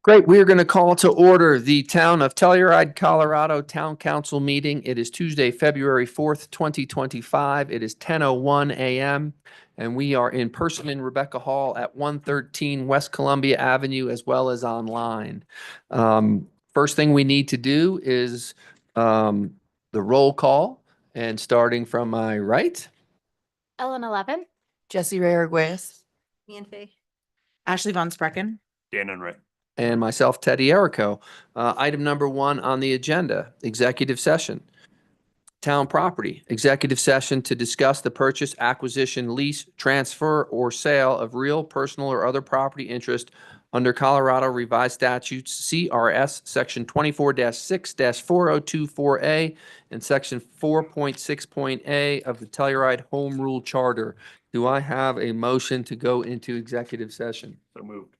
Great. We are going to call to order the Town of Telluride, Colorado Town Council meeting. It is Tuesday, February 4th, 2025. It is 10:01 a.m. and we are in person in Rebecca Hall at 113 West Columbia Avenue as well as online. First thing we need to do is the roll call, and starting from my right. Ellen 11. Jesse Ray Arguez. Ian Fay. Ashley Von Sprecken. Dan Unruh. And myself, Teddy Erico. Item number 1 on the agenda, executive session. Town property, executive session to discuss the purchase, acquisition, lease, transfer, or sale of real, personal, or other property interest under Colorado Revised Statutes, CRS, Section 24-6-4024A and Section 4.6.A of the Telluride Home Rule Charter. Do I have a motion to go into executive session? So moved.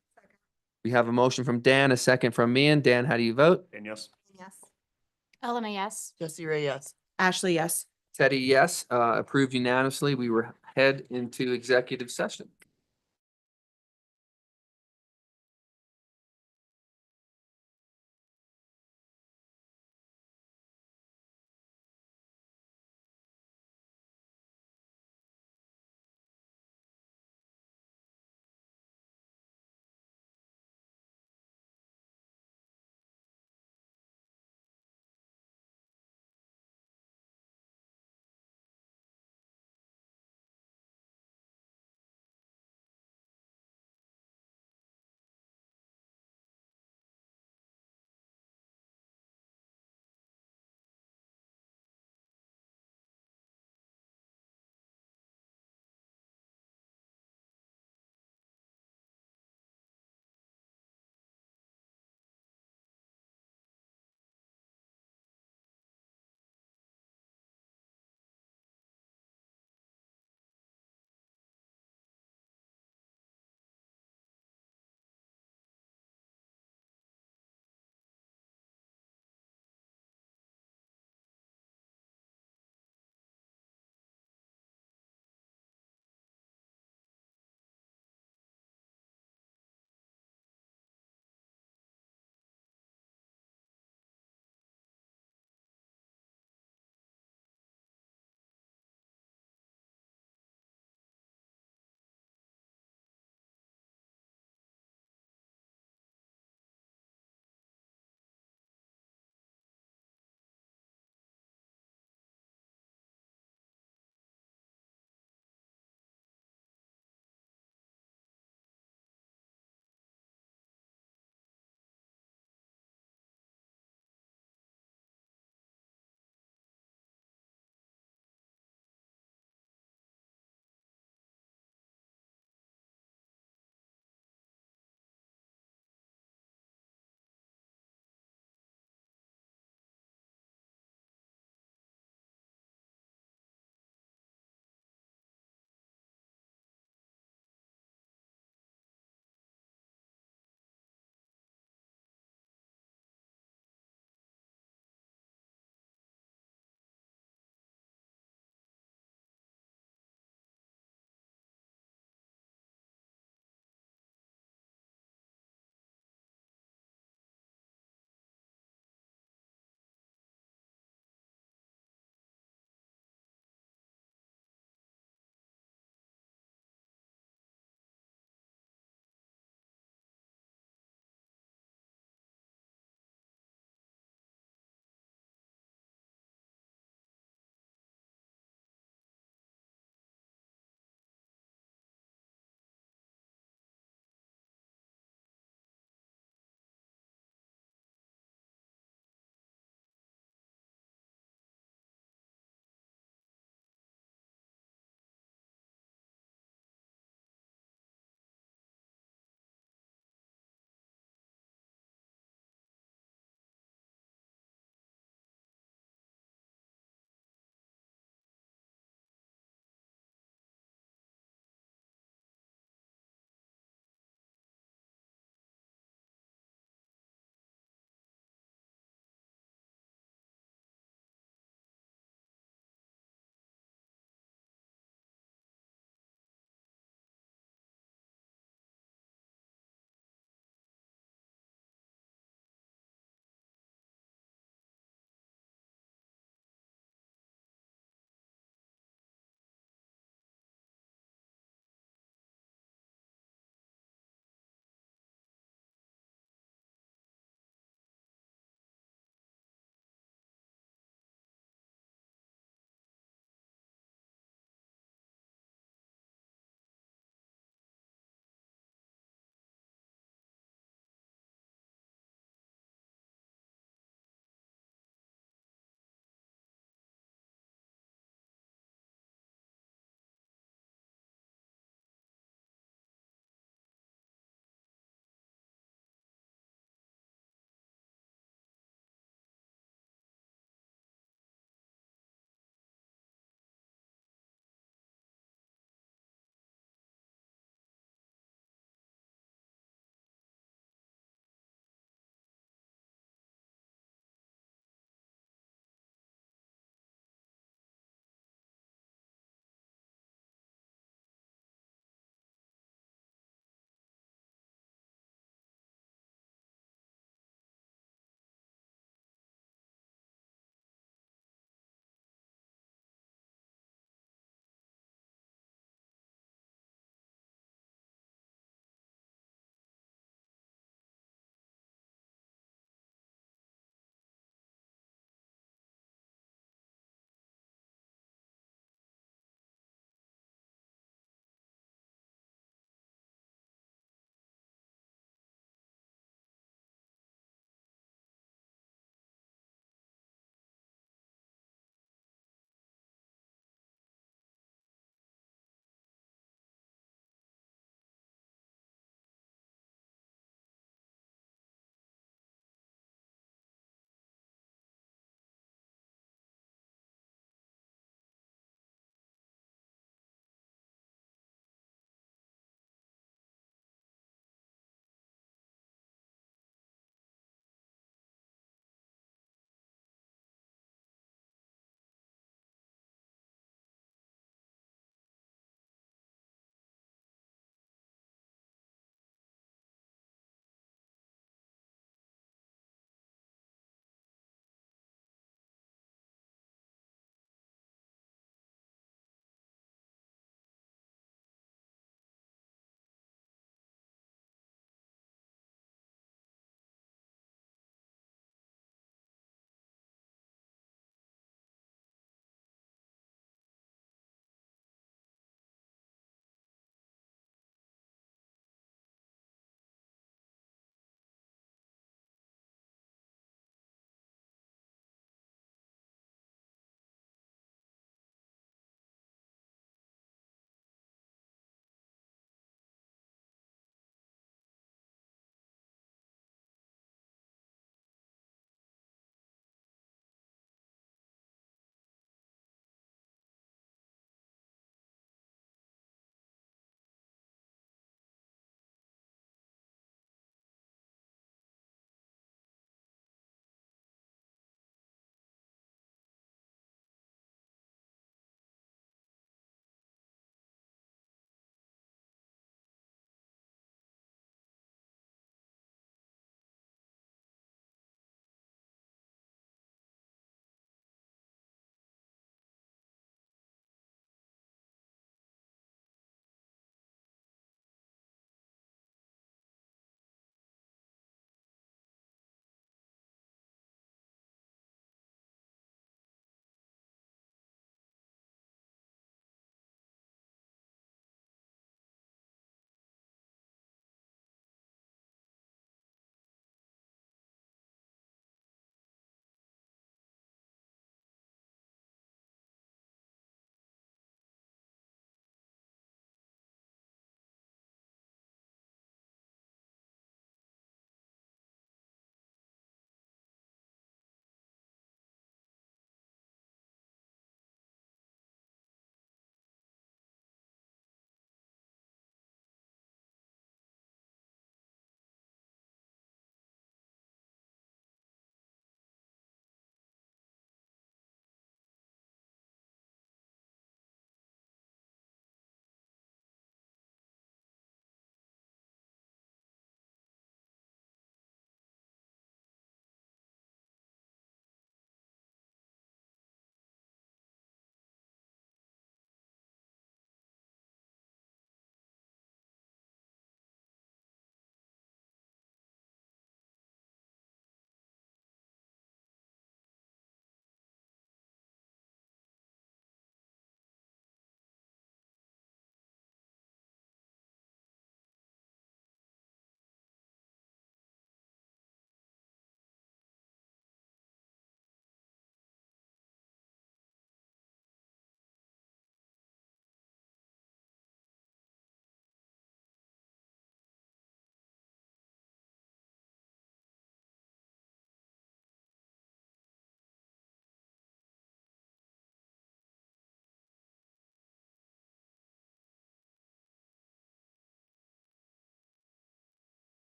We have a motion from Dan, a second from me. And Dan, how do you vote? Dan, yes. Yes. Ellen, yes. Jesse Ray, yes. Ashley, yes. Teddy, yes. Approved unanimously. We were head into executive session.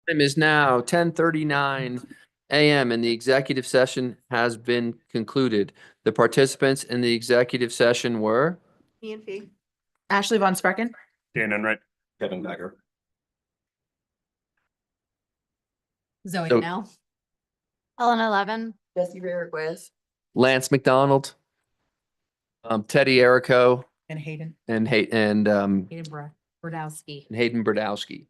Time is now 10:39 a.m. and the executive session has been concluded. The participants in the executive session were Ian Fee. Ashley Von Sprecken, Dan Enright. Kevin Becker. Zoe So- now. Elena Levin. Jesse Rare Arguez, Lance McDonald, Teddy Erico, and Hayden. and Hayden Brodowski. Hayden Brodowski.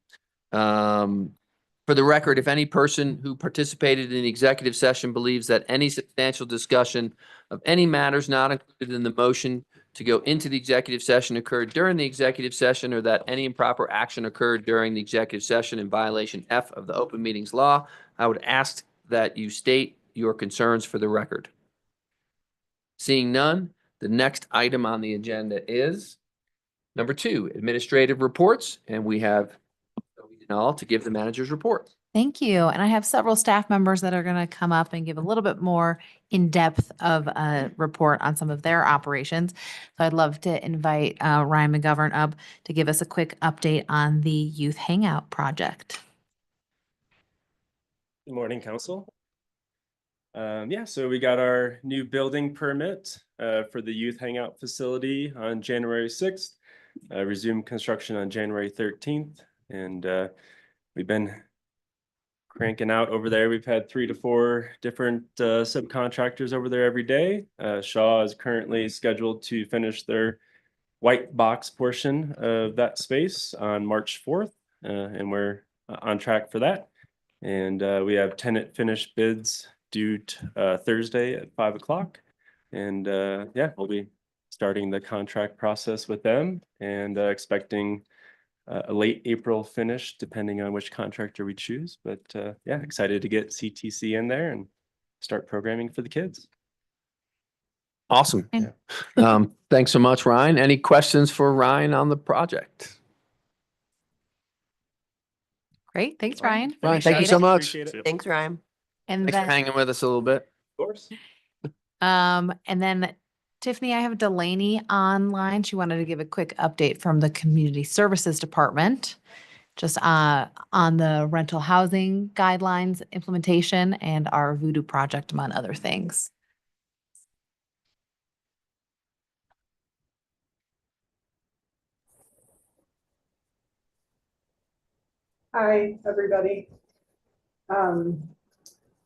For the record, if any person who participated in the executive session believes that any substantial discussion of any matters not included in the motion to go into the executive session occurred during the executive session, or that any improper action occurred during the executive session in violation F of the open meetings law, I would ask that you state your concerns for the record. Seeing none, the next item on the agenda is number 2, administrative reports, and we have all to give the manager's report. Thank you. And I have several staff members that are going to come up and give a little bit more in-depth of a report on some of their operations. So I'd love to invite Ryan McGovern up to give us a quick update on the Youth Hangout project. Good morning, council. So we got our new building permit for the youth hangout facility on January 6th. Resumed construction on January 13th. And we've been cranking out over there. We've had 3 to 4 different subcontractors over there every day. Shaw is currently scheduled to finish their white box portion of that space on March 4th. And we're on track for that. And we have tenant finish bids due Thursday at 5 o'clock. And we'll be starting the contract process with them and expecting a late April finish, depending on which contractor we choose. But excited to get CTC in there and start programming for the kids. Awesome. And- Thanks so much, Ryan. Any questions for Ryan on the project? Great. Thanks, Ryan. Ryan, thank you Appreciate so it. much. Appreciate it. Thanks, Ryan. And Thanks for then, hanging with us a little bit. Of course. and then Tiffany, I have Delaney online. She wanted to give a quick update from the Community Services Department, just on the rental housing guidelines implementation and our Voodoo project, among other things. Hi, everybody.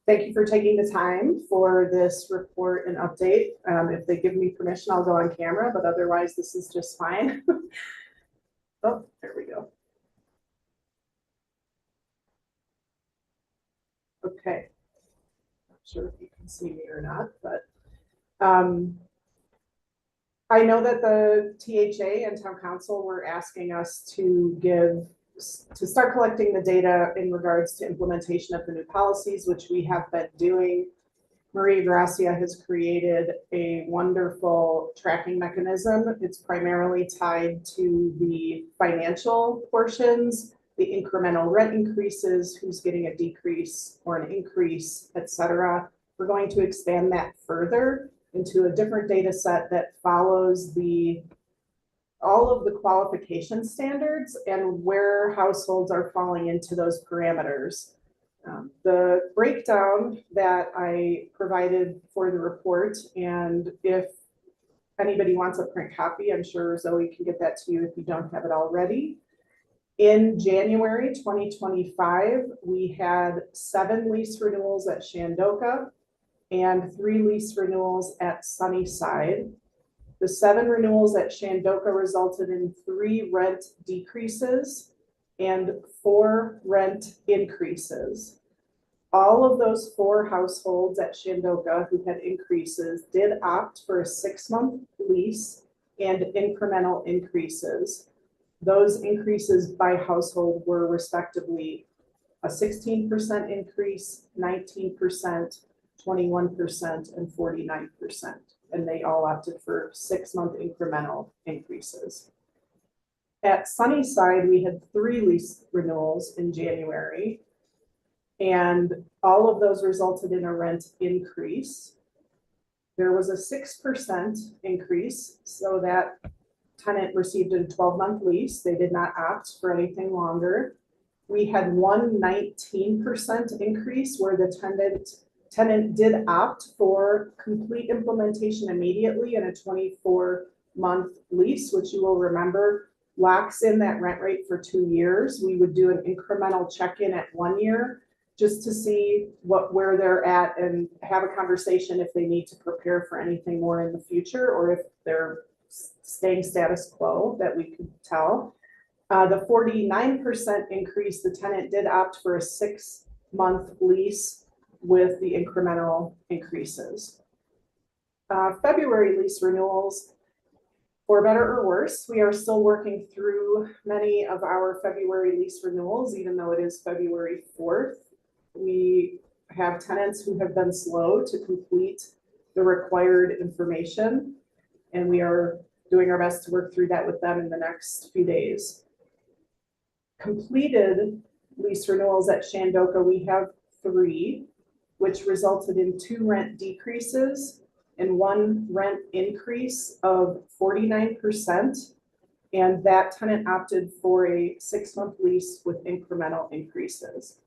Thank you for taking the time for this report and update. If they give me permission, I'll go on camera, but otherwise this is just fine. Oh, there we go. Okay. Not sure if you can see me or not, but I know that the THA and Town Council were asking us to start collecting the data in regards to implementation of the new policies, which we have been doing. Maria Gracia has created a wonderful tracking mechanism. It's primarily tied to the financial portions, the incremental rent increases, who's getting a decrease or an increase, et cetera. We're going to expand that further into a different data set that follows all of the qualification standards and where households are falling into those parameters. The breakdown that I provided for the report, and if anybody wants a print copy, I'm sure Zoe can get that to you if you don't have it already. In January 2025, we had 7 lease renewals at Shandoka and 3 lease renewals at Sunnyside. The 7 renewals at Shandoka resulted in 3 rent decreases and 4 rent increases. All of those 4 households at Shandoka who had increases did opt for a 6-month lease and incremental increases. Those increases by household were respectively a 16% increase, 19%, 21%, and 49%. And they all opted for 6-month incremental increases. At Sunnyside, we had 3 lease renewals in January, and all of those resulted in a rent increase. There was a 6% increase, so that tenant received a 12-month lease. They did not opt for anything longer. We had one 19% increase where the tenant did opt for complete implementation immediately in a 24-month lease, which you will remember locks in that rent rate for 2 years. We would do an incremental check-in at 1 year just to see where they're at and have a conversation if they need to prepare for anything more in the future, or if they're staying status quo, that we could tell. The 49% increase, the tenant did opt for a 6-month lease with the incremental increases. February lease renewals, for better or worse, we are still working through many of our February lease renewals, even though it is February 4th. We have tenants who have been slow to complete the required information, and we are doing our best to work through that with them in the next few days. Completed lease renewals at Shandoka, we have 3, which resulted in 2 rent decreases and 1 rent increase of 49%. And that tenant opted for a 6-month lease with incremental increases.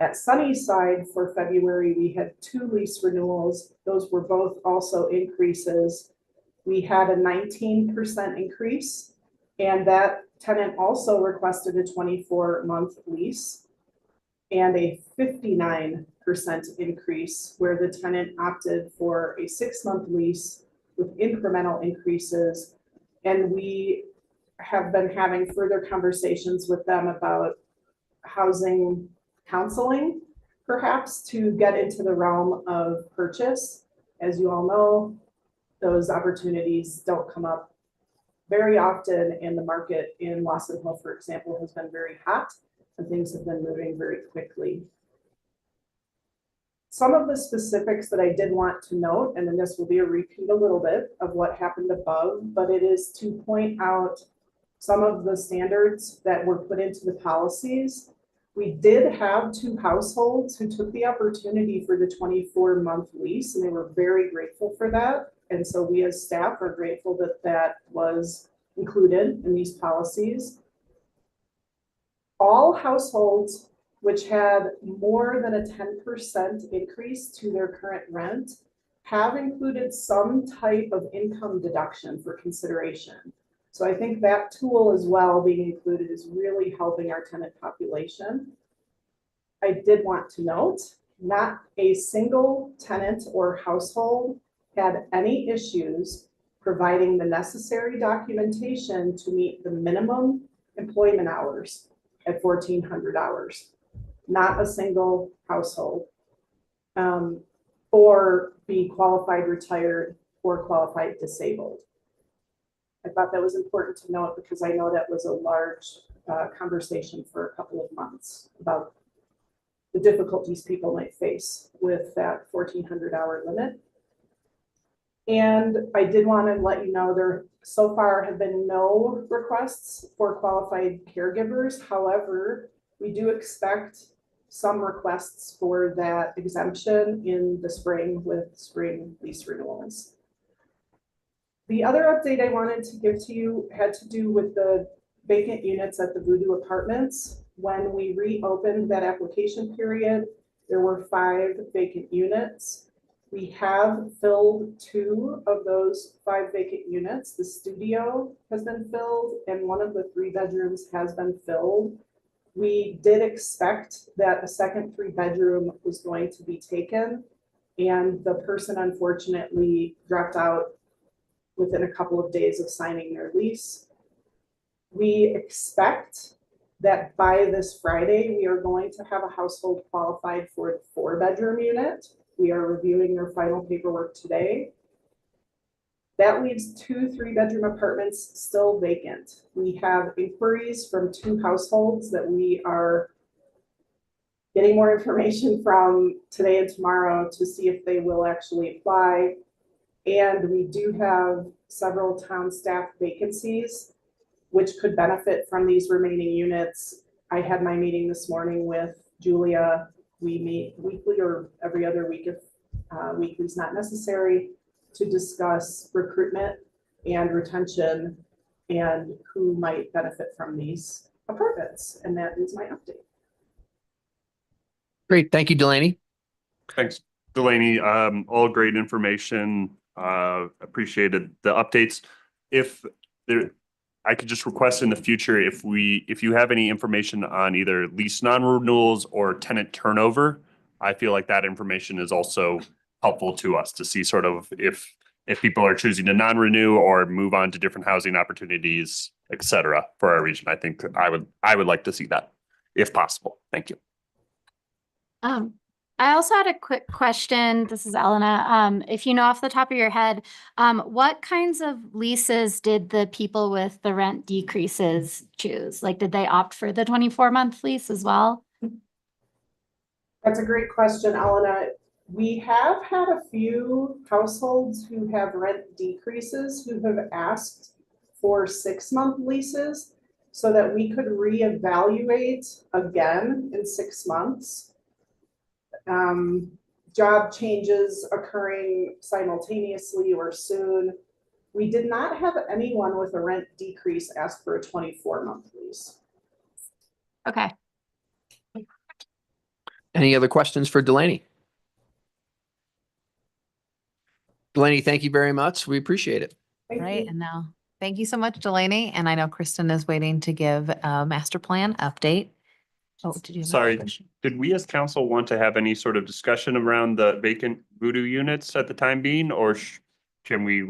At Sunnyside for February, we had 2 lease renewals. Those were both also increases. We had a 19% increase, and that tenant also requested a 24-month lease, and a 59% increase where the tenant opted for a 6-month lease with incremental increases. And we have been having further conversations with them about housing counseling, perhaps, to get into the realm of purchase. As you all know, those opportunities don't come up very often, and the market in Lawson Hill, for example, has been very hot, and things have been moving very quickly. Some of the specifics that I did want to note, and then this will be a repeat a little bit of what happened above, but it is to point out some of the standards that were put into the policies. We did have 2 households who took the opportunity for the 24-month lease, and they were very grateful for that. And so we as staff are grateful that that was included in these policies. All households which had more than a 10% increase to their current rent have included some type of income deduction for consideration. So I think that tool as well being included is really helping our tenant population. I did want to note, not a single tenant or household had any issues providing the necessary documentation to meet the minimum employment hours at 1,400 hours. Not a single household, or be qualified retired or qualified disabled. I thought that was important to note because I know that was a large conversation for a couple of months about the difficulties people might face with that 1,400-hour limit. And I did want to let you know there so far have been no requests for qualified caregivers. However, we do expect some requests for that exemption in the spring with spring lease renewals. The other update I wanted to give to you had to do with the vacant units at the Voodoo Apartments. When we reopened that application period, there were 5 vacant units. We have filled 2 of those 5 vacant units. The studio has been filled and one of the 3 bedrooms has been filled. We did expect that a second 3-bedroom was going to be taken, and the person unfortunately dropped out within a couple of days of signing their lease. We expect that by this Friday, we are going to have a household qualified for the 4-bedroom unit. We are reviewing their final paperwork today. That leaves 2 3-bedroom apartments still vacant. We have inquiries from 2 households that we are getting more information from today and tomorrow to see if they will actually apply. And we do have several town staff vacancies, which could benefit from these remaining units. I had my meeting this morning with Julia. We meet weekly or every other week if weekly is not necessary, to discuss recruitment and retention and who might benefit from these apartments. And that is my update. Great. Thank you, Delaney. Thanks, Delaney. All great information. Appreciated the updates. If there, I could just request in the future, if you have any information on either lease non-renewals or tenant turnover, I feel like that information is also helpful to us to see sort of if people are choosing to non-renew or move on to different housing opportunities, et cetera, for our region. I think I would like to see that if possible. Thank you. I also had a quick question. This is Elena. If you know off the top of your head, what kinds of leases did the people with the rent decreases choose? Like, did they opt for the 24-month lease as well? That's a great question, Elena. We have had a few households who have rent decreases who have asked for 6-month leases so that we could reevaluate again in 6 months. Job changes occurring simultaneously or soon. We did not have anyone with a rent decrease ask for a 24-month lease. Okay. Any other questions for Delaney? Delaney, thank you very much. We appreciate it. Thank Right, you. and now, thank you so much, Delaney, and I know Kristen is waiting to give a master plan update. Oh, did you have Sorry. a question? Did we as council want to have any sort of discussion around the vacant Voodoo units at the time being, or can we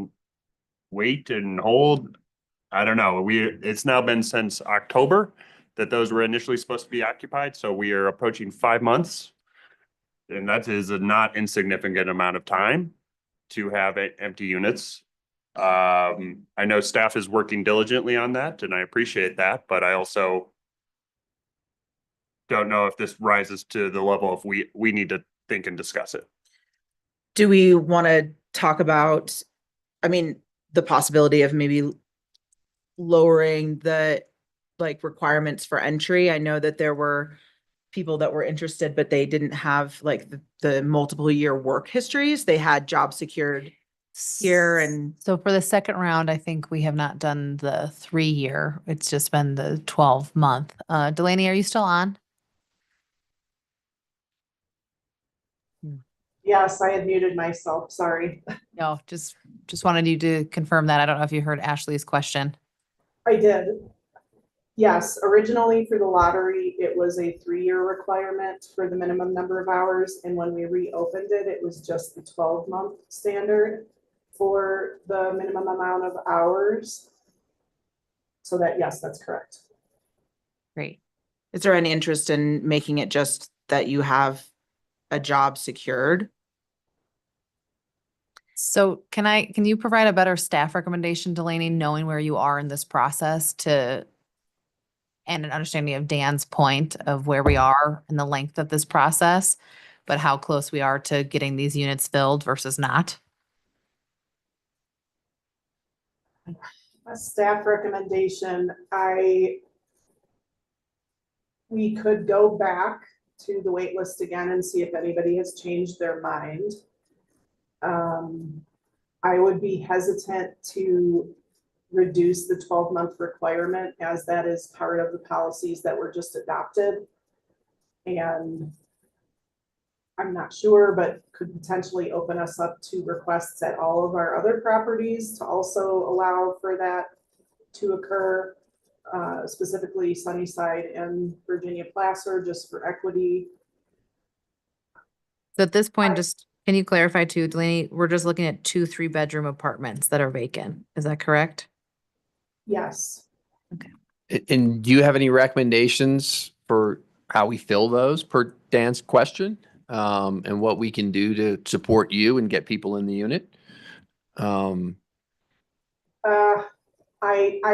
wait and hold? I don't know. It's now been since October that those were initially supposed to be occupied, so we are approaching 5 months. And that is a not insignificant amount of time to have empty units. I know staff is working diligently on that, and I appreciate that, but I also don't know if this rises to the level if we need to think and discuss it. Do we want to talk about, I mean, the possibility of maybe lowering the requirements for entry? I know that there were people that were interested, but they didn't have like the multiple year work histories. They had jobs secured here and So for the second round, I think we have not done the 3-year. It's just been the 12-month. Delaney, are you still on? Yes, I had muted myself, sorry. No, just wanted you to confirm that. I don't know if you heard Ashley's question. I did. Yes, originally for the lottery, it was a 3-year requirement for the minimum number of hours. And when we reopened it, it was just the 12-month standard for the minimum amount of hours. So that, yes, that's correct. Great. is there any interest in making it just that you have a job secured? So can you provide a better staff recommendation, Delaney, knowing where you are in this process and an understanding of Dan's point of where we are in the length of this process, but how close we are to getting these units filled versus not? A staff recommendation, we could go back to the wait list again and see if anybody has changed their mind. I would be hesitant to reduce the 12-month requirement as that is part of the policies that were just adopted. And I'm not sure, but could potentially open us up to requests at all of our other properties to also allow for that to occur, specifically Sunnyside and Virginia Placer, just for equity. So at this point, can you clarify too, Delaney, we're just looking at 2 3-bedroom apartments that are vacant. Is that correct? Yes. And do you have any recommendations for how we fill those per Dan's question? And what we can do to support you and get people in the unit? I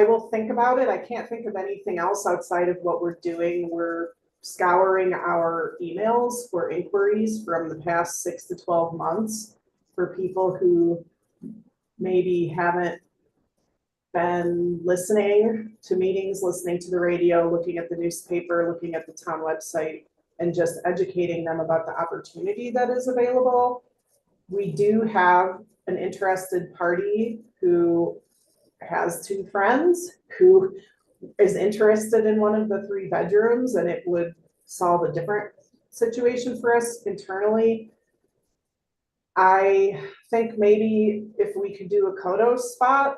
will think about it. I can't think of anything else outside of what we're doing. We're scouring our emails for inquiries from the past 6 to 12 months for people who maybe haven't been listening to meetings, listening to the radio, looking at the newspaper, looking at the town website, and just educating them about the opportunity that is available. We do have an interested party who has 2 friends who is interested in one of the 3 bedrooms, and it would solve a different situation for us internally. I think maybe if we could do a Kodos spot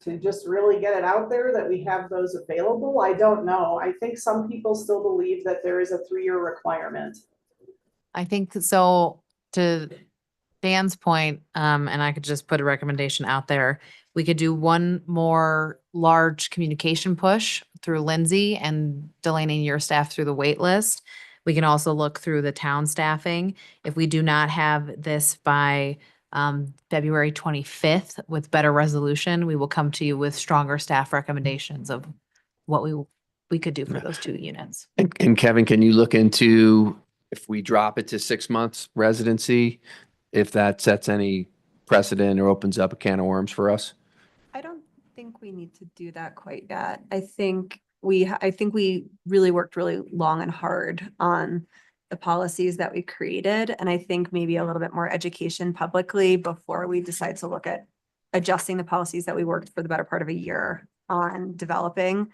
to just really get it out there that we have those available, I don't know. I think some people still believe that there is a 3-year requirement. I think so, to Dan's point, and I could just put a recommendation out there. We could do one more large communication push through Lindsay and Delaney and your staff through the wait list. We can also look through the town staffing. If we do not have this by February 25th with better resolution, we will come to you with stronger staff recommendations of what we could do for those 2 units. And Kevin, can you look into if we drop it to 6 months residency, if that sets any precedent or opens up a can of worms for us? I don't think we need to do that quite yet. I think we really worked really long and hard on the policies that we created. And I think maybe a little bit more education publicly before we decide to look at adjusting the policies that we worked for the better part of a year on developing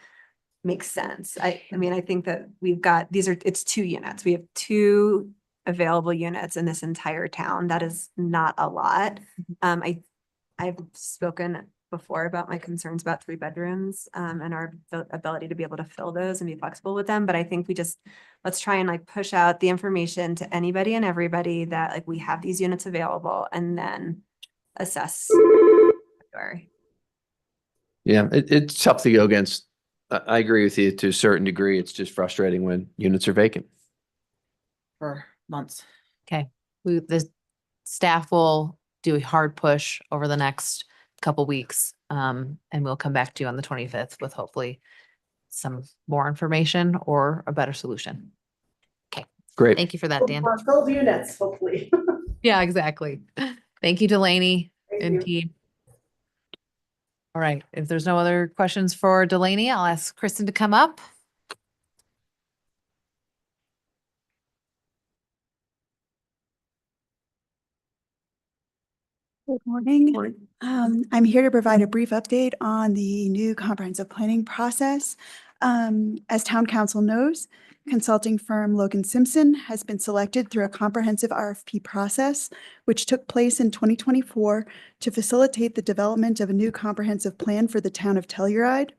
makes sense. I mean, I think that we've got, it's 2 units. We have 2 available units in this entire town. That is not a lot. I've spoken before about my concerns about 3 bedrooms and our ability to be able to fill those and be flexible with them. But I think let's try and like push out the information to anybody and everybody that like we have these units available and then assess. February. Yeah, it's tough to go against. I agree with you to a certain degree. It's just frustrating when units are vacant. For months. Okay, the staff will do a hard push over the next couple weeks. And we'll come back to you on the 25th with hopefully some more information or a better solution. Great. Thank you for that, Dan. For filled units, hopefully. Yeah, exactly. Thank you, Delaney Thank and you. team. All right, if there's no other questions for Delaney, I'll ask Kristen to come up. Good morning. I'm here to provide a brief update on the new comprehensive planning process. As town council knows, consulting firm Logan Simpson has been selected through a comprehensive RFP process, which took place in 2024 to facilitate the development of a new comprehensive plan for the town of Telluride.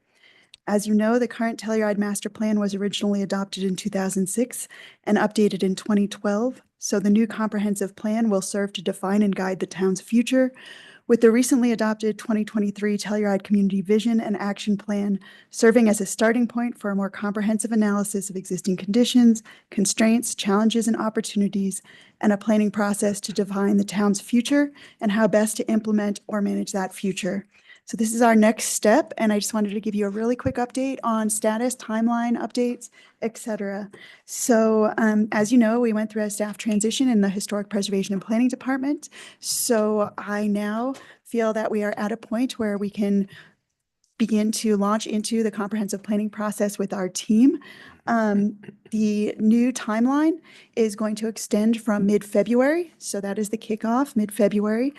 As you know, the current Telluride master plan was originally adopted in 2006 and updated in 2012. So the new comprehensive plan will serve to define and guide the town's future, with the recently adopted 2023 Telluride Community Vision and Action Plan serving as a starting point for a more comprehensive analysis of existing conditions, constraints, challenges, and opportunities, and a planning process to define the town's future and how best to implement or manage that future. So this is our next step, and I just wanted to give you a really quick update on status, timeline updates, etc. So as you know, we went through a staff transition in the Historic Preservation and Planning Department. So I now feel that we are at a point where we can begin to launch into the comprehensive planning process with our team. The new timeline is going to extend from mid-February. So that is the kickoff, mid-February,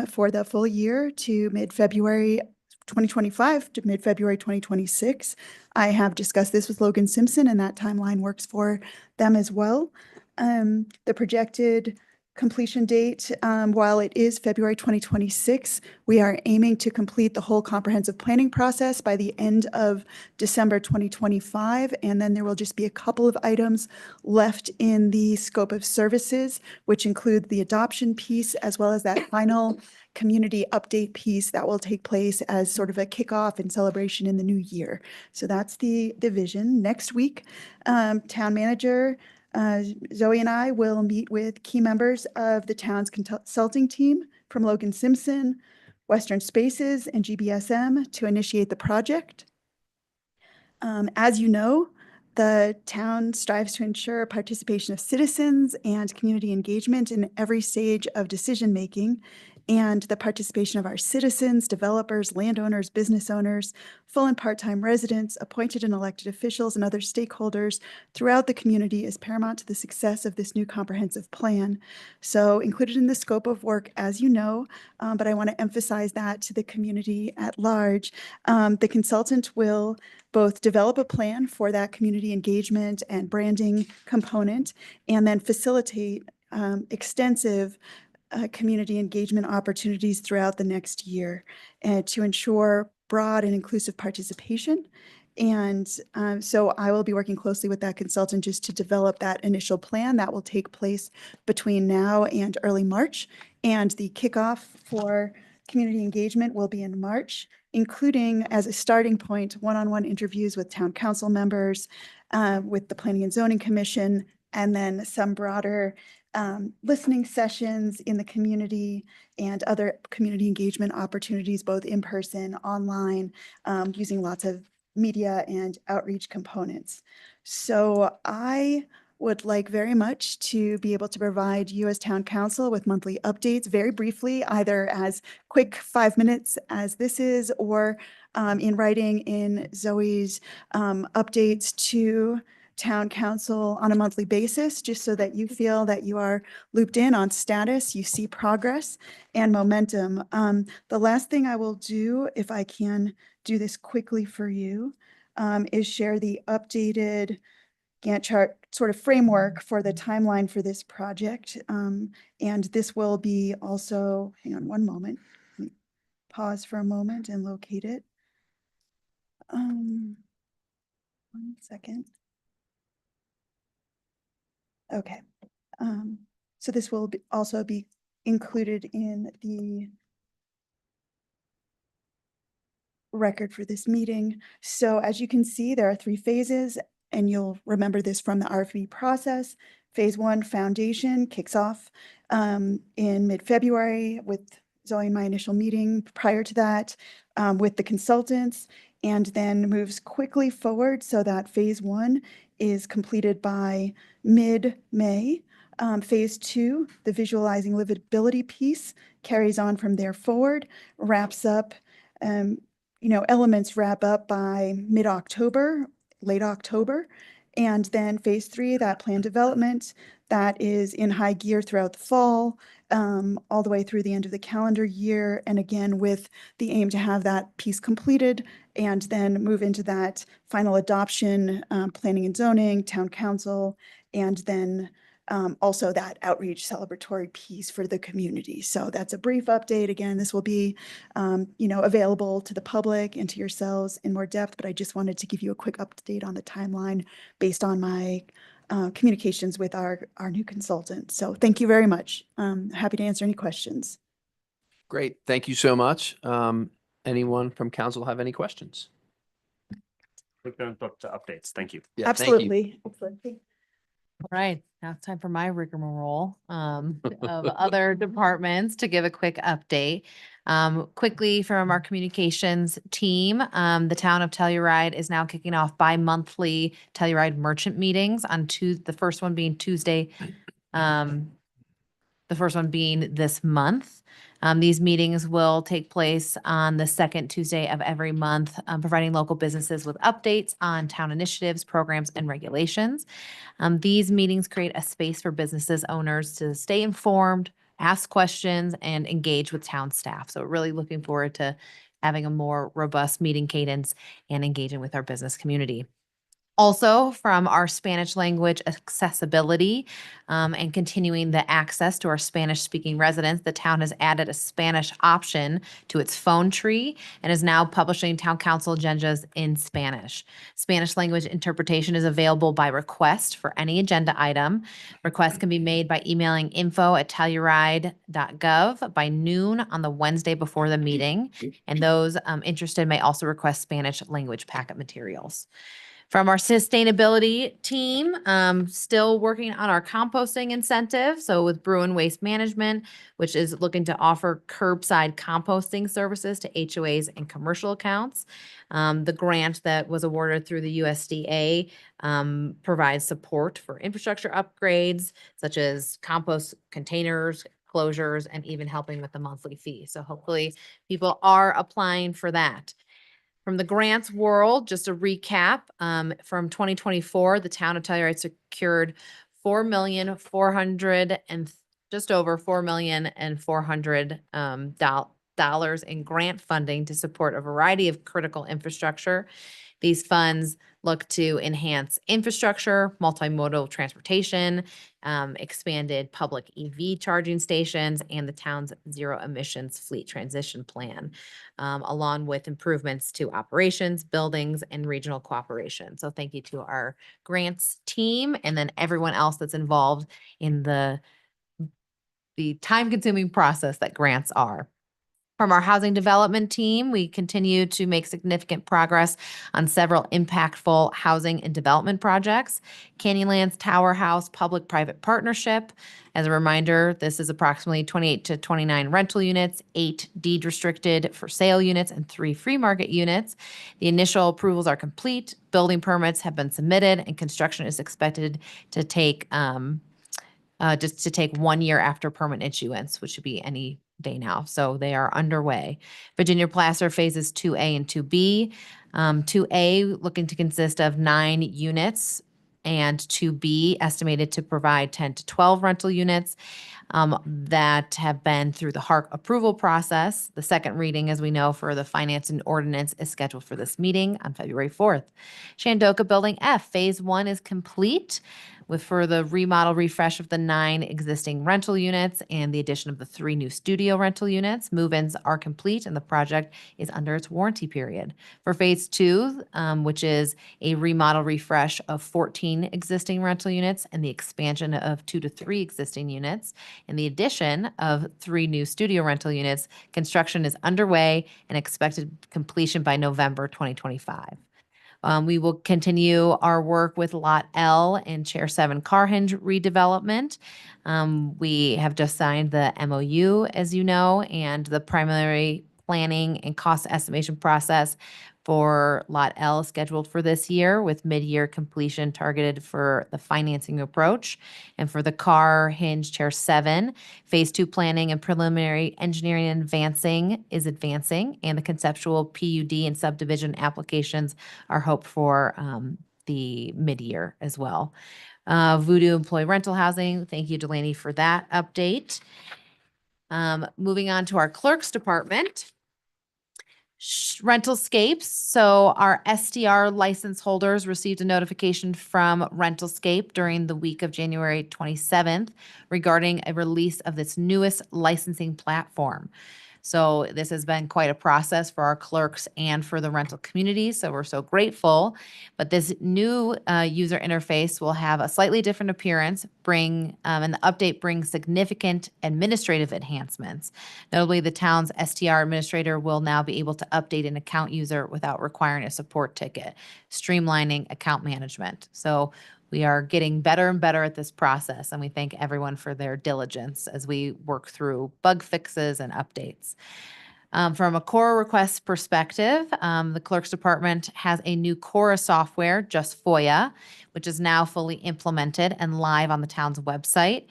for the full year to mid-February 2025 to mid-February 2026. I have discussed this with Logan Simpson, and that timeline works for them as well. The projected completion date, while it is February 2026, we are aiming to complete the whole comprehensive planning process by the end of December 2025. And then there will just be a couple of items left in the scope of services, which include the adoption piece, as well as that final community update piece that will take place as sort of a kickoff and celebration in the new year. So that's the vision. Next week, town manager Zoe and I will meet with key members of the town's consulting team from Logan Simpson, Western Spaces, and GBSM to initiate the project. As you know, the town strives to ensure participation of citizens and community engagement in every stage of decision-making. and the participation of our citizens, developers, landowners, business owners, full and part-time residents, appointed and elected officials, and other stakeholders throughout the community is paramount to the success of this new comprehensive plan. So included in the scope of work, as you know, but I want to emphasize that to the community at large, the consultant will both develop a plan for that community engagement and branding component, and then facilitate extensive community engagement opportunities throughout the next year to ensure broad and inclusive participation. And so I will be working closely with that consultant just to develop that initial plan that will take place between now and early March. And the kickoff for community engagement will be in March, including as a starting point, one-on-one interviews with town council members, with the Planning and Zoning Commission, and then some broader listening sessions in the community and other community engagement opportunities, both in person, online, using lots of media and outreach components. So I would like very much to be able to provide you as town council with monthly updates very briefly, either as quick 5 minutes as this is, or in writing in Zoe's updates to town council on a monthly basis, just so that you feel that you are looped in on status, you see progress and momentum. The last thing I will do, if I can do this quickly for you, is share the updated Gantt chart sort of framework for the timeline for this project. And this will be also, hang on one moment, let me pause for a moment and locate it. 1 second. Okay, so this will also be included in the record for this meeting. So as you can see, there are 3 phases, and you'll remember this from the RFP process. Phase 1, foundation, kicks off in mid-February with Zoe and my initial meeting prior to that with the consultants, and then moves quickly forward so that phase 1 is completed by mid-May. Phase 2, the visualizing livability piece, carries on from there forward, wraps up, elements wrap up by mid-October, late October. And then phase 3, that plan development, that is in high gear throughout the fall, all the way through the end of the calendar year. And again, with the aim to have that piece completed and then move into that final adoption, planning and zoning, town council, and then also that outreach celebratory piece for the community. So that's a brief update. Again, this will be, available to the public and to yourselves in more depth, but I just wanted to give you a quick update on the timeline based on my communications with our new consultant. So thank you very much. Happy to answer any questions. Great. Thank you so much. Anyone from council have any questions? We're going to book the updates. Thank you. Yeah, thank you. Absolutely. All right, now it's time for my rigmarole of other departments to give a quick update. Quickly from our communications team, the town of Telluride is now kicking off bi-monthly Telluride merchant meetings on the first one being Tuesday, the first one being this month. These meetings will take place on the second Tuesday of every month, providing local businesses with updates on town initiatives, programs, and regulations. These meetings create a space for businesses owners to stay informed, ask questions, and engage with town staff. So really looking forward to having a more robust meeting cadence and engaging with our business community. Also, from our Spanish language accessibility and continuing the access to our Spanish-speaking residents, the town has added a Spanish option to its phone tree and is now publishing town council agendas in Spanish. Spanish language interpretation is available by request for any agenda item. Requests can be made by emailing info@telluride.gov by noon on the Wednesday before the meeting, and those interested may also request Spanish language packet materials. From our sustainability team, still working on our composting incentive. So with Bruin Waste Management, which is looking to offer curbside composting services to HOAs and commercial accounts. The grant that was awarded through the USDA provides support for infrastructure upgrades, such as compost containers, closures and even helping with the monthly fee. So hopefully people are applying for that. From the grants world, just a recap, from 2024, the town of Telluride secured just over $4,400,000 dollars in grant funding to support a variety of critical infrastructure. These funds look to enhance infrastructure, multimodal transportation, expanded public EV charging stations, and the town's zero emissions fleet transition plan, along with improvements to operations, buildings, and regional cooperation. So thank you to our grants team and then everyone else that's involved in the time-consuming process that grants are. From our housing development team, we continue to make significant progress on several impactful housing and development projects. Canyonlands Tower House Public-Private Partnership. As a reminder, this is approximately 28 to 29 rental units, 8 deed restricted for sale units, and 3 free market units. The initial approvals are complete, building permits have been submitted, and construction is expected to take 1 year after permit issuance, which should be any day now. So they are underway. Virginia Placer phases 2A and 2B. 2A looking to consist of 9 units and 2B estimated to provide 10 to 12 rental units that have been through the HARC approval process. The second reading, as we know, for the finance and ordinance is scheduled for this meeting on February 4th. Shandoka Building F, phase 1 is complete with further remodel refresh of the 9 existing rental units and the addition of the 3 new studio rental units. Move-ins are complete and the project is under its warranty period. For phase 2, which is a remodel refresh of 14 existing rental units and the expansion of 2 to 3 existing units and the addition of 3 new studio rental units, construction is underway and expected completion by November 2025. We will continue our work with Lot L and Chair 7 Car Hinge redevelopment. We have just signed the MOU, as you know, and the primary planning and cost estimation process for Lot L scheduled for this year with mid-year completion targeted for the financing approach. And for the Car Hinge Chair 7, phase 2 planning and preliminary engineering is advancing, and the conceptual PUD and subdivision applications are hoped for the mid-year as well. Voodoo Employee Rental Housing, thank you, Delaney, for that update. Moving on to our clerk's department. Rentalscapes. So our STR license holders received a notification from Rentalscape during the week of January 27th regarding a release of this newest licensing platform. So this has been quite a process for our clerks and for the rental community. So we're so grateful. But this new user interface will have a slightly different appearance, and the update brings significant administrative enhancements. Notably, the town's STR administrator will now be able to update an account user without requiring a support ticket, streamlining account management. So we are getting better and better at this process, and we thank everyone for their diligence as we work through bug fixes and updates. From a Cora request perspective, the clerk's department has a new Cora software, Just FOIA, which is now fully implemented and live on the town's website.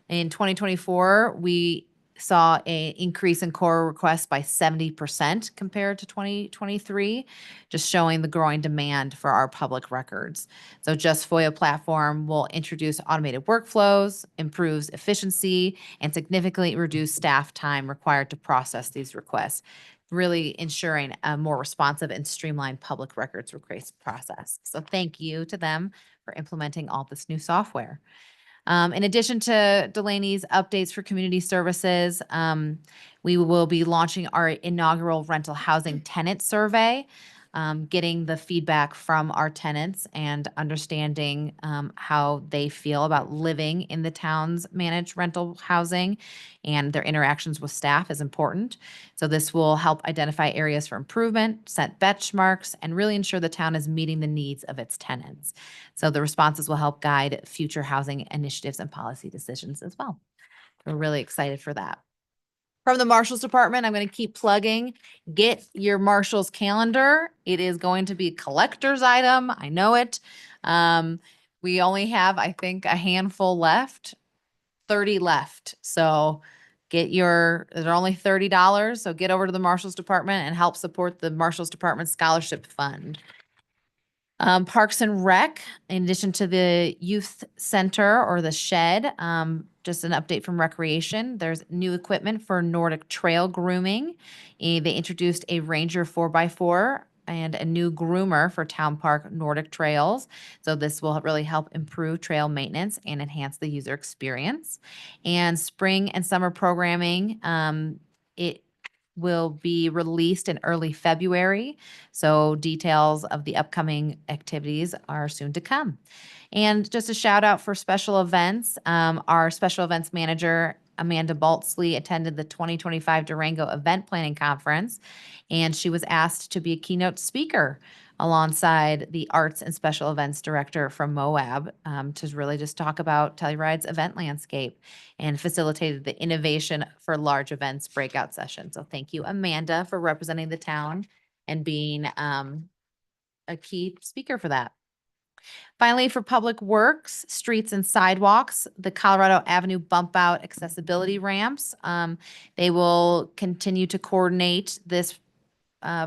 In 2024, we saw an increase in Cora requests by 70% compared to 2023, just showing the growing demand for our public records. So Just FOIA platform will introduce automated workflows, improves efficiency, and significantly reduce staff time required to process these requests, really ensuring a more responsive and streamlined public records request process. So thank you to them for implementing all this new software. In addition to Delaney's updates for community services, we will be launching our inaugural rental housing tenant survey, getting the feedback from our tenants and understanding how they feel about living in the town's managed rental housing, and their interactions with staff is important. So this will help identify areas for improvement, set benchmarks, and really ensure the town is meeting the needs of its tenants. So the responses will help guide future housing initiatives and policy decisions as well. We're really excited for that. From the Marshals Department, I'm going to keep plugging. Get your Marshals calendar. It is going to be a collector's item. I know it. We only have, I think, a handful left, 30 left. So they're only $30, so get over to the Marshals Department and help support the Marshals Department Scholarship Fund. Parks and Rec, in addition to the youth center or the shed, just an update from Recreation. There's new equipment for Nordic trail grooming. They introduced a Ranger 4x4 and a new groomer for Town Park Nordic Trails. So this will really help improve trail maintenance and enhance the user experience. And spring and summer programming, it will be released in early February. So details of the upcoming activities are soon to come. And just a shout out for special events. Our special events manager, Amanda Baltzley, attended the 2025 Durango Event Planning Conference, and she was asked to be a keynote speaker alongside the Arts and Special Events Director from Moab to really just talk about Telluride's event landscape and facilitated the innovation for large events breakout session. So thank you, Amanda, for representing the town and being a key speaker for that. Finally, for Public Works, streets and sidewalks, the Colorado Avenue bump out accessibility ramps. They will continue to coordinate this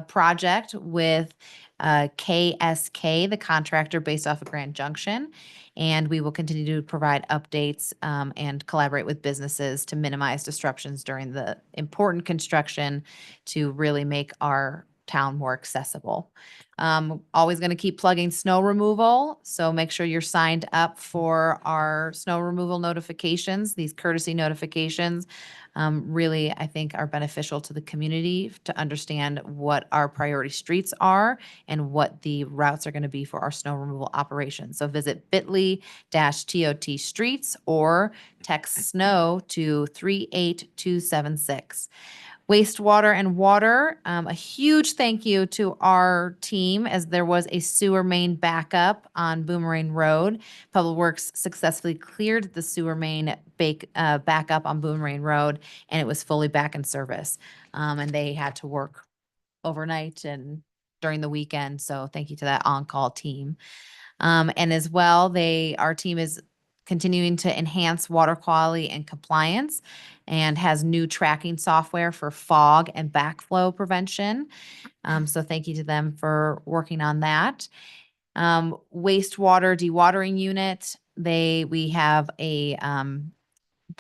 project with KSK, the contractor based off of Grand Junction. And we will continue to provide updates and collaborate with businesses to minimize disruptions during the important construction to really make our town more accessible. Always going to keep plugging snow removal. So make sure you're signed up for our snow removal notifications. These courtesy notifications really, I think, are beneficial to the community to understand what our priority streets are and what the routes are going to be for our snow removal operations. So visit bit.ly/TOT streets or text snow to 38276. Wastewater and water, a huge thank you to our team as there was a sewer main backup on Boomerang Road. Public Works successfully cleared the sewer main backup on Boomerang Road, and it was fully back in service. And they had to work overnight and during the weekend. So thank you to that on-call team. And as well, our team is continuing to enhance water quality and compliance and has new tracking software for fog and backflow prevention. So thank you to them for working on that. Wastewater dewatering unit, we have a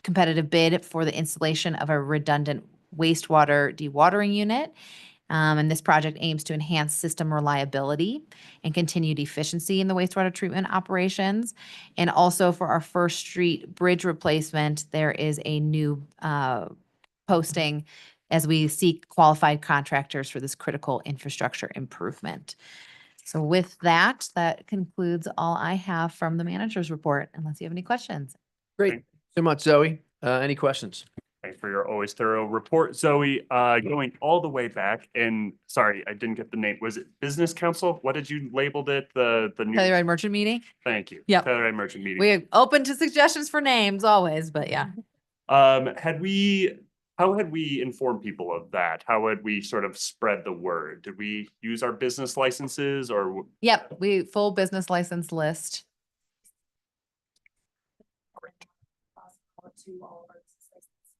competitive bid for the installation of a redundant wastewater dewatering unit. And this project aims to enhance system reliability and continued efficiency in the wastewater treatment operations. And also for our First Street bridge replacement, there is a new posting as we seek qualified contractors for this critical infrastructure improvement. So with that, that concludes all I have from the manager's report, unless you have any questions. Great. So much, Zoe. Any questions? Thanks for your always thorough report, Zoe. Going all the way back, and sorry, I didn't get the name. Was it Business Council? What did you labeled it? The new. Telluride Merchant Meeting. Thank you. Yep. Telluride Merchant Meeting. We're open to suggestions for names always, but yeah. How had we informed people of that? How had we sort of spread the word? Did we use our business licenses or? Yep, full business license list. To all of our business licenses.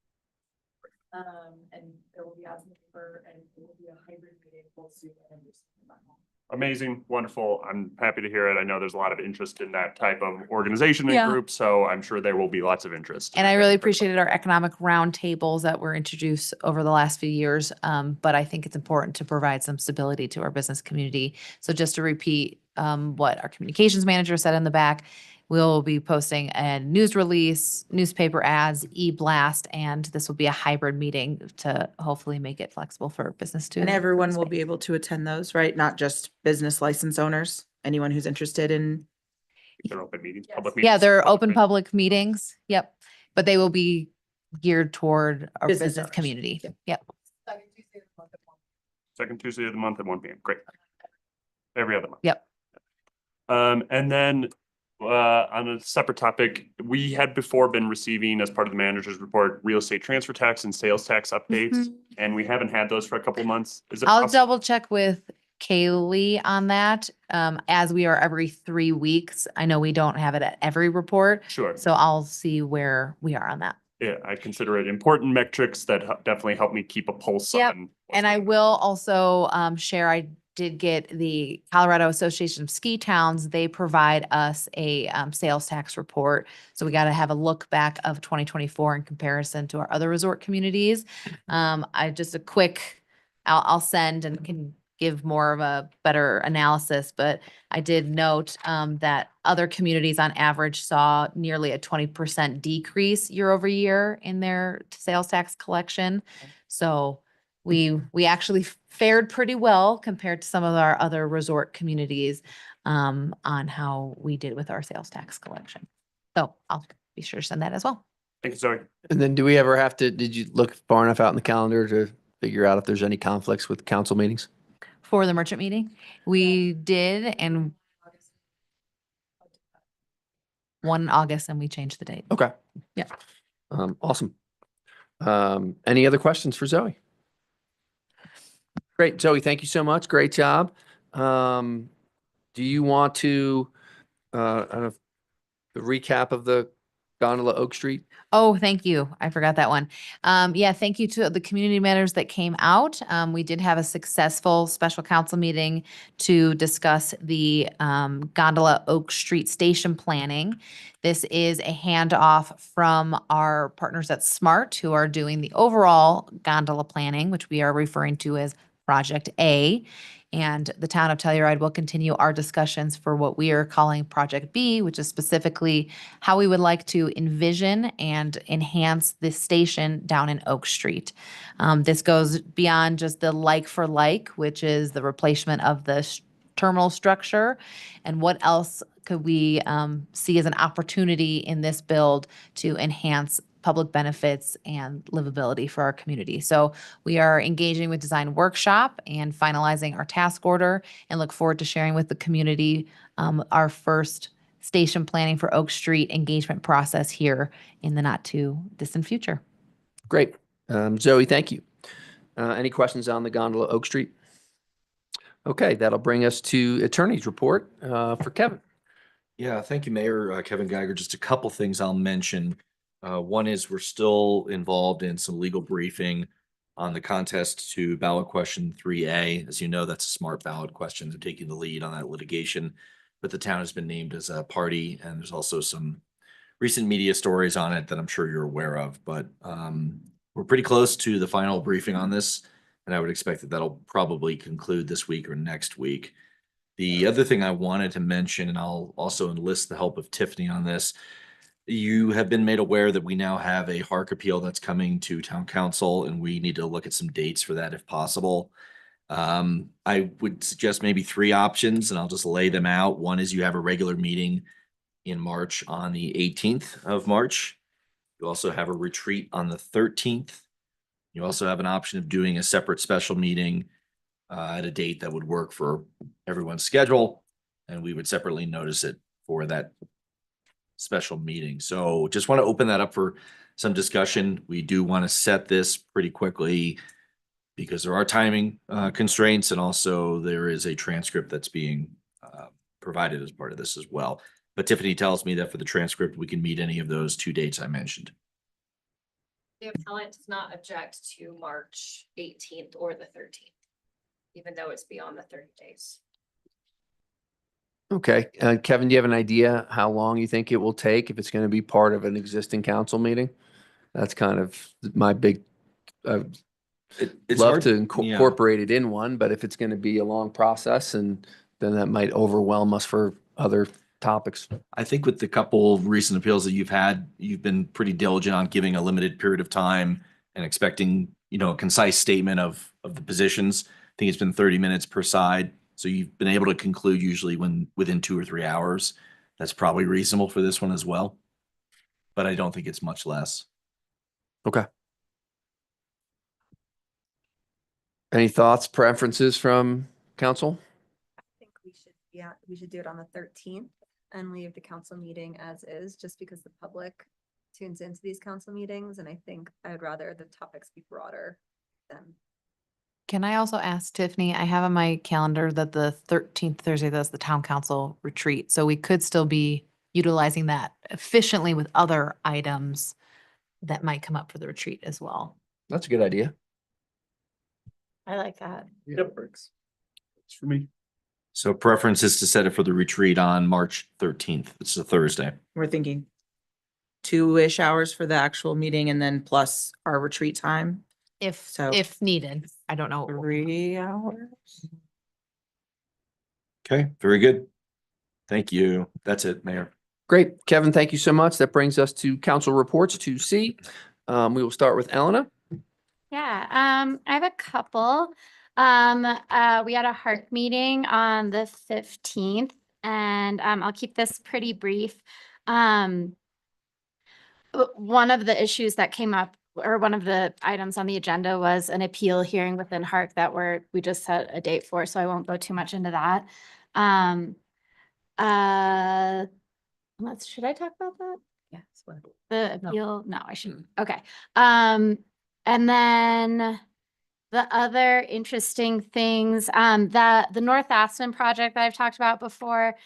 And there will be ads in the paper and it will be a hybrid meeting, both Zoom and Amazing, wonderful. I'm happy to hear it. I know there's a lot of interest in that type of organization and Yeah. group, so I'm sure there will be lots of interest. And I really appreciated our economic roundtables that were introduced over the last few years. But I think it's important to provide some stability to our business community. So just to repeat what our communications manager said in the back, we'll be posting a news release, newspaper ads, e-blast, and this will be a hybrid meeting to hopefully make it flexible for business to. And everyone will be able to attend those, right? Not just business license owners, anyone who's interested in. They're open meetings, Yes. public meetings. Yeah, they're open meetings. public meetings. Yep. But they will be geared toward our Business business owners. community. Yep. Second Tuesday of the month at 1 p.m. Great. Every other month. Yep. And then on a separate topic, we had before been receiving as part of the manager's report, real estate transfer tax and sales tax updates, Mhm. and we haven't had those for a couple of months. Is it I'll possible? double check with Kaylee on that. As we are every 3 weeks. I know we don't have it at every report, Sure. so I'll see where we are on that. I consider it important metrics that definitely help me keep a pulse Yep, on. what's And I going on. will also share, I did get the Colorado Association of Ski Towns. They provide us a sales tax report. So we got to have a look back of 2024 in comparison to our other resort communities. I just a quick, I'll send and can give more of a better analysis, but I did note that other communities on average saw nearly a 20% decrease year over year in their sales tax collection. So we actually fared pretty well compared to some of our other resort communities on how we did with our sales tax collection. So I'll be sure to send that as well. Thank you, Zoe. And then do we ever have to, did you look far enough out in the calendar to figure out if there's any conflicts with council meetings? For the merchant meeting, we did, and one in August, and we changed the date. Okay. Yeah. Awesome. Any other questions for Zoe? Great, Zoe, thank you so much. Great job. Do you want to, I don't know, the recap of the Gondola Oak Street? Oh, thank you. I forgot that one. Yeah, thank you to the community members that came out. We did have a successful special council meeting to discuss the Gondola Oak Street station planning. This is a handoff from our partners at SMART, who are doing the overall gondola planning, which we are referring to as Project A. And the town of Telluride will continue our discussions for what we are calling Project B, which is specifically how we would like to envision and enhance this station down in Oak Street. This goes beyond just the like for like, which is the replacement of the terminal structure, and what else could we see as an opportunity in this build to enhance public benefits and livability for our community. So we are engaging with Design Workshop and finalizing our task order, and look forward to sharing with the community our first station planning for Oak Street engagement process here in the not too distant future. Great. Zoe, thank you. Any questions on the Gondola Oak Street? Okay, that'll bring us to attorney's report for Kevin. Yeah, thank you, Mayor Kevin Geiger. Just a couple things I'll mention. One is we're still involved in some legal briefing on the contest to ballot question 3A. As you know, that's a smart ballot question. They're taking the lead on that litigation, but the town has been named as a party, and there's also some recent media stories on it that I'm sure you're aware of, but we're pretty close to the final briefing on this, and I would expect that that'll probably conclude this week or next week. The other thing I wanted to mention, and I'll also enlist the help of Tiffany on this, you have been made aware that we now have a Hark appeal that's coming to town council, and we need to look at some dates for that if possible. I would suggest maybe 3 options, and I'll just lay them out. One is you have a regular meeting in March on the 18th of March. You also have a retreat on the 13th. You also have an option of doing a separate special meeting at a date that would work for everyone's schedule, and we would separately notice it for that special meeting. So just want to open that up for some discussion. We do want to set this pretty quickly because there are timing constraints, and also there is a transcript that's being provided as part of this as well. But Tiffany tells me that for the transcript, we can meet any of those 2 dates I mentioned. The appellant does not object to March 18th or the 13th, even though it's beyond the 30 days. Okay, Kevin, do you have an idea how long you think it will take if it's going to be part of an existing council meeting? That's kind of my big, It's love hard to yeah. incorporate it in one, but if it's going to be a long process, and then that might overwhelm us for other topics. I think with the couple of recent appeals that you've had, you've been pretty diligent on giving a limited period of time and expecting, a concise statement of the positions. I think it's been 30 minutes per side. So you've been able to conclude usually within 2 or 3 hours. That's probably reasonable for this one as well. But I don't think it's much less. Okay. Any thoughts, preferences from council? I think we should do it on the 13th and leave the council meeting as is, just because the public tunes into these council meetings, and I think I'd rather the topics be broader than. Can I also ask Tiffany, I have on my calendar that the 13th Thursday, that's the town council retreat. So we could still be utilizing that efficiently with other items that might come up for the retreat as well. That's a good idea. I like that. Yep, works. It's for me. So preference is to set it for the retreat on March 13th. It's a Thursday. We're thinking 2-ish hours for the actual meeting and then plus our retreat time, So- If needed. I don't know. 3 hours. Okay, very good. Thank you. That's it, Mayor. Great. Kevin, thank you so much. That brings us to council reports 2C. We will start with Elena. Yeah, I have a couple. We had a heart meeting on the 15th, and I'll keep this pretty brief. One of the issues that came up, or one of the items on the agenda, was an appeal hearing within Hark that we just set a date for, so I won't go too much into that. Should I talk about that? Yes. The No. appeal? No, I shouldn't. Okay. And then the other interesting things, that the North Aspen project that I've talked about before,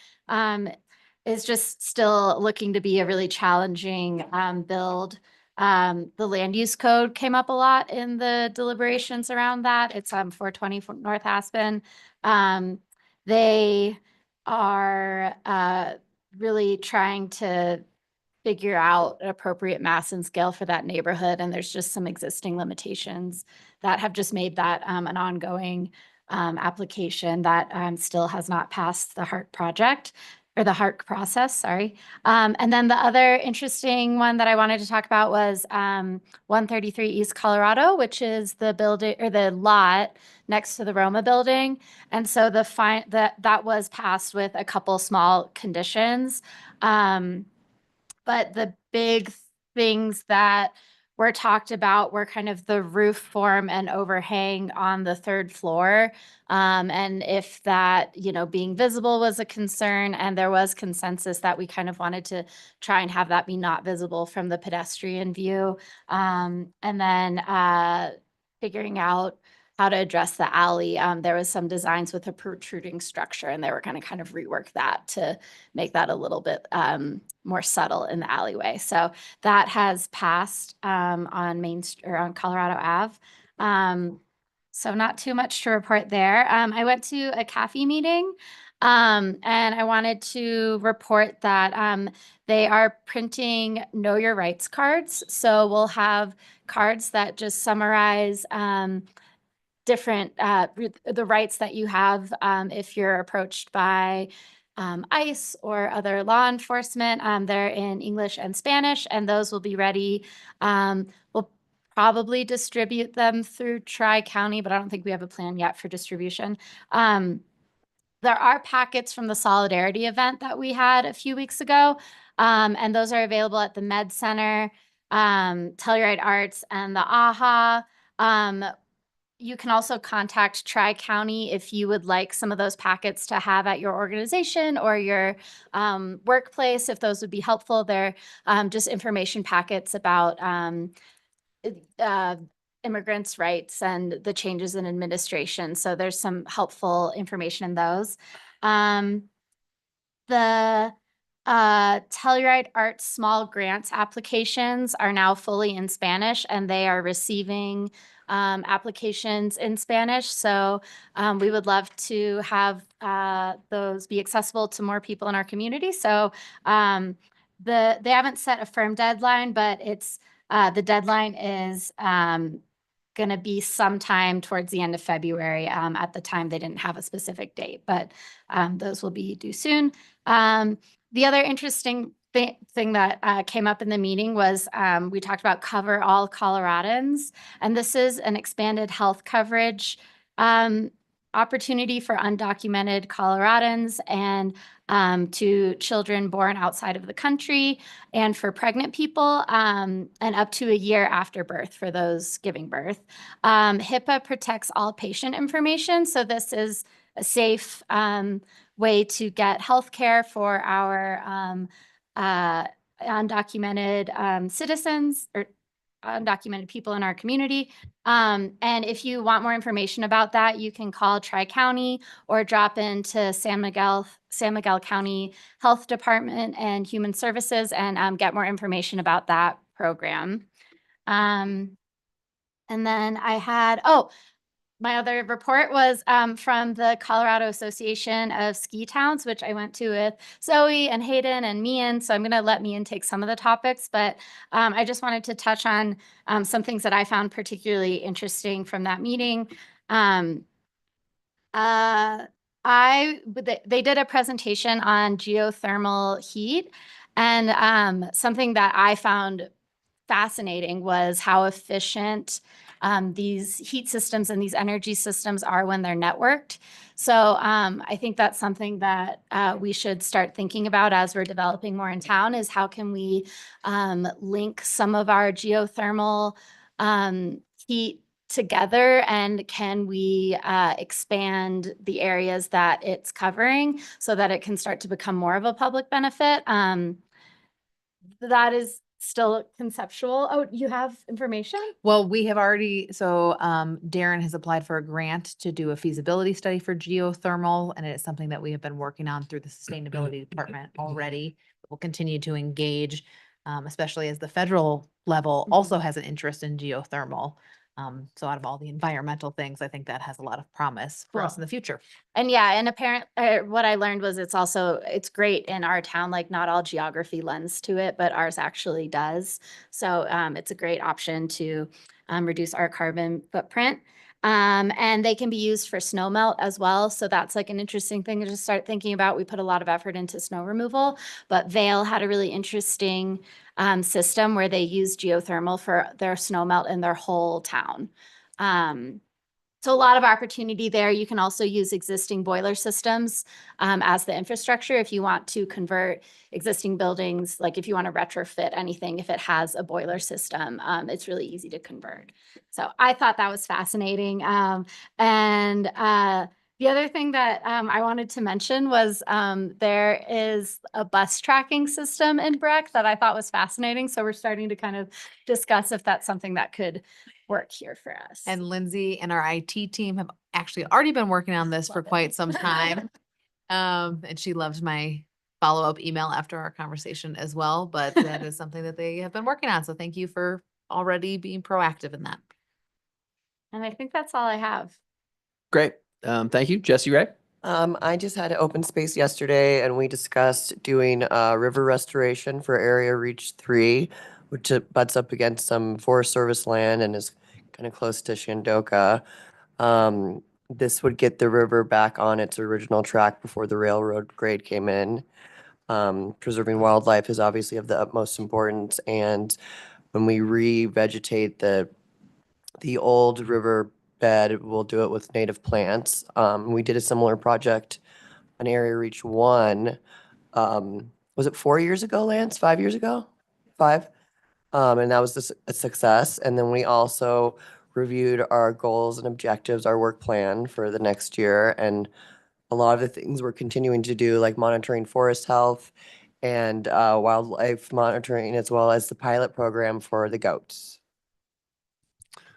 is just still looking to be a really challenging, build. The land use code came up a lot in the deliberations around that. It's, 420 North Aspen. They are, really trying to figure out an appropriate mass and scale for that neighborhood. And there's just some existing limitations that have just made that an ongoing application that still has not passed the HARC project or the HARC process, sorry. And then the other interesting one that I wanted to talk about was 133 East Colorado, which is the building or the lot next to the Roma building. And so that was passed with a couple small conditions. But the big things that were talked about were kind of the roof form and overhang on the 3rd floor. And if that, being visible was a concern, and there was consensus that we kind of wanted to try and have that be not visible from the pedestrian view. And then figuring out how to address the alley. There was some designs with a protruding structure, and they were going to kind of rework that to make that a little bit more subtle in the alleyway. So that has passed on on Colorado Ave. So not too much to report there. I went to a CAFE meeting, and I wanted to report that they are printing Know Your Rights cards. So we'll have cards that just summarize different the rights that you have if you're approached by ICE or other law enforcement. They're in English and Spanish, and those will be ready. We'll probably distribute them through Tri-County, but I don't think we have a plan yet for distribution. There are packets from the Solidarity event that we had a few weeks ago, and those are available at the Med Center, Telluride Arts, and the AHA. You can also contact Tri-County if you would like some of those packets to have at your organization or your workplace, if those would be helpful. They're just information packets about immigrants' rights and the changes in administration. So there's some helpful information in those. The Telluride Arts small grants applications are now fully in Spanish, and they are receiving applications in Spanish. So we would love to have those be accessible to more people in our community. So they haven't set a firm deadline, but it's the deadline is going to be sometime towards the end of February. At the time, they didn't have a specific date, but those will be due soon. The other interesting thing that came up in the meeting was we talked about Cover All Coloradans, and this is an expanded health coverage opportunity for undocumented Coloradans and to children born outside of the country and for pregnant people and up to a year after birth for those giving birth. HIPAA protects all patient information, so this is a safe way to get health care for our undocumented citizens or undocumented people in our community. And if you want more information about that, you can call Tri-County or drop into San Miguel County Health Department and Human Services and get more information about that program. And then I had, my other report was from the Colorado Association of Ski Towns, which I went to with Zoe and Hayden and Mian. So I'm going to let Mian take some of the topics, but I just wanted to touch on some things that I found particularly interesting from that meeting. They did a presentation on geothermal heat, and something that I found fascinating was how efficient these heat systems and these energy systems are when they're networked. So I think that's something that we should start thinking about as we're developing more in town, is how can we link some of our geothermal heat together, and can we expand the areas that it's covering so that it can start to become more of a public benefit. That is still conceptual. Oh, you have information? Well, we have already, so Darren has applied for a grant to do a feasibility study for geothermal, and it is something that we have been working on through the sustainability department already. We'll continue to engage, especially as the federal level also has an interest in geothermal. So out of all the environmental things, I think that has a lot of promise for us in the future. And what I learned was it's great in our town, like not all geography lends to it, but ours actually does. So it's a great option to reduce our carbon footprint. And they can be used for snow melt as well. So that's like an interesting thing to just start thinking about. We put a lot of effort into snow removal, but Vail had a really interesting system where they used geothermal for their snow melt in their whole town. So a lot of opportunity there. You can also use existing boiler systems as the infrastructure if you want to convert existing buildings, like if you want to retrofit anything, if it has a boiler system, it's really easy to convert. So I thought that was fascinating. The other thing that I wanted to mention was there is a bus tracking system in Breck that I thought was fascinating. So we're starting to kind of discuss if that's something that could work here for us. And Lindsay and our IT team have actually already been working on this for quite some time. And she loves my follow-up email after our conversation as well, but that is something that they have been working on. So thank you for already being proactive in that. And I think that's all I have. Great. Thank you. Jesse Ray? I just had an open space yesterday and we discussed doing river restoration for Area Reach 3, which butts up against some Forest Service land and is kind of close to Shandoka. This would get the river back on its original track before the railroad grade came in. Preserving wildlife is obviously of the utmost importance, and when we re-vegetate the old river bed, we'll do it with native plants. We did a similar project on Area Reach 1. Was it 4 years ago, Lance? 5 years ago? 5? And that was a success. And then we also reviewed our goals and objectives, our work plan for the next year. And a lot of the things we're continuing to do, like monitoring forest health and wildlife monitoring, as well as the pilot program for the goats,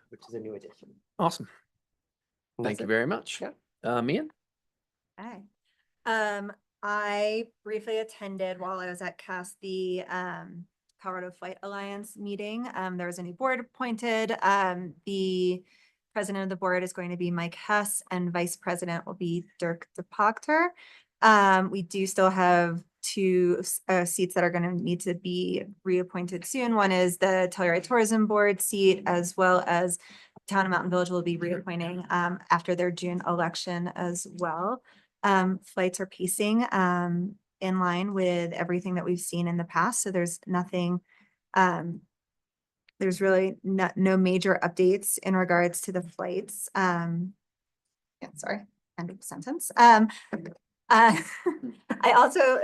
which is a new addition. Awesome. And Thank that's you it. very much. Mian? Okay. I briefly attended while I was at CAS the Colorado Flight Alliance meeting. There was a new board appointed. The president of the board is going to be Mike Hess, and vice president will be Dirk DePachter. We do still have two seats that are going to need to be reappointed soon. One is the Telluride Tourism Board seat, as well as Town of Mountain Village will be reappointing after their June election as well. Flights are pacing in line with everything that we've seen in the past. So there's nothing, there's really no major updates in regards to the flights. Yeah, sorry, end of sentence. I also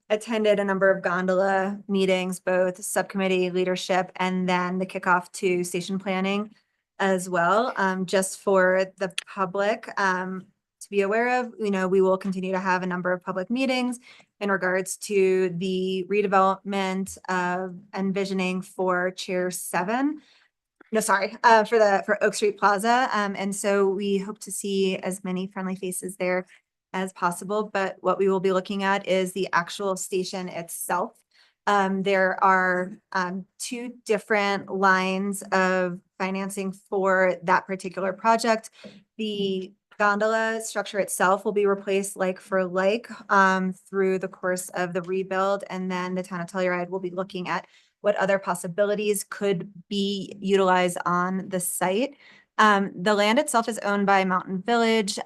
attended a number of gondola meetings, both subcommittee leadership and then the kickoff to station planning as well, just for the public to be aware of. You know, we will continue to have a number of public meetings in regards to the redevelopment of envisioning for Chair 7. No, sorry, for Oak Street Plaza. And so we hope to see as many friendly faces there as possible. But what we will be looking at is the actual station itself. There are two different lines of financing for that particular project. The gondola structure itself will be replaced like for like through the course of the rebuild. And then the town of Telluride will be looking at what other possibilities could be utilized on the site. The land itself is owned by Mountain Village.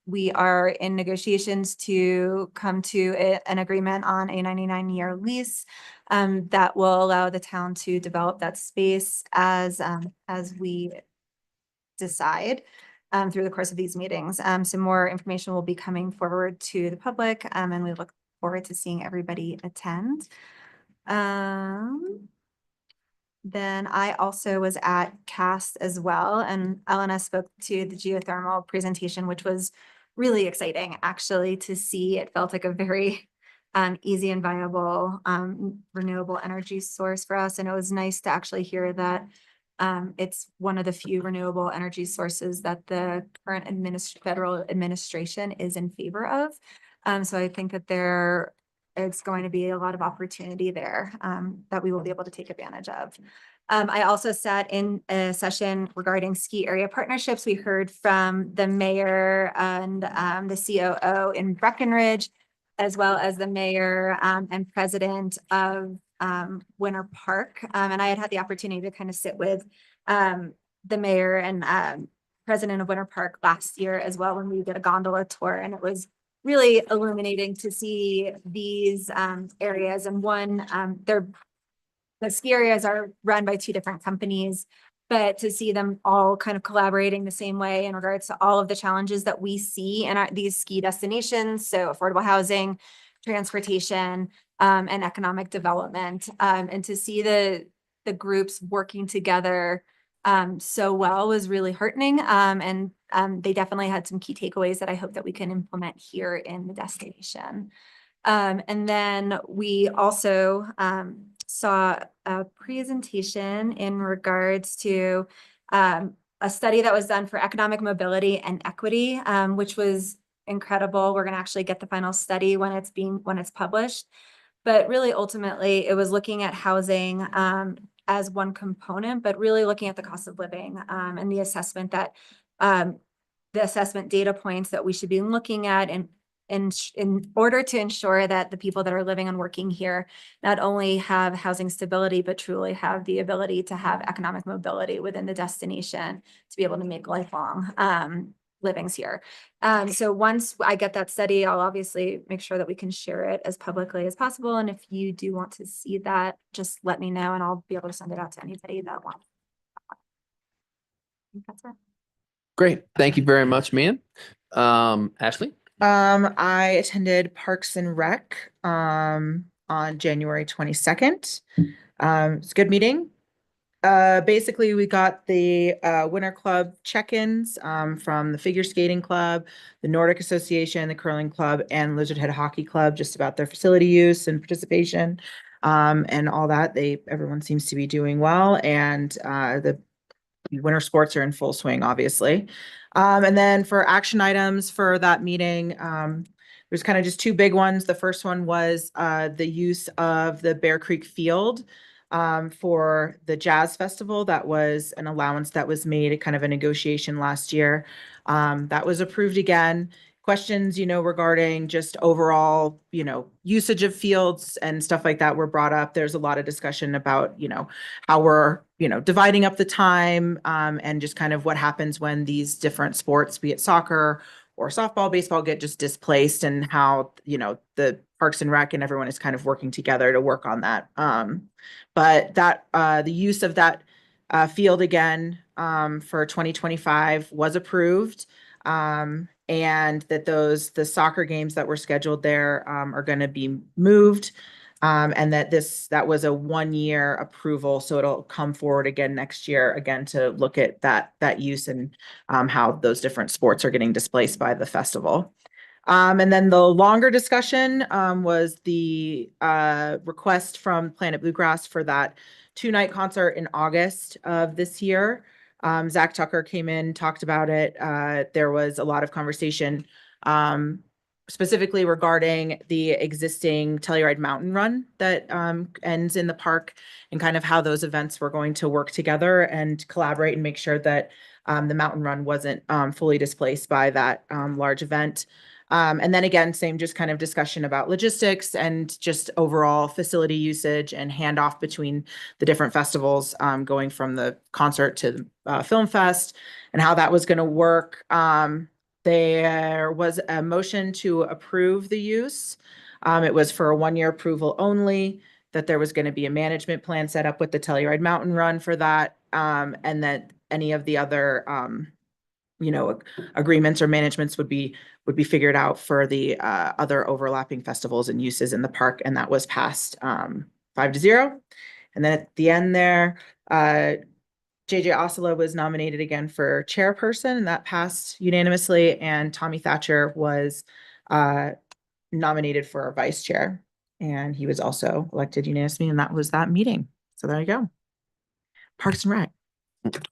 We are in negotiations to come to an agreement on a 99-year lease that will allow the town to develop that space as we decide through the course of these meetings. Some more information will be coming forward to the public, and we look forward to seeing everybody attend. Then I also was at CAST as well, and Elena spoke to the geothermal presentation, which was really exciting actually to see. It felt like a very easy and viable renewable energy source for us. And it was nice to actually hear that it's one of the few renewable energy sources that the current federal administration is in favor of. So I think that it's going to be a lot of opportunity there that we will be able to take advantage of. I also sat in a session regarding ski area partnerships. We heard from the mayor and the COO in Breckenridge, as well as the mayor and president of Winter Park. And I had the opportunity to kind of sit with the mayor and president of Winter Park last year as well when we did a gondola tour. And it was really illuminating to see these areas. And the ski areas are run by two different companies, but to see them all kind of collaborating the same way in regards to all of the challenges that we see in these ski destinations. So affordable housing, transportation, and economic development. And to see the groups working together so well was really heartening. And they definitely had some key takeaways that I hope that we can implement here in the destination. And then we also saw a presentation in regards to a study that was done for economic mobility and equity, which was incredible. We're going to actually get the final study when it's published. But really, ultimately, it was looking at housing as one component, but really looking at the cost of living and the assessment data points that we should be looking at in order to ensure that the people that are living and working here not only have housing stability, but truly have the ability to have economic mobility within the destination to be able to make lifelong livings here. So once I get that study, I'll obviously make sure that we can share it as publicly as possible. And if you do want to see that, just let me know and I'll be able to send it out to anybody that wants. I think that's it. Great. Thank you very much, Mia. Ashley? I attended Parks and Rec on January 22nd. It's a good meeting. Basically, we got the Winter Club check-ins from the Figure Skating Club, the Nordic Association, the Curling Club, and Lizard Head Hockey Club, just about their facility use and participation and all that. Everyone seems to be doing well, and the winter sports are in full swing, obviously. And then for action items for that meeting, there's kind of just two big ones. The first one was the use of the Bear Creek Field for the Jazz Festival. That was an allowance that was made, kind of a negotiation last year. That was approved again. Questions, regarding just overall, usage of fields and stuff like that were brought up. There's a lot of discussion about, how we're, dividing up the time and just kind of what happens when these different sports, be it soccer or softball, baseball, get just displaced, and how, the Parks and Rec and everyone is kind of working together to work on that. But that the use of that field again for 2025 was approved. And that the soccer games that were scheduled there are going to be moved, and that was a 1-year approval, so it'll come forward again next year again to look at that use and how those different sports are getting displaced by the festival. And then the longer discussion was the request from Planet Bluegrass for that 2-night concert in August of this year. Zach Tucker came in, talked about it. There was a lot of conversation specifically regarding the existing Telluride Mountain Run that ends in the park, and kind of how those events were going to work together and collaborate and make sure that the mountain run wasn't fully displaced by that large event. And then again, same just kind of discussion about logistics and just overall facility usage and handoff between the different festivals, going from the concert to Film Fest, and how that was going to work. There was a motion to approve the use. It was for a 1-year approval only, that there was going to be a management plan set up with the Telluride Mountain Run for that, and that any of the other agreements or managements would be figured out for the other overlapping festivals and uses in the park, and that was passed 5-0. And then at the end there, JJ Ossola was nominated again for chairperson, and that passed unanimously. And Tommy Thatcher was nominated for vice chair, and he was also elected unanimously, and that was that meeting. So there you go. Parks and Rec.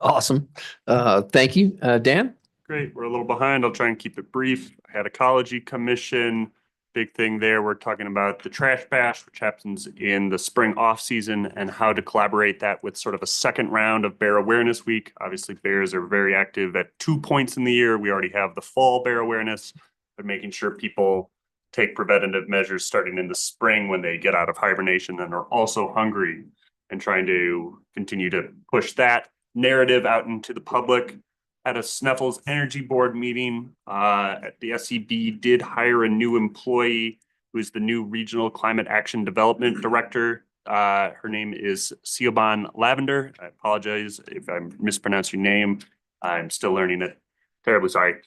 Awesome. Thank you. Dan? Great. We're a little behind. I'll try and keep it brief. I had Ecology Commission. Big thing there. We're talking about the Trash Bash, which happens in the spring off season, and how to collaborate that with sort of a second round of Bear Awareness Week. Obviously, bears are very active at 2 points in the year. We already have the fall bear awareness, but making sure people take preventative measures starting in the spring when they get out of hibernation and are also hungry, and trying to continue to push that narrative out into the public. At a Sneffels Energy Board meeting, at the SCB did hire a new employee who's the new Regional Climate Action Development Director. Her name is Siobhan Lavender. I apologize if I mispronounce your name. I'm still learning it. Terribly sorry.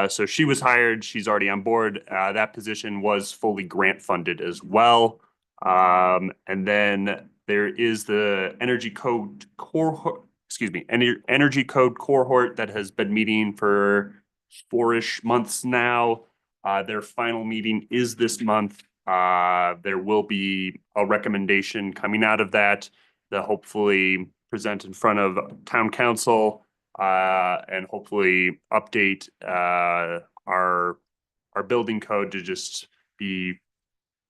So she was hired. She's already on board. That position was fully grant funded as well. And then there is the Energy Code Energy Code cohort that has been meeting for 4-ish months now. Their final meeting is this month. There will be a recommendation coming out of that hopefully present in front of town council, and hopefully update our building code to just be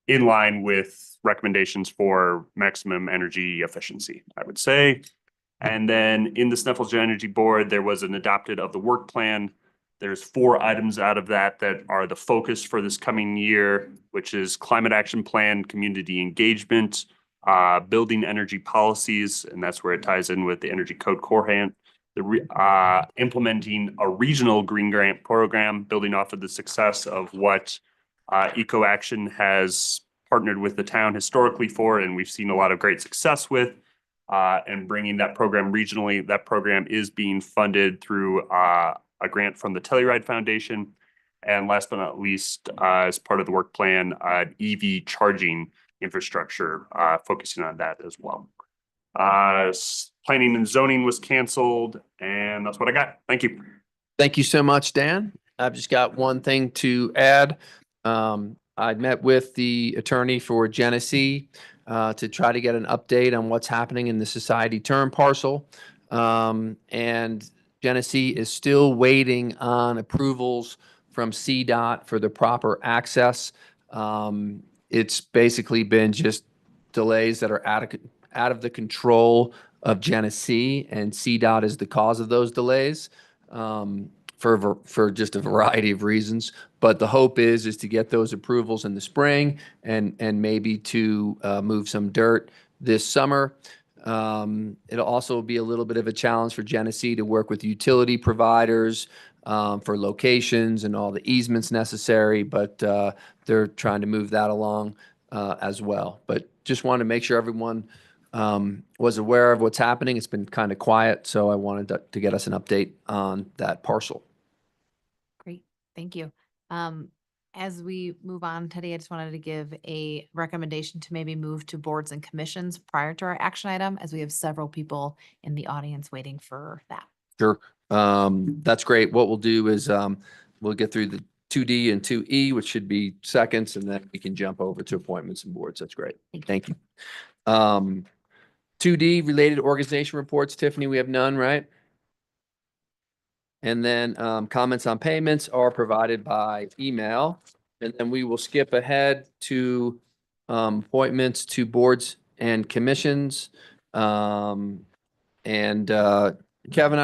in line with recommendations for maximum energy efficiency, I would say. And then in the Sneffels Energy Board, there was an adopted of the work plan. There's 4 items out of that are the focus for this coming year, which is climate action plan, community engagement, building energy policies, and that's where it ties in with the Energy Code cohort. Implementing a regional green grant program, building off of the success of what Eco Action has partnered with the town historically for, and we've seen a lot of great success with. And bringing that program regionally. That program is being funded through a grant from the Telluride Foundation. And last but not least, as part of the work plan, EV charging infrastructure, focusing on that as well. Planning and zoning was canceled, and that's what I got. Thank you. Thank you so much, Dan. I've just got one thing to add. I met with the attorney for Genesee to try to get an update on what's happening in the Society Term parcel. And Genesee is still waiting on approvals from CDOT for the proper access. It's basically been just delays that are out of the control of Genesee, and CDOT is the cause of those delays. For just a variety of reasons, but the hope is to get those approvals in the spring and maybe to move some dirt this summer. It'll also be a little bit of a challenge for Genesee to work with utility providers for locations and all the easements necessary, but they're trying to move that along as well. But just wanted to make sure everyone was aware of what's happening. It's been kind of quiet, so I wanted to get us an update on that parcel. Great, thank you. As we move on, Teddy, I just wanted to give a recommendation to maybe move to boards and commissions prior to our action item, as we have several people in the audience waiting for that. Sure. That's great. What we'll do is we'll get through the 2D and 2E, which should be seconds, and then we can jump over to appointments and boards. That's great. Thank you. 2D, related organization reports. Tiffany, we have none, right? And then comments on payments are provided by email. And then we will skip ahead to appointments to boards and commissions. Kevin, I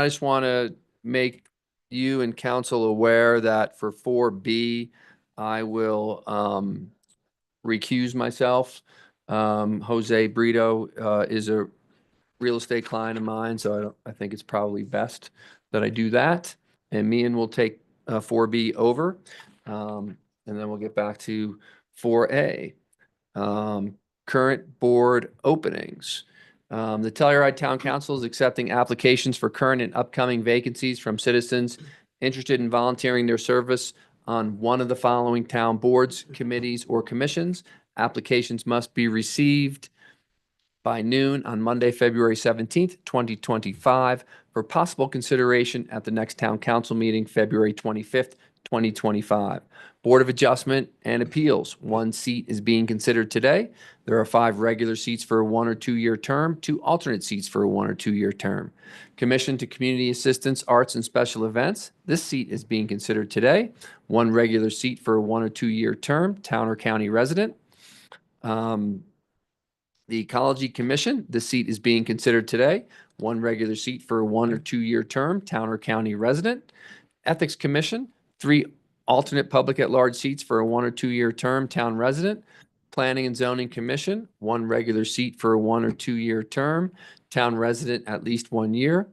just want to make you and council aware that for 4B, I will recuse myself. Jose Brito is a real estate client of mine, so I think it's probably best that I do that. And Mian will take 4B over. And then we'll get back to 4A. Current board openings. The Telluride Town Council is accepting applications for current and upcoming vacancies from citizens interested in volunteering their service on one of the following town boards, committees, or commissions. Applications must be received by noon on Monday, February 17th, 2025, for possible consideration at the next town council meeting, February 25th, 2025. Board of Adjustment and Appeals, 1 seat is being considered today. There are 5 regular seats for a 1 or 2 year term, 2 alternate seats for a 1 or 2 year term. Commission to Community Assistance, Arts and Special Events, this seat is being considered today. 1 regular seat for a 1 or 2 year term, town or county resident. The Ecology Commission, this seat is being considered today. 1 regular seat for a 1 or 2 year term, town or county resident. Ethics Commission, 3 alternate public at large seats for a 1 or 2 year term, town resident. Planning and Zoning Commission, 1 regular seat for a 1 or 2 year term, town resident at least 1 year.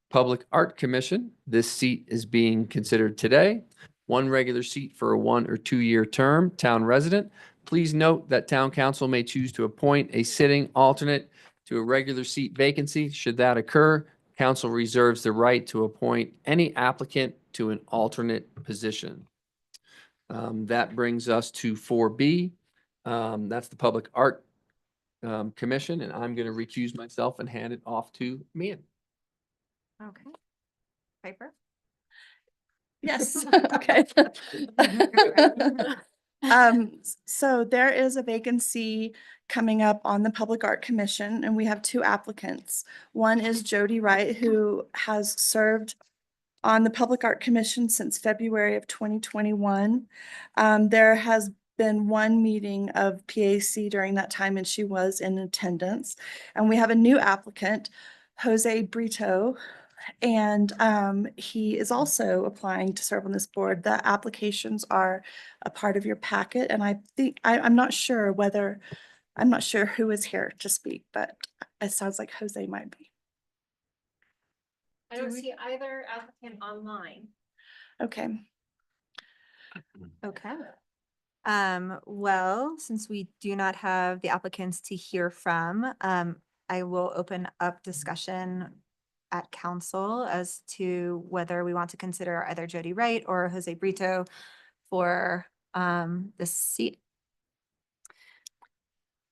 Public Art Commission, this seat is being considered today. 1 regular seat for a 1 or 2 year term, town resident. Please note that town council may choose to appoint a sitting alternate to a regular seat vacancy. Should that occur, council reserves the right to appoint any applicant to an alternate position. That brings us to 4B. That's the Public Art Commission, and I'm going to recuse myself and hand it off to Mian. Okay. Piper? Yes, okay. So there is a vacancy coming up on the Public Art Commission, and we have 2 applicants. One is Jody Wright, who has served on the Public Art Commission since February of 2021. There has been 1 meeting of PAC during that time, and she was in attendance. And we have a new applicant, Jose Brito, and he is also applying to serve on this board. The applications are a part of your packet, and I think I'm not sure who is here to speak, but it sounds like Jose might be. I don't see either applicant online. Okay. Okay. Well, since we do not have the applicants to hear from, I will open up discussion at council as to whether we want to consider either Jody Wright or Jose Brito for this seat.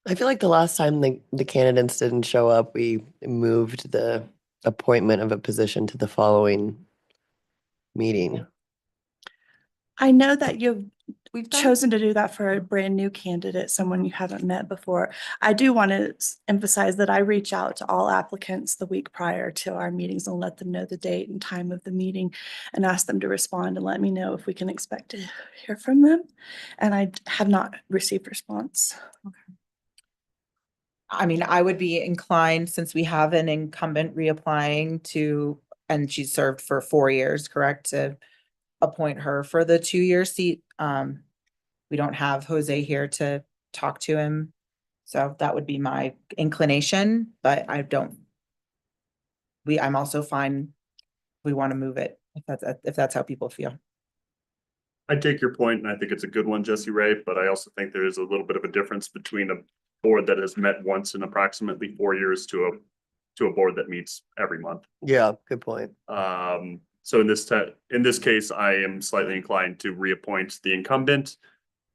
I feel like the last time the candidates didn't show up, we moved the appointment of a position to the following meeting. I know that you've We've done- chosen to do that for a brand new candidate, someone you haven't met before. I do want to emphasize that I reach out to all applicants the week prior to our meetings and let them know the date and time of the meeting and ask them to respond and let me know if we can expect to hear from them. And I have not received response. I mean, I would be inclined, since we have an incumbent reapplying to, and she's served for 4 years, correct, to appoint her for the 2 year seat. We don't have Jose here to talk to him. So that would be my inclination, but I'm also fine. We want to move it if that's how people feel. I take your point, and I think it's a good one, Jesse Ray, but I also think there is a little bit of a difference between a board that has met once in approximately 4 years to a board that meets every month. Yeah, good point. So in this case, I am slightly inclined to reappoint the incumbent.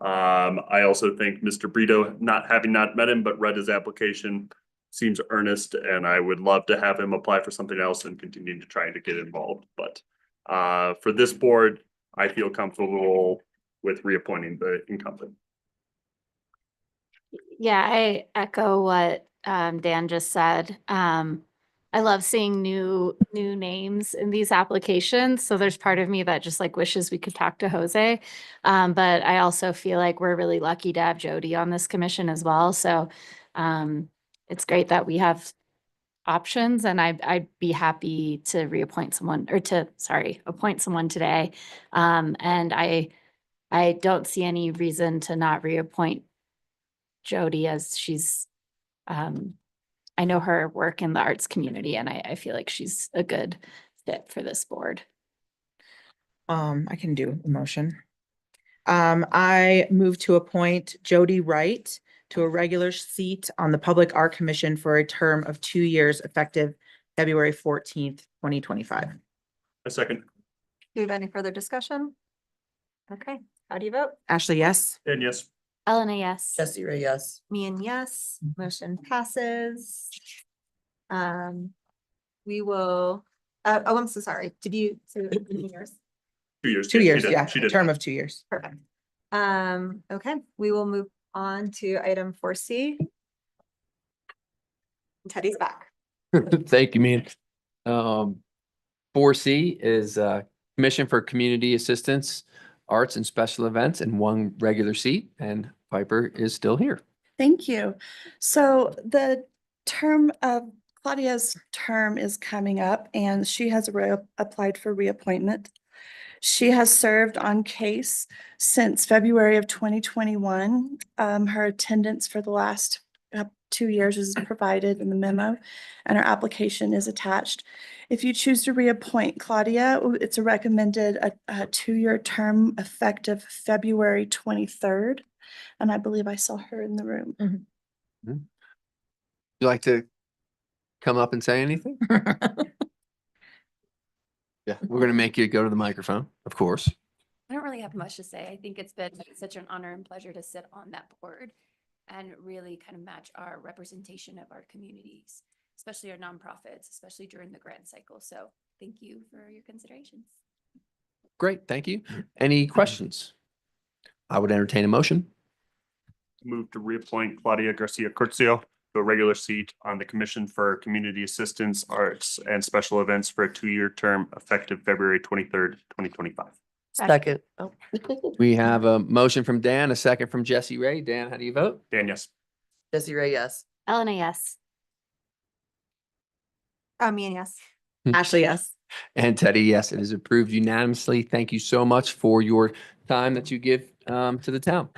I also think Mr. Brito, not met him, but read his application, seems earnest, and I would love to have him apply for something else and continue to try to get involved. But for this board, I feel comfortable with reappointing the incumbent. Yeah, I echo what Dan just said. I love seeing new names in these applications. So there's part of me that just like wishes we could talk to Jose. But I also feel like we're really lucky to have Jody on this commission as well. So it's great that we have options, and I'd be happy to reappoint someone or appoint someone today. And I don't see any reason to not reappoint Jody, as she's I know her work in the arts community, and I feel like she's a good fit for this board. I can do a motion. I move to appoint Jody Wright to a regular seat on the Public Art Commission for a term of 2 years effective February 14th, 2025. A second. Do we have any further discussion? Okay, how do you vote? Ashley, yes? And yes. Elena, yes. Jesse Ray, yes. Me and yes, motion passes. We will, oh, I'm so sorry. Did you? So, yours? 2 years. 2 She years, did- yeah, She a did. term of 2 years. Perfect. Okay, we will move on to item 4C. Teddy's back. Thank you, man. 4C is Commission for Community Assistance, Arts and Special Events, and 1 regular seat, and Piper is still here. Thank you. So the term of Claudia's term is coming up, and she has applied for reappointment. She has served on case since February of 2021. Her attendance for the last 2 years is provided in the memo, and her application is attached. If you choose to reappoint Claudia, it's a recommended a 2-year term effective February 23rd. And I believe I saw her in the room. Would you like to come up and say anything? Yeah, we're going to make you go to the microphone, of course. I don't really have much to say. I think it's been such an honor and pleasure to sit on that board and really kind of match our representation of our communities, especially our nonprofits, especially during the grant cycle. So thank you for your considerations. Great, thank you. Any questions? I would entertain a motion. Move to reappoint Claudia Garcia Curcio to a regular seat on the Commission for Community Assistance, Arts and Special Events for a 2-year term effective February 23rd, 2025. Second. Oh. We have a motion from Dan, a second from Jesse Ray. Dan, how do you vote? Dan, yes. Jesse Ray, yes. Elena, yes. Me and yes. Ashley, yes. And Teddy, yes, it is approved unanimously. Thank you so much for your time that you give to the town.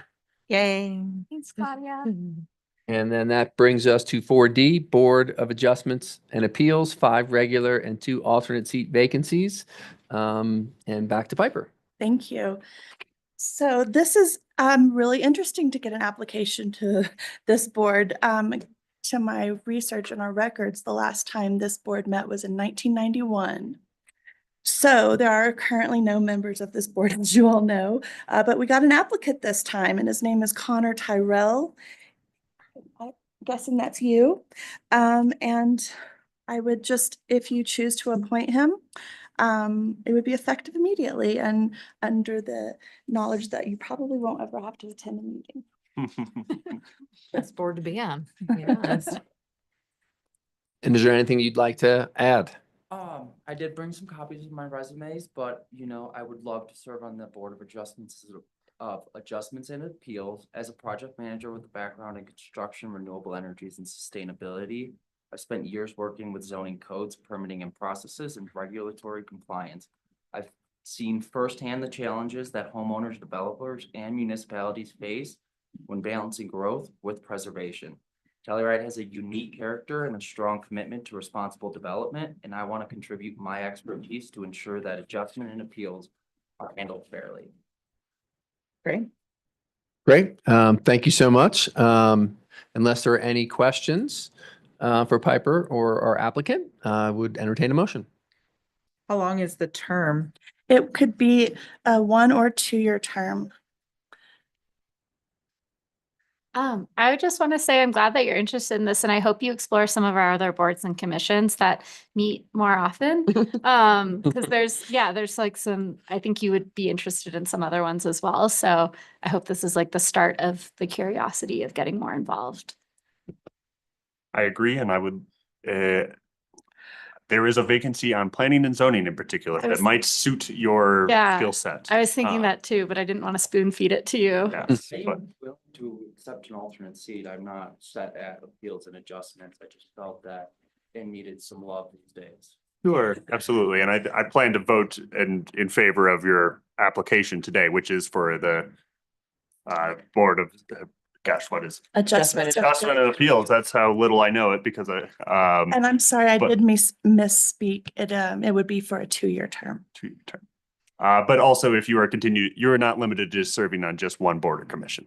Yay. Thanks, Claudia. And then that brings us to 4D, Board of Adjustments and Appeals, 5 regular and 2 alternate seat vacancies. And back to Piper. Thank you. So this is really interesting to get an application to this board. To my research and our records, the last time this board met was in 1991. So there are currently no members of this board, as you all know, but we got an applicant this time, and his name is Connor Tyrell. I'm guessing that's you. And I would just, if you choose to appoint him, it would be effective immediately and under the knowledge that you probably won't ever have to attend a meeting. Best board to be on, to be honest. And is there anything you'd like to add? I did bring some copies of my resumes, but I would love to serve on the Board of Adjustments and Appeals as a project manager with a background in construction, renewable energies, and sustainability. I've spent years working with zoning codes, permitting and processes, and regulatory compliance. I've seen firsthand the challenges that homeowners, developers, and municipalities face when balancing growth with preservation. Telluride has a unique character and a strong commitment to responsible development, and I want to contribute my expertise to ensure that adjustment and appeals are handled fairly. Great. Great. Thank you so much. Unless there are any questions for Piper or our applicant, I would entertain a motion. How long is the term? It could be a 1 or 2-year term. I would just want to say I'm glad that you're interested in this, and I hope you explore some of our other boards and commissions that meet more often. Because there's like some, I think you would be interested in some other ones as well. So I hope this is like the start of the curiosity of getting more involved. I agree, and I would there is a vacancy on planning and zoning in particular I was- that might suit your Yeah, skill set. I was thinking that too, but I didn't want to spoon feed it to you. Yes, I but am willing to accept an alternate seat. I'm not set at appeals and adjustments. I just felt that they needed some love these days. sure, absolutely. And I plan to vote in favor of your application today, which is for the Board of, gosh, what is? Adjustment. Adjustment and Appeals. That's how little I know it because And I'm sorry, I but- did misspeak. It would be for a 2-year term. 2-year term. But also if you are you're not limited to serving on just one board or commission.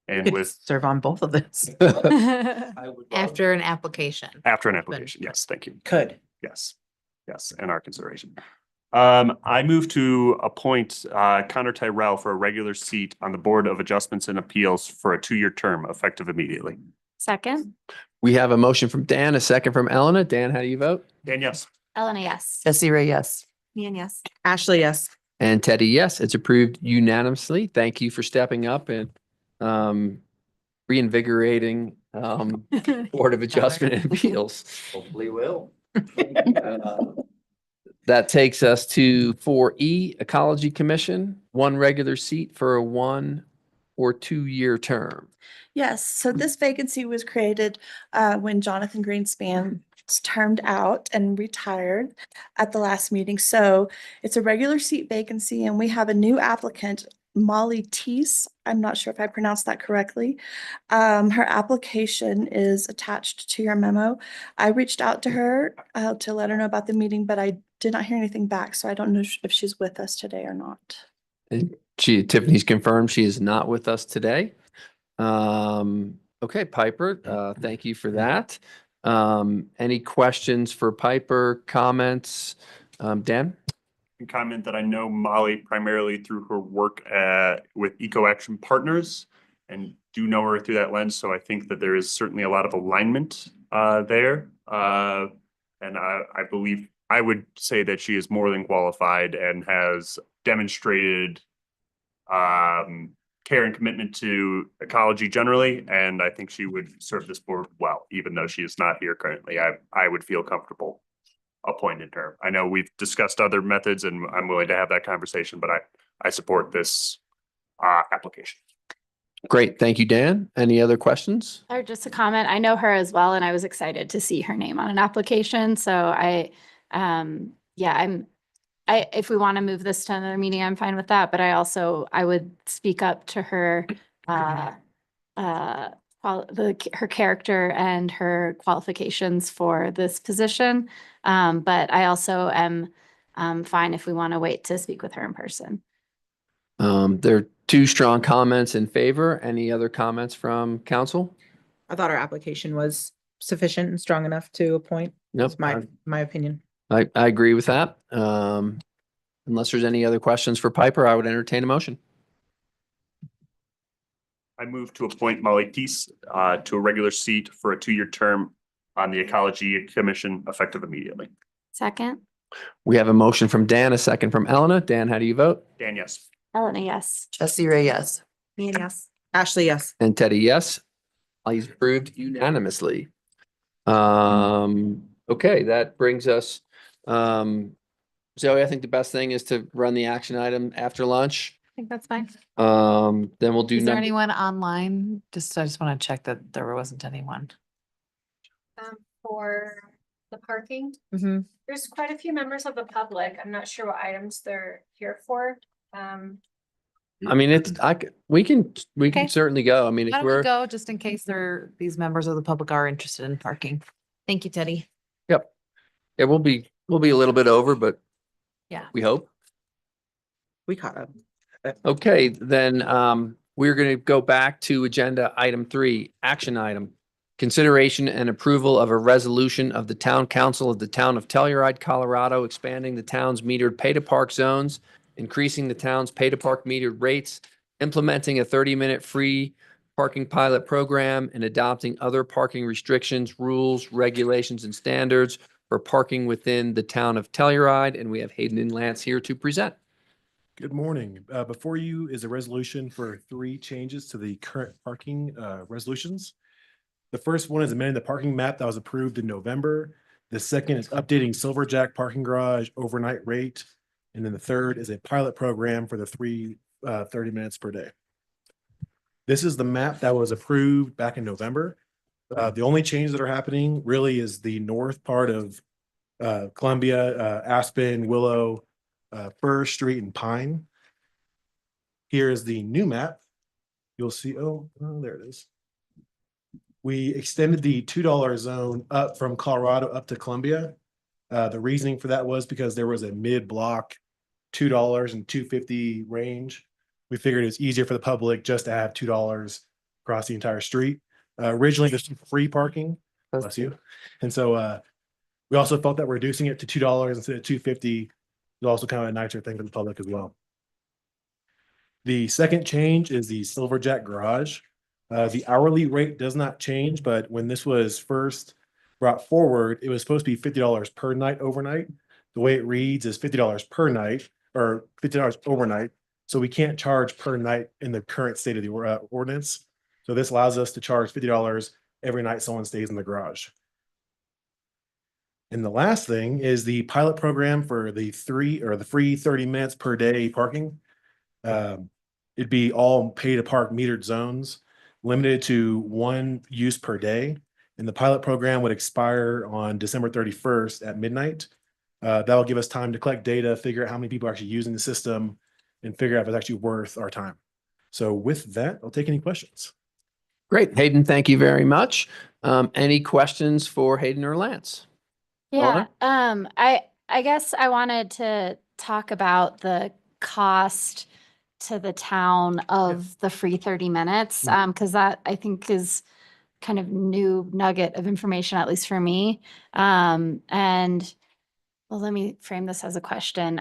And Could with, serve on both of this. I would love After an application. after an application, yes, thank you. Could. Yes, yes, in our consideration. I move to appoint Connor Tyrell for a regular seat on the Board of Adjustments and Appeals for a 2-year term effective immediately. Second, We have a motion from Dan, a second from Elena. Dan, how do you vote? Dan, yes. Elena, yes. Jesse Ray, yes. Ian, yes. Ashley, yes. And Teddy, yes, it's approved unanimously. Thank you for stepping up and reinvigorating Board of Adjustment and Appeals. Hopefully will. That takes us to 4E, Ecology Commission, one regular seat for a 1 or 2-year term. Yes, so this vacancy was created when Jonathan Greenspan termed out and retired at the last meeting. So it's a regular seat vacancy and we have a new applicant, Molly Teese. I'm not sure if I pronounced that correctly. Her application is attached to your memo. I reached out to her to let her know about the meeting, but I did not hear anything back. So I don't know if she's with us today or not. And Tiffany's confirmed she is not with us today. Okay, Piper, thank you for that. Any questions for Piper, comments? Dan? Comment that I know Molly primarily through her work with Eco Action Partners and do know her through that lens. So I think that there is certainly a lot of alignment there. And I believe I would say that she is more than qualified and has demonstrated care and commitment to ecology generally. And I think she would serve this board well, even though she is not here currently. I would feel comfortable appointing her. I know we've discussed other methods and I'm willing to have that conversation, but I support this application. Great, thank you, Dan. Any other questions? Or just a comment, I know her as well, and I was excited to see her name on an application, so if we want to move this to another meeting, I'm fine with that, but I would speak up to her, her character and her qualifications for this position. But I also am fine if we want to wait to speak with her in person. There are 2 strong comments in favor. Any other comments from council? I thought our application was sufficient and strong enough to appoint. Nope. That's my opinion. I agree with that. Unless there's any other questions for Piper, I would entertain a motion. I move to appoint Molly Teese to a regular seat for a 2-year term on the Ecology Commission effective immediately. Second, We have a motion from Dan, a second from Elena. Dan, how do you vote? Dan, yes. Elena, yes. Jesse Ray, yes. Ian, yes. Ashley, yes. And Teddy, yes. He's approved unanimously. Okay, that brings us, Zoe, I think the best thing is to run the action item after lunch. I think that's fine. Then we'll do. Is there number- anyone online? I just want to check that there wasn't anyone. For the parking, Mhm. there's quite a few members of the public. I'm not sure what items they're here for. I mean, we can Okay. certainly go. I mean, Why if don't we we're, go just in case these members of the public are interested in parking? Thank you, Teddy. yep. Yeah, we'll be a little bit over, but Yeah. we hope. We caught up. Okay, then, we're gonna go back to agenda item 3, action item. Consideration and approval of a resolution of the Town Council of the Town of Telluride, Colorado, expanding the town's metered pay-to-park zones, increasing the town's pay-to-park metered rates, implementing a 30-minute free parking pilot program, and adopting other parking restrictions, rules, regulations, and standards for parking within the town of Telluride. And we have Hayden and Lance here to present. Good morning. Before you is a resolution for 3 changes to the current parking resolutions. The first one is amending the parking map that was approved in November. The second is updating Silverjack parking garage overnight rate. And then the third is a pilot program for the 30 minutes per day. This is the map that was approved back in November. The only changes that are happening really is the north part of Columbia, Aspen, Willow, Fir Street, and Pine. Here is the new map. You'll see, oh, there it is. We extended the $2 zone up from Colorado up to Columbia. The reasoning for that was because there was a mid-block $2 and $2.50 range. We figured it was easier for the public just to have $2 across the entire street. Originally, this was free parking, bless you. And so we also felt that reducing it to $2 instead of $2.50 is also kind of a nicer thing for the public as well. The second change is the Silverjack garage. The hourly rate does not change, but when this was first brought forward, it was supposed to be $50 per night overnight. The way it reads is $50 per night or $50 overnight. So we can't charge per night in the current state of the ordinance. So this allows us to charge $50 every night someone stays in the garage. And the last thing is the pilot program for the free 30 minutes per day parking. It'd be all pay to park metered zones, limited to one use per day. And the pilot program would expire on December 31st at midnight. That'll give us time to collect data, figure out how many people are actually using the system, and figure out if it's actually worth our time. So with that, I'll take any questions. Great. Hayden, thank you very much. Any questions for Hayden or Lance? Yeah, I guess I wanted to talk about the cost to the town of the free 30 minutes, because that I think is kind of new nugget of information, at least for me. And well, let me frame this as a question.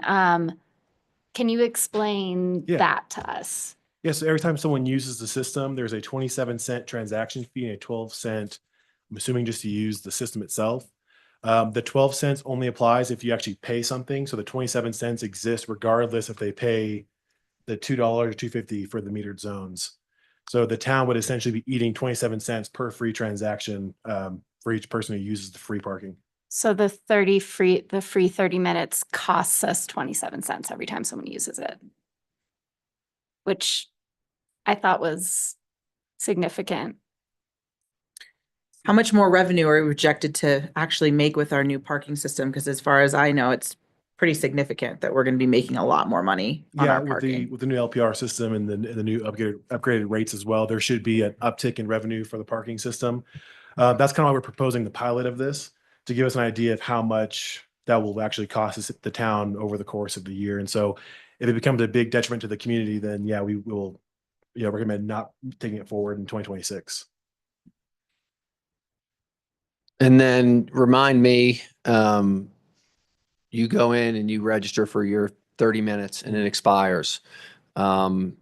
Can you explain that to us? Yeah, so every time someone uses the system, there's a 27-cent transaction fee and a 12-cent, I'm assuming just to use the system itself. The 12 cents only applies if you actually pay something. So the 27 cents exists regardless if they pay the $2 or $2.50 for the metered zones. So the town would essentially be eating 27 cents per free transaction for each person who uses the free parking. So the free 30 minutes costs us 27 cents every time someone uses it, which I thought was significant. How much more revenue are we projected to actually make with our new parking system? Because as far as I know, it's pretty significant that we're going to be making a lot more money on our parking. With the new LPR system and the new upgraded rates as well, there should be an uptick in revenue for the parking system. That's kind of why we're proposing the pilot of this, to give us an idea of how much that will actually cost us the town over the course of the year. And so if it becomes a big detriment to the community, then yeah, we will recommend not taking it forward in 2026. And then remind me, you go in and you register for your 30 minutes and it expires. As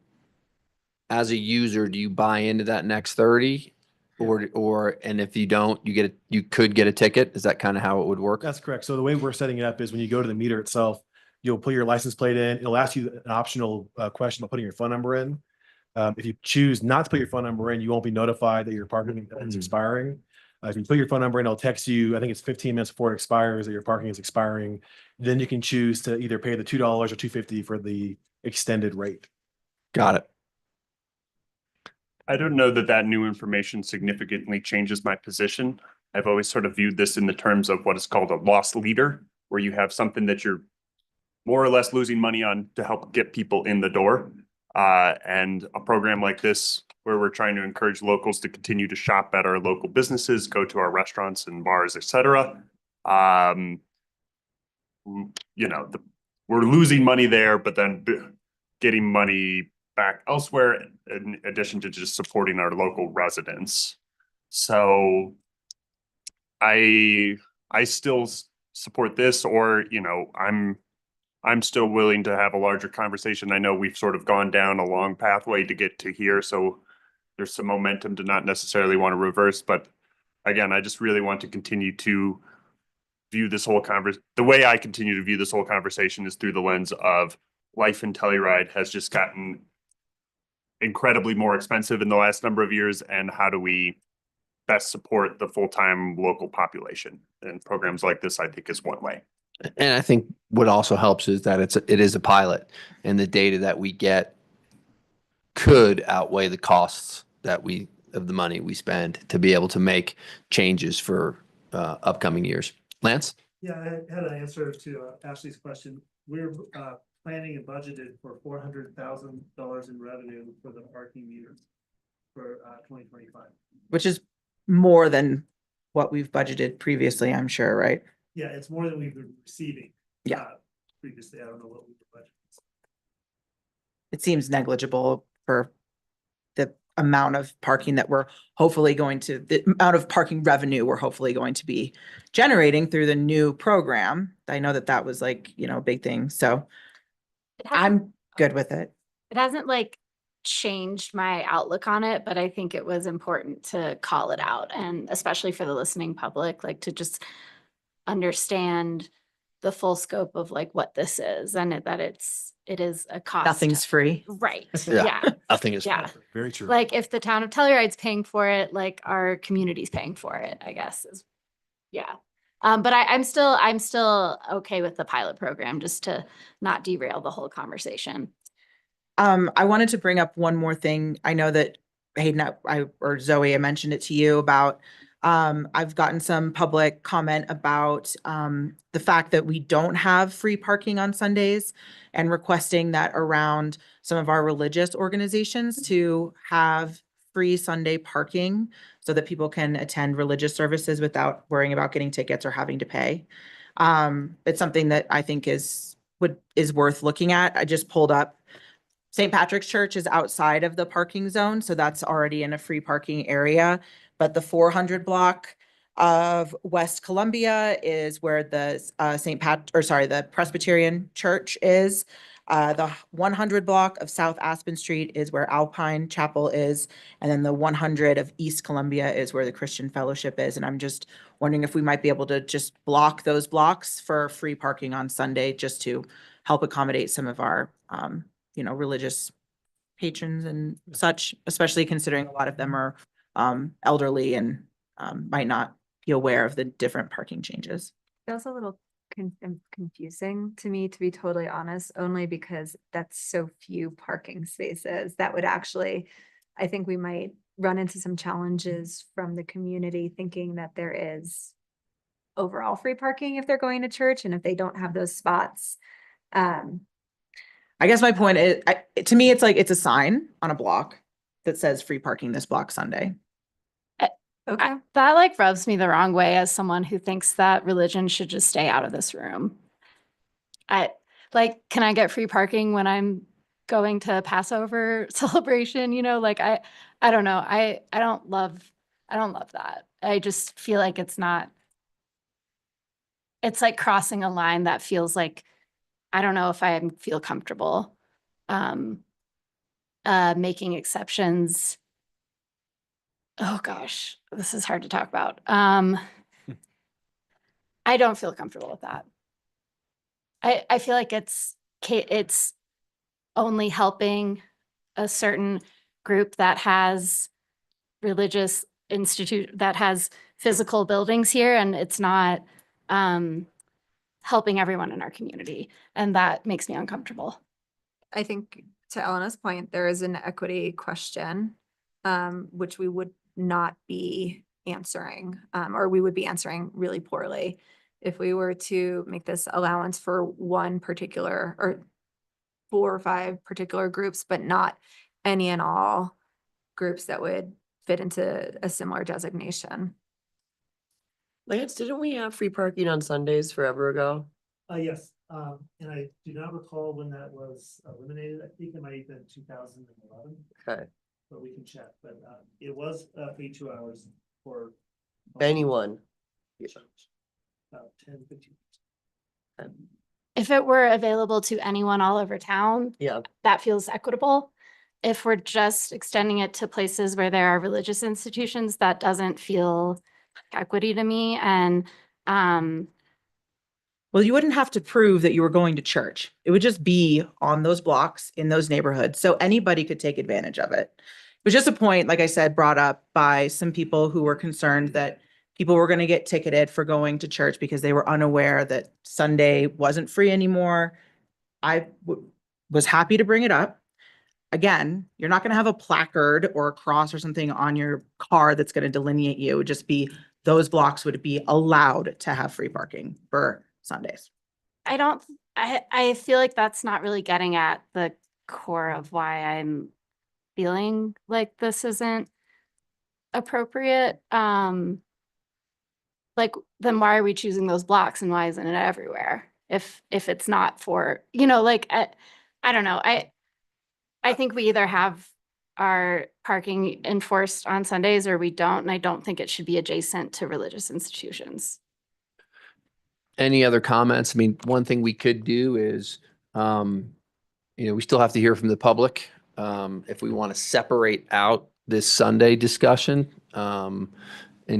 a user, do you buy into that next 30? And if you don't, you could get a ticket? Is that kind of how it would work? That's correct. So the way we're setting it up is when you go to the meter itself, you'll put your license plate in. It'll ask you an optional question about putting your phone number in. If you choose not to put your phone number in, you won't be notified that your parking is expiring. If you put your phone number in, it'll text you, I think it's 15 minutes before it expires, that your parking is expiring. Then you can choose to either pay the $2 or $2.50 for the extended rate. Got it. I don't know that that new information significantly changes my position. I've always sort of viewed this in the terms of what is called a loss leader, where you have something that you're more or less losing money on to help get people in the door. And a program like this, where we're trying to encourage locals to continue to shop at our local businesses, go to our restaurants and bars, etc. We're losing money there, but then getting money back elsewhere in addition to just supporting our local residents. So I still support this, or, I'm still willing to have a larger conversation. I know we've sort of gone down a long pathway to get to here, so there's some momentum to not necessarily want to reverse. But again, I just really want to continue to view this whole the way I continue to view this whole conversation is through the lens of life in Telluride has just gotten incredibly more expensive in the last number of years, and how do we best support the full-time local population. And programs like this, I think, is one way. And I think what also helps is that it is a pilot, and the data that we get could outweigh the costs of the money we spend to be able to make changes for upcoming years. Lance? Yeah, I had an answer to Ashley's question. We're planning and budgeted for $400,000 in revenue for the parking meters for 2025. Which is more than what we've budgeted previously, I'm sure, right? Yeah, it's more than we've been receiving. Yeah. Previously, I don't know what we were budgeting. It seems negligible for the amount of parking that we're hopefully the amount of parking revenue we're hopefully going to be generating through the new program. I know that was like, a big thing. So I'm good with it. It hasn't like changed my outlook on it, but I think it was important to call it out, and especially for the listening public, like to just understand the full scope of like what this is, and that it is a cost. Nothing's free. Right. Yeah. Yeah. Nothing is. Yeah. Very true. Like if the town of Telluride's paying for it, like our community's paying for it, I guess is, yeah. But I'm still okay with the pilot program, just to not derail the whole conversation. I wanted to bring up one more thing. I know that Hayden, or Zoe, I mentioned it to you about, I've gotten some public comment about the fact that we don't have free parking on Sundays, and requesting that around some of our religious organizations to have free Sunday parking so that people can attend religious services without worrying about getting tickets or having to pay. It's something that I think is worth looking at. I just pulled up St. Patrick's Church is outside of the parking zone, so that's already in a free parking area. But the 400 block of West Columbia is where the the Presbyterian Church is. The 100 block of South Aspen Street is where Alpine Chapel is. And then the 100 of East Columbia is where the Christian Fellowship is. And I'm just wondering if we might be able to just block those blocks for free parking on Sunday, just to help accommodate some of our, religious patrons and such, especially considering a lot of them are elderly and might not be aware of the different parking changes. Feels a little confusing to me, to be totally honest, only because that's so few parking spaces that would actually, I think we might run into some challenges from the community thinking that there is overall free parking if they're going to church, and if they don't have those spots. I guess my point is, to me, it's like, it's a sign on a block that says free parking this block Sunday. Okay. That like rubs me the wrong way as someone who thinks that religion should just stay out of this room. Can I get free parking when I'm going to Passover celebration? I don't know. I don't love that. I just feel like it's like crossing a line that feels like, I don't know if I feel comfortable making exceptions. Oh gosh, this is hard to talk about. I don't feel comfortable with that. I feel like it's only helping a certain group that has that has physical buildings here, and it's not helping everyone in our community. And that makes me uncomfortable. I think to Elena's point, there is an equity question, which we would not be answering, or we would be answering really poorly if we were to make this allowance for one particular or 4 or 5 particular groups, but not any and all groups that would fit into a similar designation. Lance, didn't we have free parking on Sundays forever ago? Yes, and I do not recall when that was eliminated. I think it might have been 2011. Okay. But we can check, but it was 2 hours for Anyone? about 10, 15. If it were available to anyone all over town, Yeah. that feels equitable. If we're just extending it to places where there are religious institutions, that doesn't feel equity to me. And Well, you wouldn't have to prove that you were going to church. It would just be on those blocks in those neighborhoods. So anybody could take advantage of it. was just a point, like I said, brought up by some people who were concerned that people were going to get ticketed for going to church because they were unaware that Sunday wasn't free anymore. Was happy to bring it up. Again, you're not going to have a placard or a cross or something on your car that's going to delineate you. It would just be those blocks would be allowed to have free parking for Sundays. I feel like that's not really getting at the core of why I'm feeling like this isn't appropriate. Like, then why are we choosing those blocks and why isn't it everywhere? If it's not for, like, I don't know. I think we either have our parking enforced on Sundays or we don't, and I don't think it should be adjacent to religious institutions. Any other comments? I mean, one thing we could do is, we still have to hear from the public. If we want to separate out this Sunday discussion, and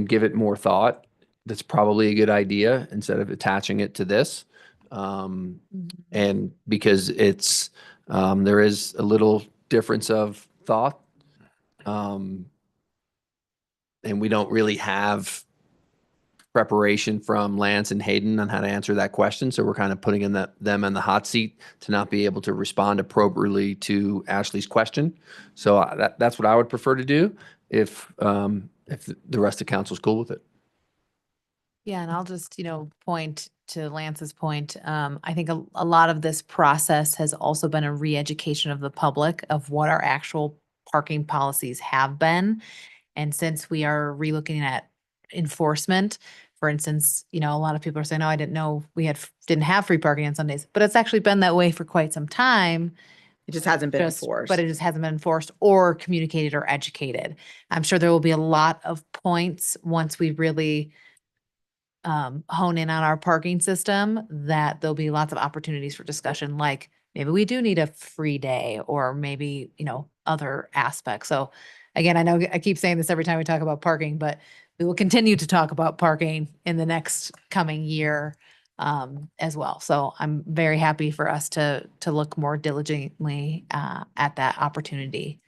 give it more thought, that's probably a good idea instead of attaching it to this. And because it's, there is a little difference of thought. And we don't really have preparation from Lance and Hayden on how to answer that question. So we're kind of putting them in the hot seat to not be able to respond appropriately to Ashley's question. So that's what I would prefer to do if the rest of council's cool with it. Yeah, and I'll just, point to Lance's point. I think a lot of this process has also been a re-education of the public of what our actual parking policies have been. And since we are relooking at enforcement, for instance, a lot of people are saying, oh, I didn't know we didn't have free parking on Sundays, but it's actually been that way for quite some time. It just hasn't been enforced. But it just hasn't been enforced or communicated or educated. I'm sure there will be a lot of points once we really hone in on our parking system, that there'll be lots of opportunities for discussion, like maybe we do need a free day or maybe, other aspects. So again, I know I keep saying this every time we talk about parking, but we will continue to talk about parking in the next coming year as well. So I'm very happy for us to look more diligently at that opportunity.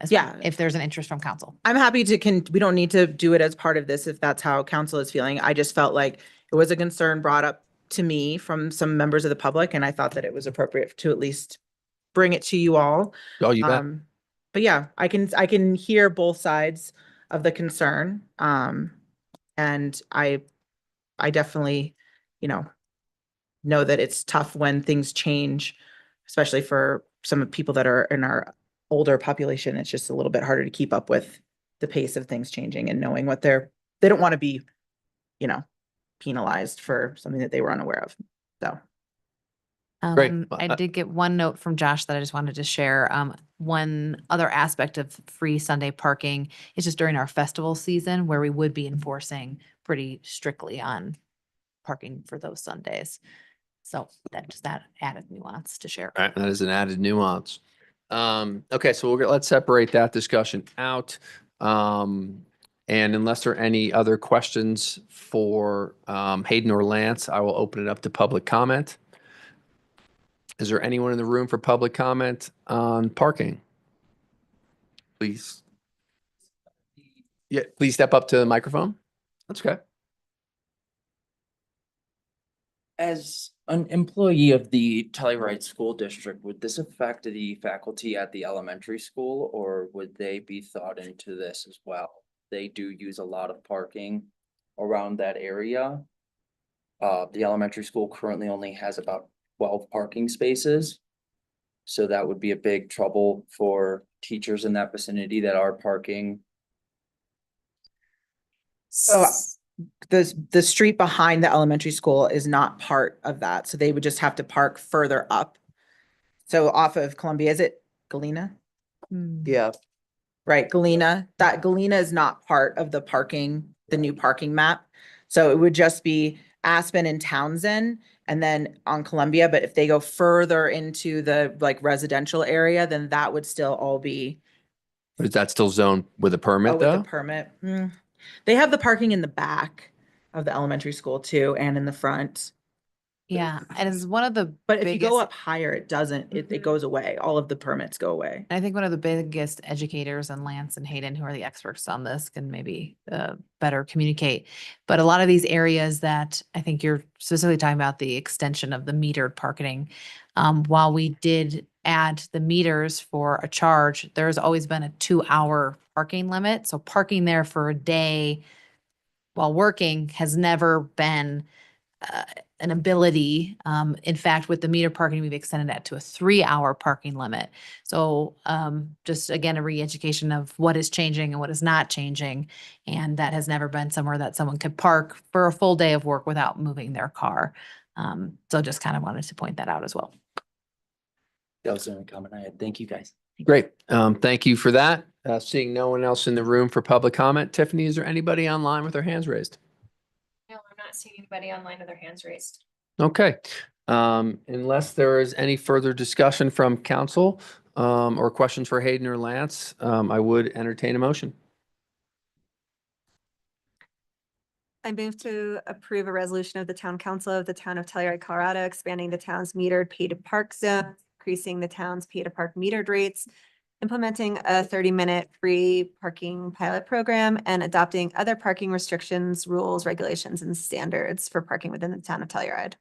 Yeah. If there's an interest from council. I'm happy we don't need to do it as part of this if that's how council is feeling. I just felt like it was a concern brought up to me from some members of the public, and I thought that it was appropriate to at least bring it to you all. Oh, you bet. But yeah, I can hear both sides of the concern. And I definitely, know that it's tough when things change, especially for some people that are in our older population. It's just a little bit harder to keep up with the pace of things changing and knowing what they don't want to be, penalized for something that they were unaware of. So. Great. I did get one note from Josh that I just wanted to share. One other aspect of free Sunday parking is just during our festival season where we would be enforcing pretty strictly on parking for those Sundays. So that added nuance to share. All right, that is an added nuance. Okay, so let's separate that discussion out. And unless there are any other questions for Hayden or Lance, I will open it up to public comment. Is there anyone in the room for public comment on parking? Please. Yeah, please step up to the microphone. That's okay. As an employee of the Telluride School District, would this affect the faculty at the elementary school, or would they be thought into this as well? They do use a lot of parking around that area. The elementary school currently only has about 12 parking spaces. So that would be a big trouble for teachers in that vicinity that are parking. So the street behind the elementary school is not part of that. So they would just have to park further up. So off of Columbia, is it Galena? Yeah. Right, Galena. That Galena is not part of the new parking map. So it would just be Aspen and Townsend and then on Columbia. But if they go further into the residential area, then that would still all be. But is that still zoned with a permit With though? a permit. They have the parking in the back of the elementary school too, and in the front. Yeah, and it's one of the But if you go biggest- up higher, it doesn't, it goes away. All of the permits go away. I think one of the biggest educators, and Lance and Hayden, who are the experts on this, can maybe better communicate. But a lot of these areas that I think you're specifically talking about, the extension of the metered parking, while we did add the meters for a charge, there's always been a 2-hour parking limit. So parking there for a day while working has never been an ability. In fact, with the meter parking, we've extended that to a 3-hour parking limit. So just again, a re-education of what is changing and what is not changing. And that has never been somewhere that someone could park for a full day of work without moving their car. So just kind of wanted to point that out as well. That was the only comment I had. Thank you, guys. Great. Thank you for that. Seeing no one else in the room for public comment. Tiffany, is there anybody online with their hands raised? No, I'm not seeing anybody online with their hands raised. Okay. Unless there is any further discussion from council, or questions for Hayden or Lance, I would entertain a motion. I move to approve a resolution of the Town Council of the Town of Telluride, Colorado, expanding the town's metered pay-to-park zone, increasing the town's pay-to-park metered rates, implementing a 30-minute free parking pilot program, and adopting other parking restrictions, rules, regulations, and standards for parking within the Town of Telluride.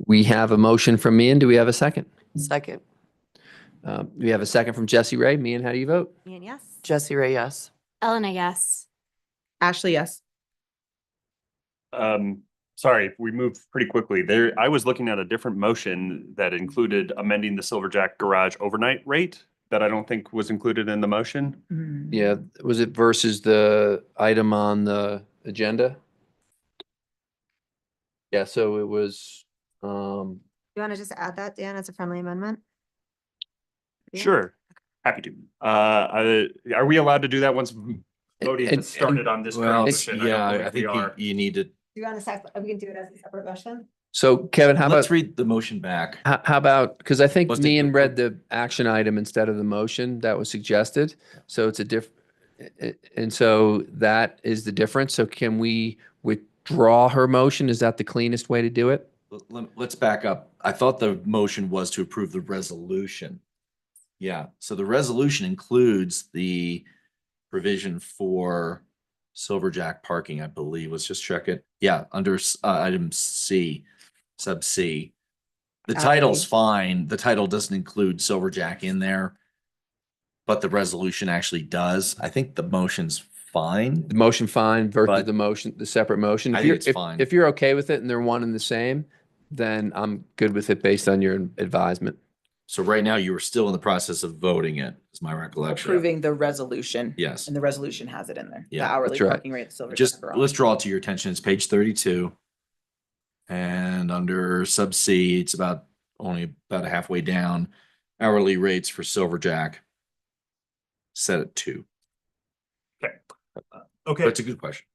We have a motion from Mian. Do we have a second? Second. We have a second from Jesse Ray. Mian, how do you vote? Ian, yes? Jesse Ray, yes. Elena, yes. Ashley, yes. Sorry, we moved pretty quickly there. I was looking at a different motion that included amending the Silverjack garage overnight rate that I don't think was included in the motion. Yeah, was it versus the item on the agenda? Yeah, so it was, You want to just add that, Dan, as a friendly amendment? Yeah. Sure, happy to. Are we allowed to do that once voting has started on this? Well, current motion? yeah, don't know I if we think are. you need to, Do you want to, we can do it as a separate motion? so Kevin, how let's about, read the motion back. how about, because I think Let's take Mian the- read the action item instead of the motion that was suggested. So it's a and so that is the difference. So can we withdraw her motion? Is that the cleanest way to do it? Let's back up. I thought the motion was to approve the resolution. Yeah, so the resolution includes the provision for Silverjack parking, I believe. Let's just check it. Yeah, under item C, sub C. The title's fine. The title doesn't include Silverjack in there, but the resolution actually does. I think the motion's fine. The motion fine versus But- the motion, the separate motion. I If think you're- it's if- fine. If you're okay with it and they're one and the same, then I'm good with it based on your advisement. So right now you are still in the process of voting it, is my recollection. Approving the resolution. Yes. And the resolution has it in there. The Yeah, hourly that's right. parking rate, Silver. Just let's draw it to your attention. It's page 32. And under sub C, it's only about halfway down. Hourly rates for Silverjack set at 2. Okay, That's a good question.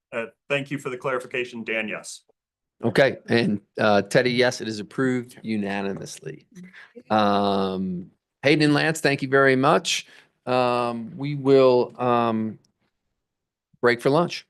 thank you for the clarification, Dan, yes. Okay, and Teddy, yes, it is approved unanimously. Hayden and Lance, thank you very much. We will break for lunch.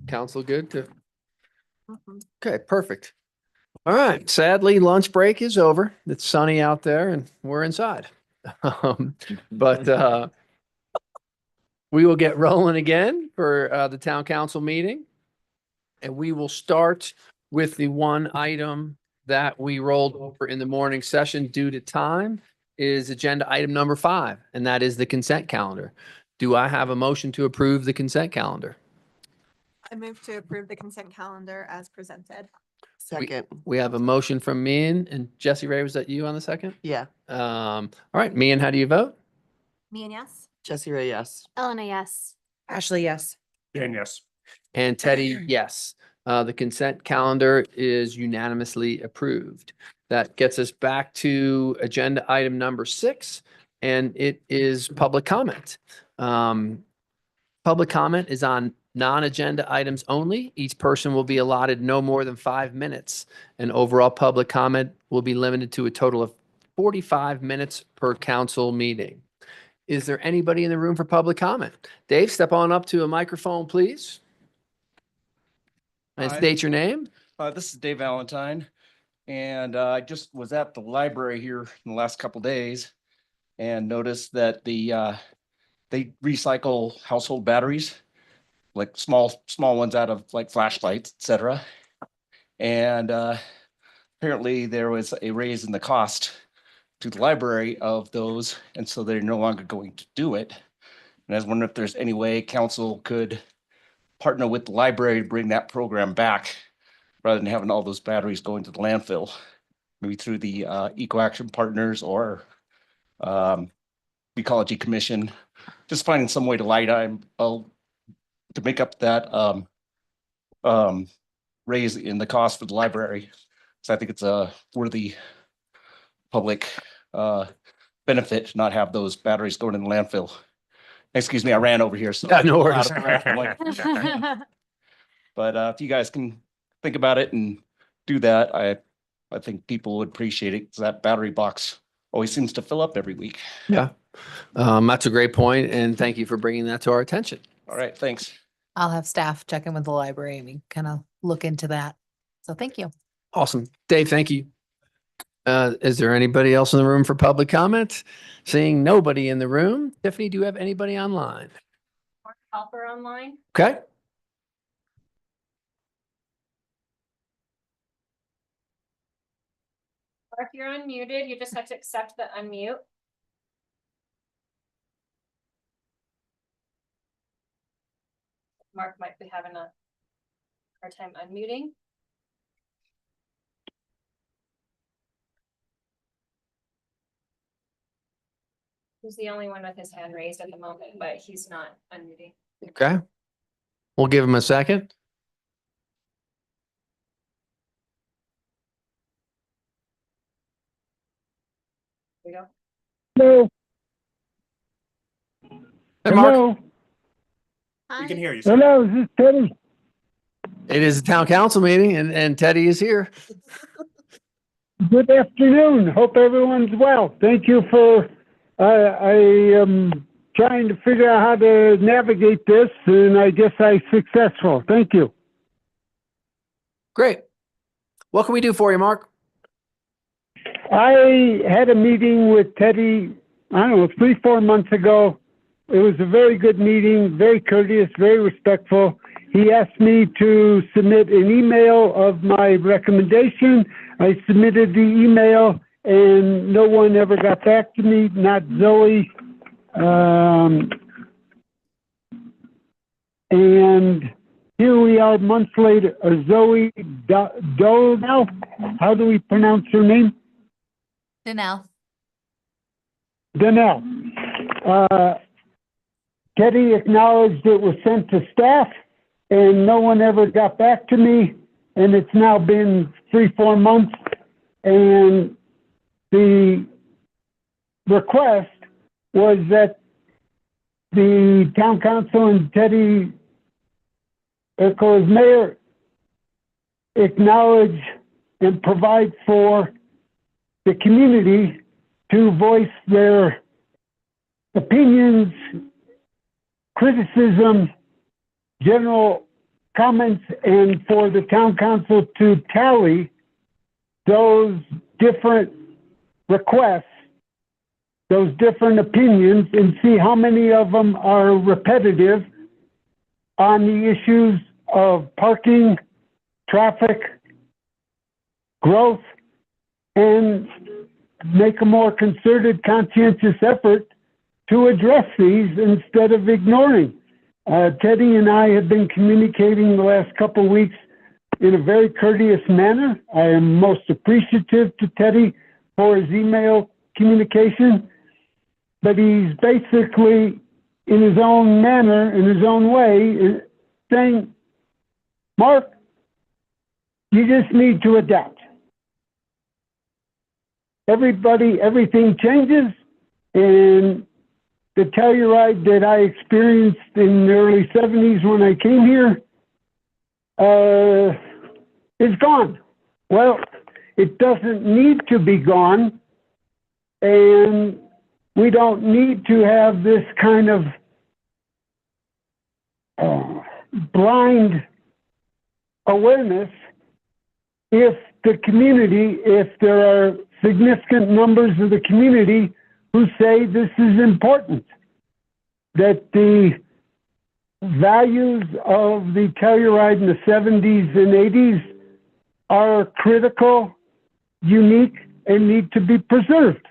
Council good to? Okay, perfect. All right, sadly, lunch break is over. It's sunny out there and we're inside. But we will get rolling again for the town council meeting. And we will start with the one item that we rolled over in the morning session due to time is agenda item number 5, and that is the consent calendar. Do I have a motion to approve the consent calendar? I move to approve the consent calendar as presented. Second. We have a motion from Mian and Jesse Ray, was that you on the second? Yeah. All right, Mian, how do you vote? Me and yes. Jesse Ray, yes. Elena, yes. Ashley, yes. Dan, yes. And Teddy, yes. The consent calendar is unanimously approved. That gets us back to agenda item number 6, and it is public comment. Public comment is on non-agenda items only. Each person will be allotted no more than 5 minutes, and overall public comment will be limited to a total of 45 minutes per council meeting. Is there anybody in the room for public comment? Dave, step on up to a microphone, please. And Hi. state your name. This is Dave Valentine, and I just was at the library here in the last couple days and noticed that they recycle household batteries, like small ones out of like flashlights, etc. And apparently there was a raise in the cost to the library of those, and so they're no longer going to do it. And I was wondering if there's any way council could partner with the library to bring that program back rather than having all those batteries going to the landfill, maybe through the Eco Action Partners or Ecology Commission, just finding some way to to make up that raise in the cost for the library. So I think it's a worthy public benefit to not have those batteries going in the landfill. Excuse me, I ran over here. So No worries. But if you guys can think about it and do that, I think people would appreciate it because that battery box always seems to fill up every week. Yeah, that's a great point, and thank you for bringing that to our attention. All right, thanks. I'll have staff check in with the library and we kind of look into that. So thank you. Awesome. Dave, thank you. Is there anybody else in the room for public comment? Seeing nobody in the room. Tiffany, do you have anybody online? Mark Halper online. Okay. Mark, you're unmuted. You just have to accept the unmute. Mark might be having a hard time unmuting. He's the only one with his hand raised at the moment, but he's not unmuting. Okay. We'll give him a second. There we go. Hello. Hey, Mark. Hello. We can hear you. Hello, is this Teddy? It is a town council meeting and Teddy is here. Good afternoon. Hope everyone's well. Thank you for, I am trying to figure out how to navigate this, and I guess I'm successful. Thank you. Great. What can we do for you, Mark? I had a meeting with Teddy, I don't know, 3-4 months ago. It was a very good meeting, very courteous, very respectful. He asked me to submit an email of my recommendation. I submitted the email and no one ever got back to me, not Zoe. And here we are months later, Zoe Donnell. How do we pronounce her name? Danelle. Donnell. Teddy acknowledged it was sent to staff and no one ever got back to me. And it's now been 3-4 months. And the request was that the town council and Teddy, as mayor, acknowledge and provide for the community to voice their opinions, criticism, general comments and for the town council to tally those different requests, those different opinions, and see how many of them are repetitive on the issues of parking, traffic, growth, and make a more concerted, conscientious effort to address these instead of ignoring. Teddy and I have been communicating the last couple of weeks in a very courteous manner. I am most appreciative to Teddy for his email communication, but he's basically, in his own manner, in his own way, saying, Mark, you just need to adapt. Everything changes, and the Telluride that I experienced in the early 70s when I came here is gone. Well, it doesn't need to be gone, and we don't need to have this kind of blind awareness if there are significant numbers of the community who say this is important, that the values of the Telluride in the 70s and 80s are critical, unique, and need to be preserved.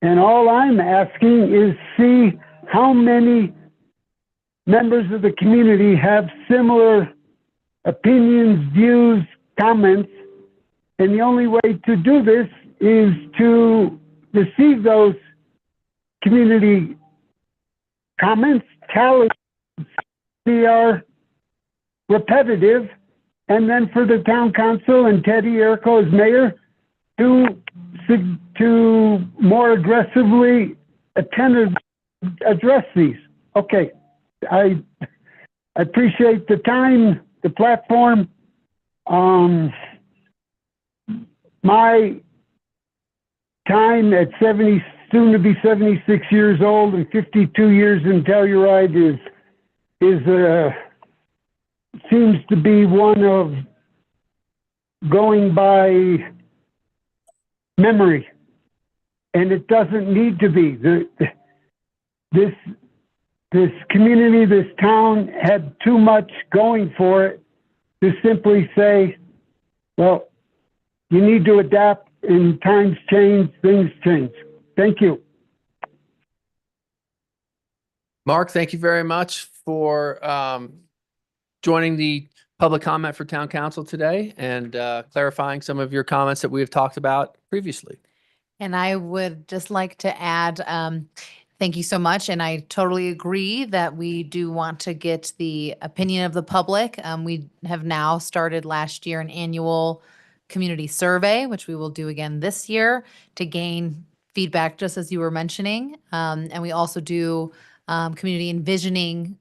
And all I'm asking is see how many members of the community have similar opinions, views, comments, and the only way to do this is to receive those community comments, tally they are repetitive, and then for the town council and Teddy Errico as mayor to more aggressively address these. Okay, I appreciate the time, the platform. My time at 70, soon to be 76 years old and 52 years in Telluride seems to be one of going by memory, and it doesn't need to be. This community, this town had too much going for it to simply say, well, you need to adapt, and times change, things change. Thank you. Mark, thank you very much for joining the public comment for town council today and clarifying some of your comments that we have talked about previously. And I would just like to add, thank you so much. And I totally agree that we do want to get the opinion of the public. We have now started last year an annual community survey, which we will do again this year to gain feedback, just as you were mentioning. And we also do community envisioning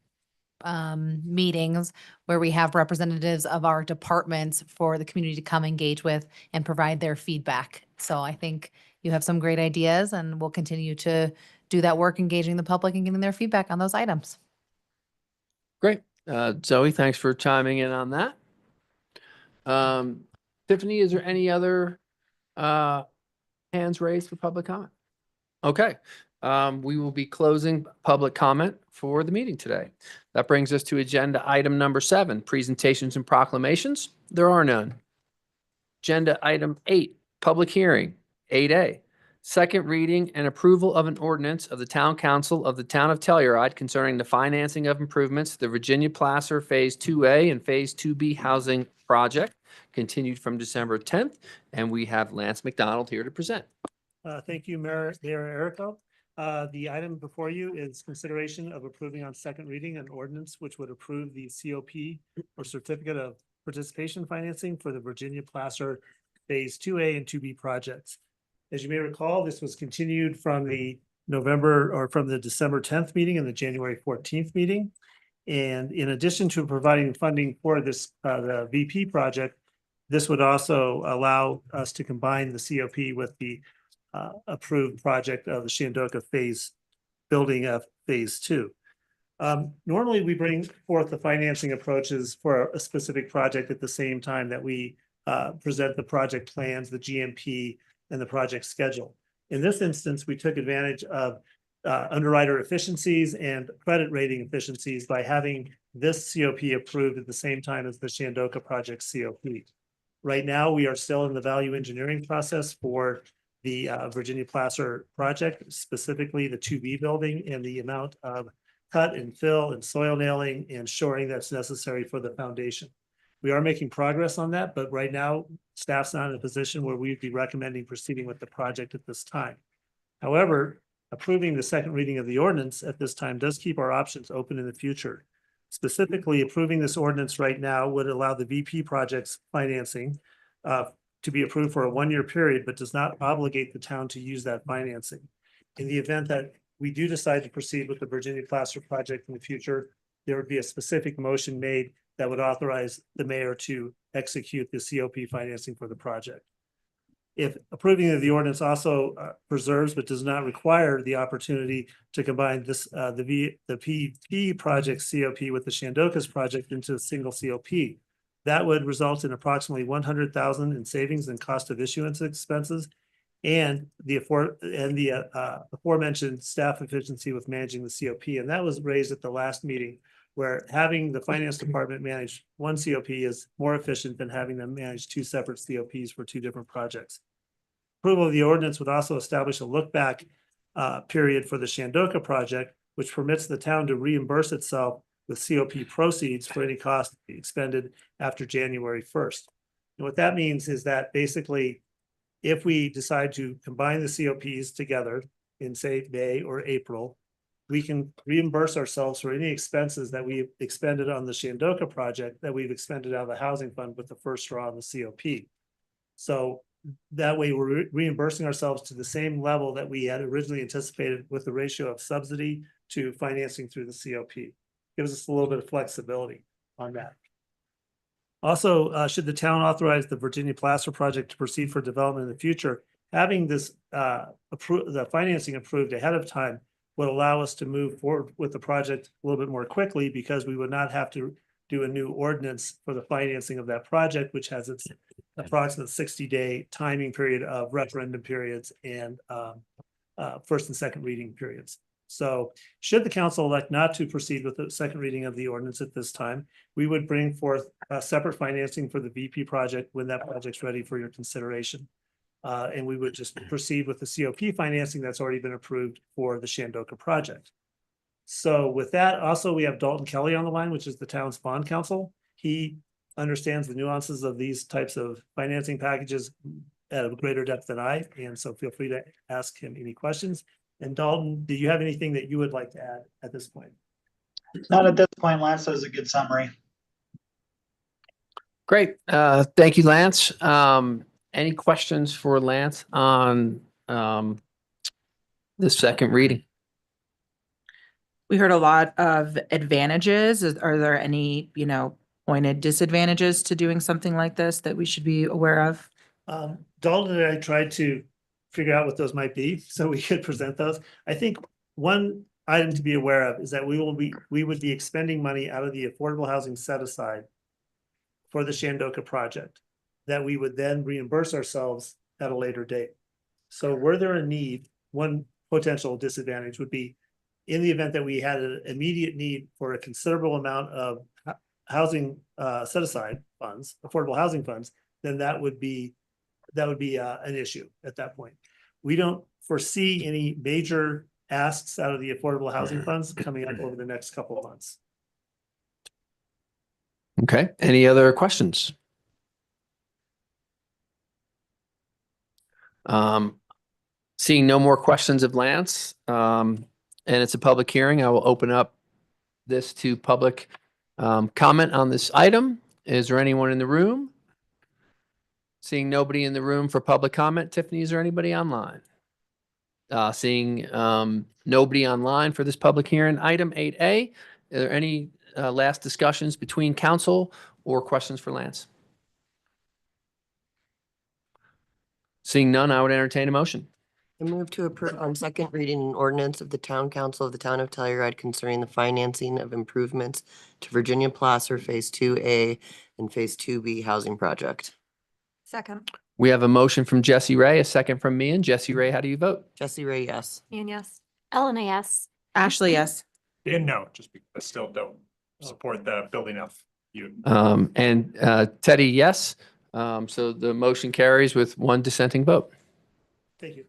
meetings where we have representatives of our departments for the community to come engage with and provide their feedback. So I think you have some great ideas, and we'll continue to do that work, engaging the public and getting their feedback on those items. Great. Zoe, thanks for chiming in on that. Tiffany, is there any other hands raised for public comment? Okay. We will be closing public comment for the meeting today. That brings us to agenda item number 7, presentations and proclamations. There are none. Agenda item 8, public hearing. 8A, second reading and approval of an ordinance of the Town Council of the Town of Telluride concerning the financing of improvements to the Virginia Placer Phase 2A and Phase 2B housing project, continued from December 10th. And we have Lance McDonald here to present. Thank you, Mayor Errico. The item before you is consideration of approving on second reading an ordinance which would approve the COP or Certificate of Participation Financing for the Virginia Placer Phase 2A and 2B projects. As you may recall, this was continued from the December 10th meeting and the January 14th meeting. And in addition to providing funding for this, the VP project, this would also allow us to combine the COP with the approved project of the Shandoka building of Phase 2. Normally, we bring forth the financing approaches for a specific project at the same time that we present the project plans, the GMP, and the project schedule. In this instance, we took advantage of underwriter efficiencies and credit rating efficiencies by having this COP approved at the same time as the Shandoka project COP. Right now, we are still in the value engineering process for the Virginia Placer project, specifically the 2B building and the amount of cut and fill and soil nailing and shoring that's necessary for the foundation. We are making progress on that, but right now, staff's not in a position where we'd be recommending proceeding with the project at this time. However, approving the second reading of the ordinance at this time does keep our options open in the future. Specifically, approving this ordinance right now would allow the VP project's financing to be approved for a one-year period, but does not obligate the town to use that financing. In the event that we do decide to proceed with the Virginia Placer project in the future, there would be a specific motion made that would authorize the mayor to execute the COP financing for the project. If approving of the ordinance also preserves but does not require the opportunity to combine this the PP project COP with the Shandoka's project into a single COP, that would result in approximately 100,000 in savings and cost of issuance expenses, and the aforementioned staff efficiency with managing the COP. And that was raised at the last meeting, where having the finance department manage one COP is more efficient than having them manage two separate COPs for two different projects. Approval of the ordinance would also establish a look back period for the Shandoka project, which permits the town to reimburse itself with COP proceeds for any cost expended after January 1st. And what that means is that basically, if we decide to combine the COPs together in, say, May or April, we can reimburse ourselves for any expenses that we expended on the Shandoka project that we've expended out of the housing fund with the first draw on the COP. So that way we're reimbursing ourselves to the same level that we had originally anticipated with the ratio of subsidy to financing through the COP. Gives us a little bit of flexibility on that. Also, should the town authorize the Virginia Placer project to proceed for development in the future, having this the financing approved ahead of time would allow us to move forward with the project a little bit more quickly, because we would not have to do a new ordinance for the financing of that project, which has its approximate 60-day timing period of referendum periods and first and second reading periods. So should the council elect not to proceed with the second reading of the ordinance at this time, we would bring forth separate financing for the VP project when that project's ready for your consideration. And we would just proceed with the COP financing that's already been approved for the Shandoka project. So with that, also, we have Dalton Kelly on the line, which is the town's bond counsel. He understands the nuances of these types of financing packages at a greater depth than I, and so feel free to ask him any questions. And Dalton, do you have anything that you would like to add at this point? Not at this point. Lance does a good summary. Great. Thank you, Lance. Any questions for Lance on the second reading? We heard a lot of advantages. Are there any, pointed disadvantages to doing something like this that we should be aware of? Dalton and I tried to figure out what those might be, so we could present those. I think one item to be aware of is that we would be expending money out of the affordable housing set aside for the Shandoka project that we would then reimburse ourselves at a later date. So were there a need, one potential disadvantage would be in the event that we had an immediate need for a considerable amount of housing set aside funds, affordable housing funds, then that would be an issue at that point. We don't foresee any major asks out of the affordable housing funds coming up over the next couple of months. Okay. Any other questions? Seeing no more questions of Lance, and it's a public hearing, I will open up this to public comment on this item. Is there anyone in the room? Seeing nobody in the room for public comment, Tiffany, is there anybody online? Seeing nobody online for this public hearing, item 8A, are there any last discussions between council or questions for Lance? Seeing none, I would entertain a motion. I move to approve on second reading an ordinance of the Town Council of the Town of Telluride concerning the financing of improvements to Virginia Placer Phase 2A and Phase 2B housing project. Second. We have a motion from Jesse Ray, a second from me, and Jesse Ray, how do you vote? Jesse Ray, yes. And yes. Elena, yes. Ashley, yes. Dan, no, just because I still don't support the building of you. And Teddy, yes. So the motion carries with one dissenting vote. Thank you.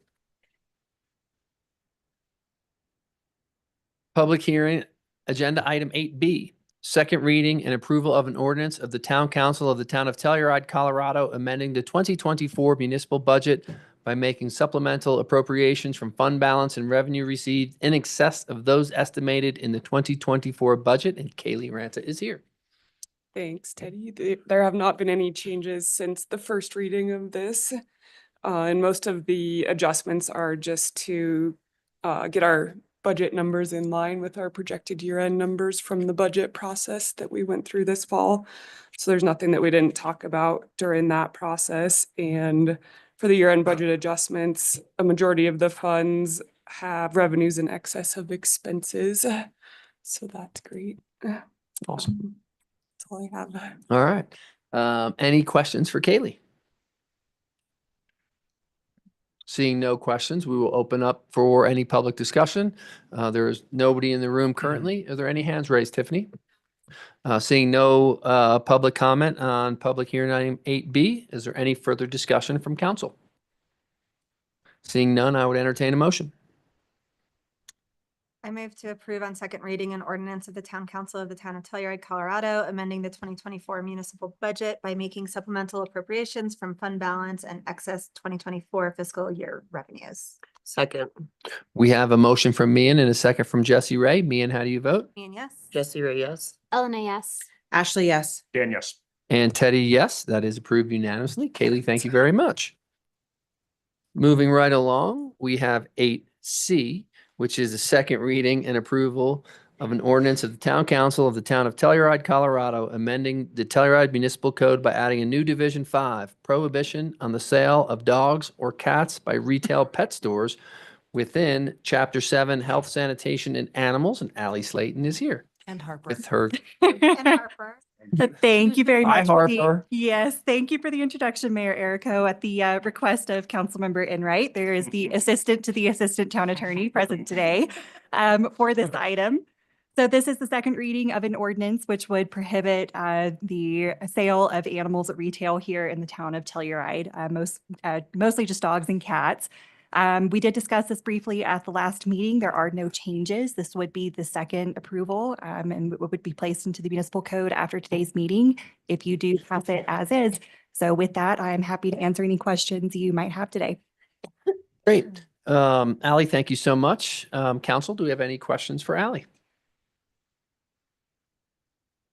Public hearing, agenda item 8B, second reading and approval of an ordinance of the Town Council of the Town of Telluride, Colorado, amending the 2024 municipal budget by making supplemental appropriations from fund balance and revenue received in excess of those estimated in the 2024 budget. And Kaylee Ranta is here. Thanks, Teddy. There have not been any changes since the first reading of this. And most of the adjustments are just to get our budget numbers in line with our projected year-end numbers from the budget process that we went through this fall. So there's nothing that we didn't talk about during that process. And for the year-end budget adjustments, a majority of the funds have revenues in excess of expenses. So that's great. Awesome. That's all I have. All right. Any questions for Kaylee? Seeing no questions, we will open up for any public discussion. There is nobody in the room currently. Are there any hands raised, Tiffany? Seeing no public comment on public hearing item 8B, is there any further discussion from council? Seeing none, I would entertain a motion. I move to approve on second reading an ordinance of the Town Council of the Town of Telluride, Colorado, amending the 2024 municipal budget by making supplemental appropriations from fund balance and excess 2024 fiscal year revenues. Second. We have a motion from Mian and a second from Jesse Ray. Mian, how do you vote? And yes. Jesse Ray, yes. Elena, yes. Ashley, yes. Dan, yes. And Teddy, yes, that is approved unanimously. Kaylee, thank you very much. Moving right along, we have 8C, which is a second reading and approval of an ordinance of the Town Council of the Town of Telluride, Colorado, amending the Telluride Municipal Code by adding a new Division 5, prohibition on the sale of dogs or cats by retail pet stores within Chapter 7, Health, Sanitation, and Animals. And Ally Slayton is here And Harper. with her. Thank you very Hi, much. for the- Harper. Yes, thank you for the introduction, Mayor Erico. At the request of Councilmember Enright, there is the assistant to the assistant town attorney present today for this item. So this is the second reading of an ordinance which would prohibit the sale of animals at retail here in the town of Telluride, mostly just dogs and cats. We did discuss this briefly at the last meeting. There are no changes. This would be the second approval and would be placed into the municipal code after today's meeting if you do pass it as is. So with that, I'm happy to answer any questions you might have today. Great. Ally, thank you so much. Council, do we have any questions for Ally?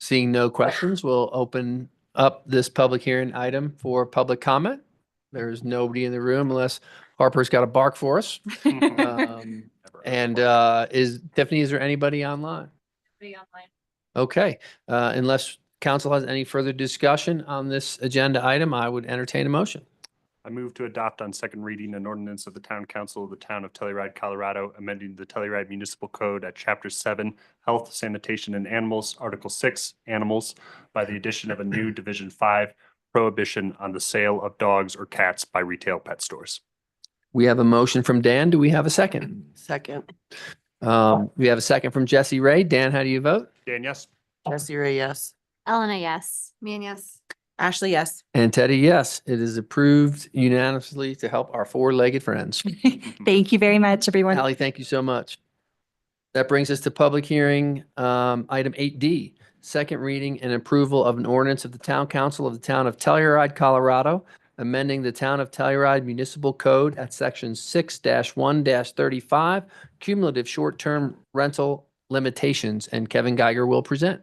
Seeing no questions, we'll open up this public hearing item for public comment. There's nobody in the room unless Harper's got a bark for us. And is Tiffany, is there anybody online? Be online. Okay, unless council has any further discussion on this agenda item, I would entertain a motion. I move to adopt on second reading an ordinance of the Town Council of the Town of Telluride, Colorado, amending the Telluride Municipal Code at Chapter 7, Health, Sanitation, and Animals, Article 6, Animals, by the addition of a new Division 5, prohibition on the sale of dogs or cats by retail pet stores. We have a motion from Dan. Do we have a second? Second. We have a second from Jesse Ray. Dan, how do you vote? Dan, yes. Jesse Ray, yes. Elena, yes. Me and yes. Ashley, yes. And Teddy, yes. It is approved unanimously to help our four-legged friends. Thank you very much, everyone. Ally, thank you so much. That brings us to public hearing, item 8D, second reading and approval of an ordinance of the Town Council of the Town of Telluride, Colorado, amending the Town of Telluride Municipal Code at Section 6-1-35, cumulative short-term rental limitations. And Kevin Geiger will present.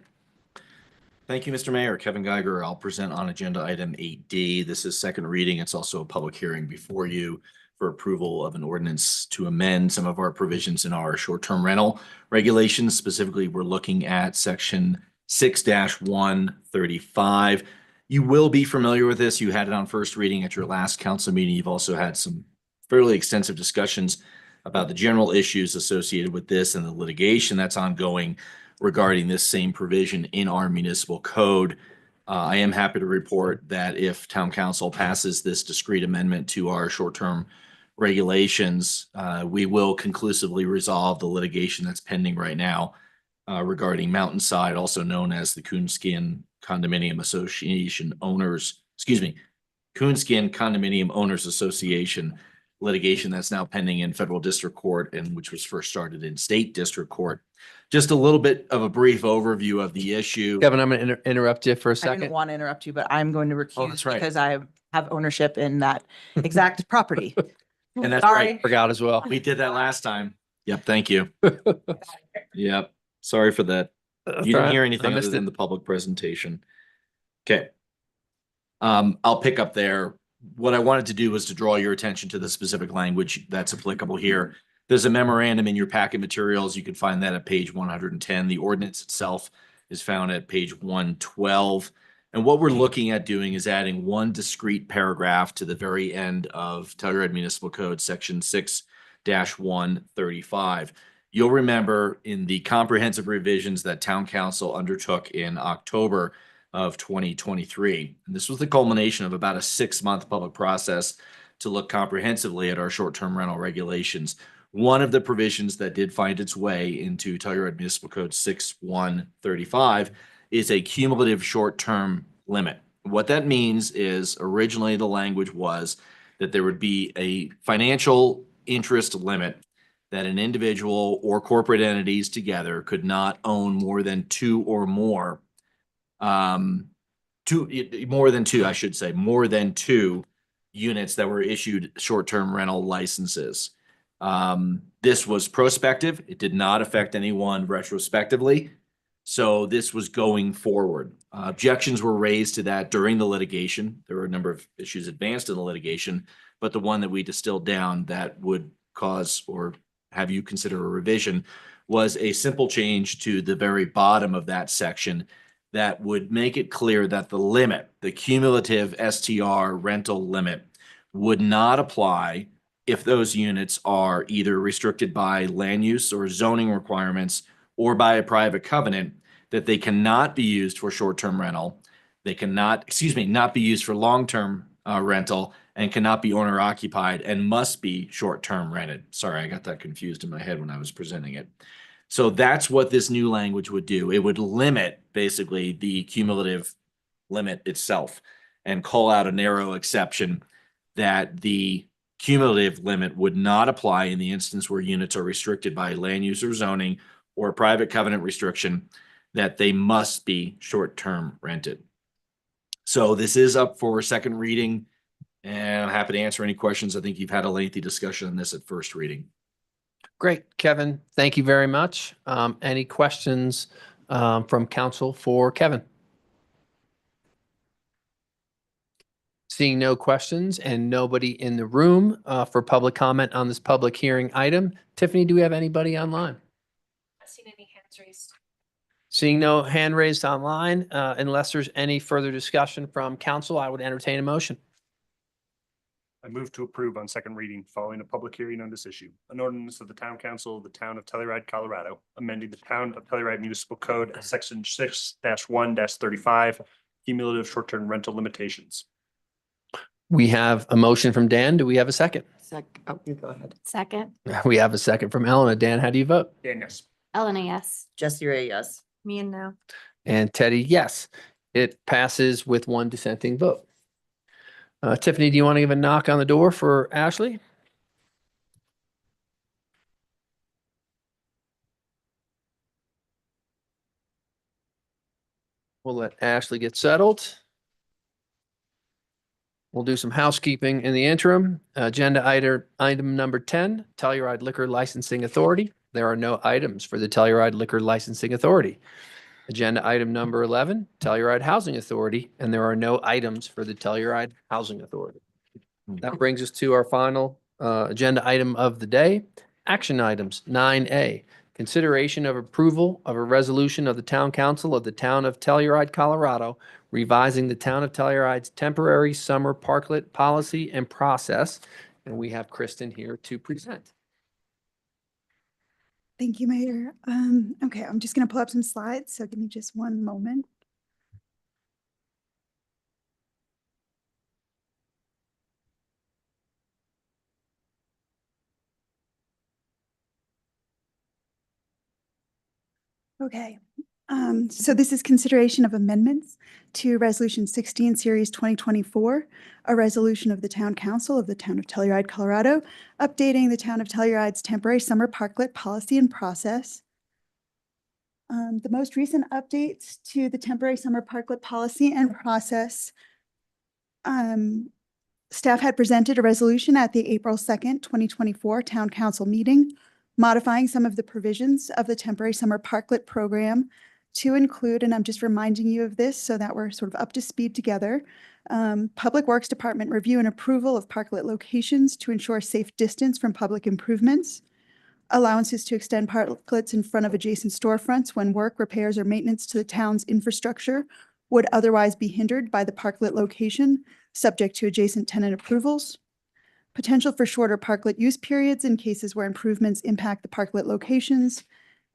Thank you, Mr. Mayor. Kevin Geiger. I'll present on agenda item 8D. This is second reading. It's also a public hearing before you for approval of an ordinance to amend some of our provisions in our short-term rental regulations. Specifically, we're looking at section 6-135. You will be familiar with this. You had it on first reading at your last council meeting. You've also had some fairly extensive discussions about the general issues associated with this and the litigation that's ongoing regarding this same provision in our municipal code. I am happy to report that if town council passes this discrete amendment to our short-term regulations, we will conclusively resolve the litigation that's pending right now regarding Mountainside, also known as the Coonskin Condominium Association Owners, Coonskin Condominium Owners Association litigation that's now pending in federal district court and which was first started in state district court. Just a little bit of a brief overview of the issue. Kevin, I'm going to interrupt you for a I didn't second. want to interrupt you, but I'm going to recuse that's right. because I have ownership in that exact property. And that's Sorry. right. Forgot as well. We did that last time. Yep, thank you. Yep, sorry for that. That's You all didn't right. hear I anything other missed than it. the public presentation. Okay. I'll pick up there. What I wanted to do was to draw your attention to the specific language that's applicable here. There's a memorandum in your packet materials. You can find that at page 110. The ordinance itself is found at page 112. And what we're looking at doing is adding one discrete paragraph to the very end of Telluride Municipal Code, section 6-135. You'll remember in the comprehensive revisions that town council undertook in October of 2023. And this was the culmination of about a 6-month public process to look comprehensively at our short-term rental regulations. One of the provisions that did find its way into Telluride Municipal Code 6-135 is a cumulative short-term limit. What that means is originally the language was that there would be a financial interest limit that an individual or corporate entities together could not own more than two units that were issued short-term rental licenses. This was prospective. It did not affect anyone retrospectively. So this was going forward. Objections were raised to that during the litigation. There were a number of issues advanced in the litigation, but the one that we distilled down that would cause or have you consider a revision was a simple change to the very bottom of that section that would make it clear that the limit, the cumulative STR rental limit, would not apply if those units are either restricted by land use or zoning requirements or by a private covenant, that they cannot be used for short-term rental. They cannot, not be used for long-term rental and cannot be owner occupied and must be short-term rented. Sorry, I got that confused in my head when I was presenting it. So that's what this new language would do. It would limit basically the cumulative limit itself and call out a narrow exception that the cumulative limit would not apply in the instance where units are restricted by land use or zoning or a private covenant restriction, that they must be short-term rented. So this is up for second reading, and I'm happy to answer any questions. I think you've had a lengthy discussion on this at first reading. Great, Kevin. Thank you very much. Any questions from council for Kevin? Seeing no questions and nobody in the room for public comment on this public hearing item. Tiffany, do we have anybody online? Not seen any hands raised. Seeing no hand raised online, unless there's any further discussion from council, I would entertain a motion. I move to approve on second reading following a public hearing on this issue. An ordinance of the town council of the town of Telluride, Colorado, amending the town of Telluride Municipal Code, section 6-1-35, cumulative short-term rental limitations. We have a motion from Dan. Do we have a second? You go ahead. Second, We have a second from Elena. Dan, how do you vote? Dan, yes. Elena, yes. Jesse Ray, yes. Me and now. And Teddy, yes. It passes with one dissenting vote. Tiffany, do you want to give a knock on the door for Ashley? We'll let Ashley get settled. We'll do some housekeeping in the interim. Agenda item number 10, Telluride Liquor Licensing Authority. There are no items for the Telluride Liquor Licensing Authority. Agenda item number 11, Telluride Housing Authority, and there are no items for the Telluride Housing Authority. That brings us to our final agenda item of the day. Action items 9A, consideration of approval of a resolution of the Town Council of the Town of Telluride, Colorado, revising the Town of Telluride's temporary summer parklet policy and process And we have Kristen here to present. Thank you, Mayor. Okay, I'm just gonna pull up some slides, so give me just one moment. Okay, so this is consideration of amendments to Resolution 16, Series 2024, a resolution of the Town Council of the Town of Telluride, Colorado, updating the Town of Telluride's temporary summer parklet policy and process. The most recent updates to the temporary summer parklet policy and process. Staff had presented a resolution at the April 2nd, 2024 Town Council meeting, modifying some of the provisions of the temporary summer parklet program to include, and I'm just reminding you of this so that we're sort of up to speed together, Public Works Department review and approval of parklet locations to ensure safe distance from public improvements, allowances to extend parklets in front of adjacent storefronts when work, repairs, or maintenance to the town's infrastructure would otherwise be hindered by the parklet location, subject to adjacent tenant approvals, potential for shorter parklet use periods in cases where improvements impact the parklet locations,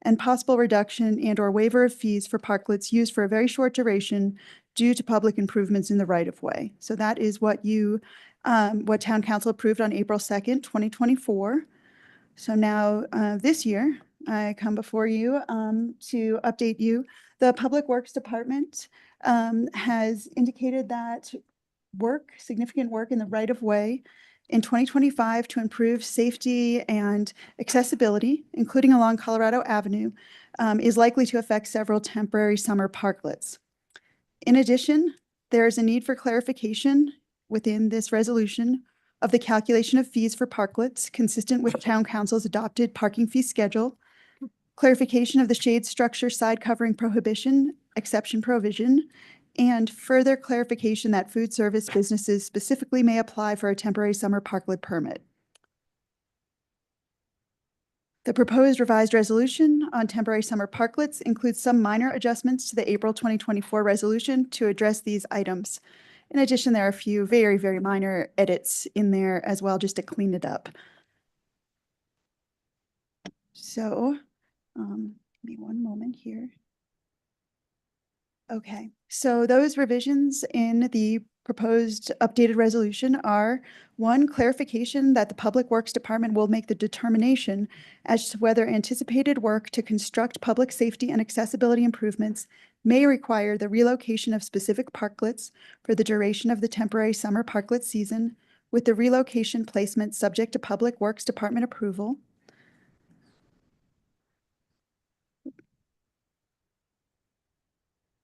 and possible reduction and/or waiver of fees for parklets used for a very short duration due to public improvements in the right-of-way. So that is what what Town Council approved on April 2nd, 2024. So now, this year, I come before you to update you. The Public Works Department has indicated that significant work in the right-of-way in 2025 to improve safety and accessibility, including along Colorado Avenue, is likely to affect several temporary summer parklets. In addition, there is a need for clarification within this resolution of the calculation of fees for parklets consistent with Town Council's adopted parking fee schedule, clarification of the shade structure side covering prohibition exception provision, and further clarification that food service businesses specifically may apply for a temporary summer parklet permit. The proposed revised resolution on temporary summer parklets includes some minor adjustments to the April 2024 resolution to address these items. In addition, there are a few very, very minor edits in there as well, just to clean it up. So, give me one moment here. Okay, so those revisions in the proposed updated resolution are: one, clarification that the Public Works Department will make the determination as to whether anticipated work to construct public safety and accessibility improvements may require the relocation of specific parklets for the duration of the temporary summer parklet season, with the relocation placement subject to Public Works Department approval.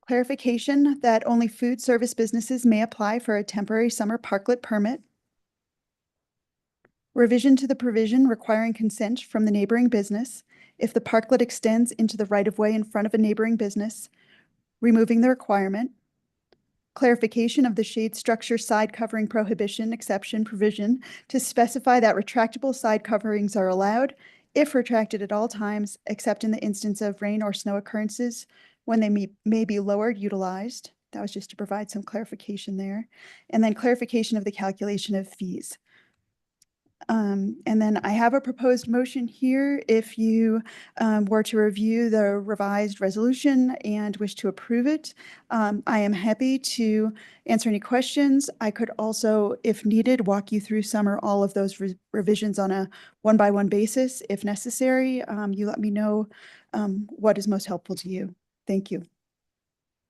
Clarification that only food service businesses may apply for a temporary summer parklet permit. Revision to the provision requiring consent from the neighboring business if the parklet extends into the right-of-way in front of a neighboring business, removing the requirement. Clarification of the shade structure side covering prohibition exception provision to specify that retractable side coverings are allowed if retracted at all times, except in the instance of rain or snow occurrences when they may be lowered, utilized. That was just to provide some clarification there. And then clarification of the calculation of fees. And then I have a proposed motion here. If you were to review the revised resolution and wish to approve it, I am happy to answer any questions. I could also, if needed, walk you through some or all of those revisions on a one-by-one basis if necessary. You let me know what is most helpful to you. Thank you.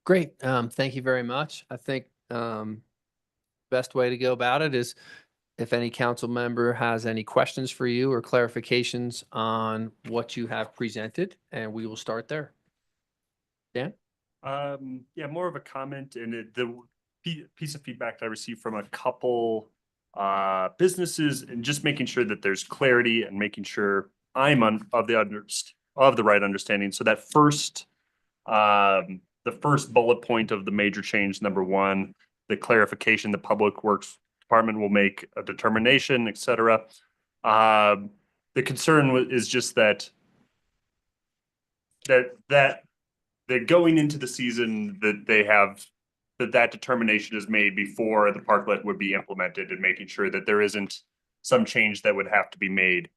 Great. Thank you very much. I think best way to go about it is if any council member has any questions for you or clarifications on what you have presented, and we will start there. Dan? Yeah, more of a comment, and the piece of feedback that I received from a couple businesses, and just making sure that there's clarity and making sure I'm of the right understanding. So that the first bullet point of the major change, number one, the clarification, the Public Works Department will make a determination, et cetera. The concern is just that going into the season that determination is made before the parklet would be implemented, and making sure that there isn't some change that would have to be made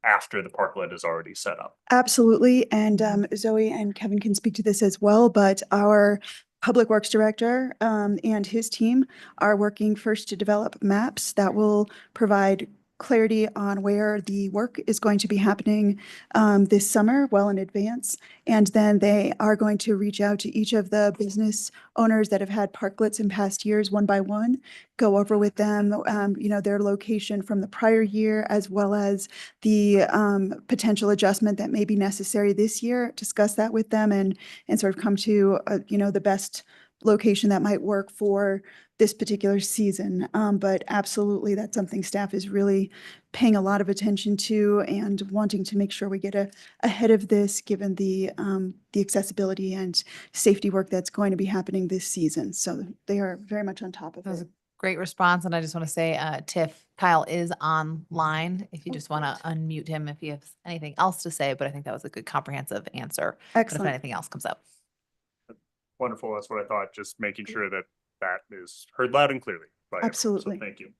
after the parklet is already set up. Absolutely. And Zoe and Kevin can speak to this as well, but our Public Works Director and his team are working first to develop maps that will provide clarity on where the work is going to be happening this summer, well in advance. And then they are going to reach out to each of the business owners that have had parklets in past years, one by one, go over with them, their location from the prior year, as well as the potential adjustment that may be necessary this year, discuss that with them and sort of come to, the best location that might work for this particular season. But absolutely, that's something staff is really paying a lot of attention to and wanting to make sure we get ahead of this, given the accessibility and safety work that's going to be happening this season. So they are very much on top of That was it. a great response. And I just want to say, Tiff, Kyle is online. If you just want to unmute him, if you have anything else to say, but I think that was a good comprehensive answer. But if Excellent. anything else comes up. Wonderful. That's what I thought. Just making sure that that is heard loud and clearly by everyone. So Absolutely. thank you.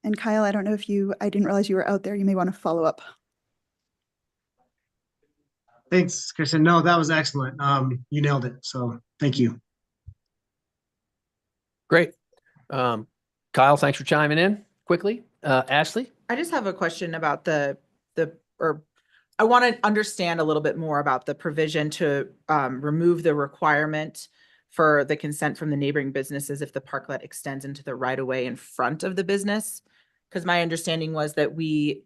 And Kyle, I don't know if I didn't realize you were out there. You may want to follow up. Thanks, Kristen. No, that was excellent. You nailed it. So thank you. Great. Kyle, thanks for chiming in quickly. Ashley? I just have a question about I want to understand a little bit more about the provision to remove the requirement for the consent from the neighboring businesses if the parklet extends into the right of way in front of the business. Because my understanding was that we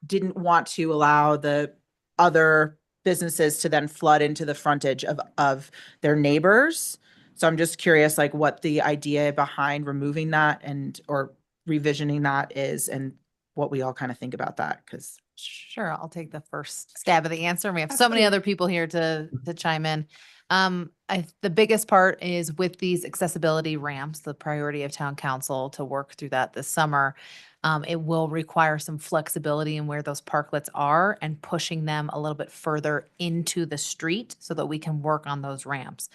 didn't want to allow the other businesses to then flood into the frontage of their neighbors. So I'm just curious, like, what the idea behind removing that or revisioning that is, and what we all kind of think about that, because Sure, I'll take the first stab at the answer. We have so many other people here to chime in. The biggest part is with these accessibility ramps, the priority of town council to work through that this summer. It will require some flexibility in where those parklets are and pushing them a little bit further into the street so that we can work on those ramps.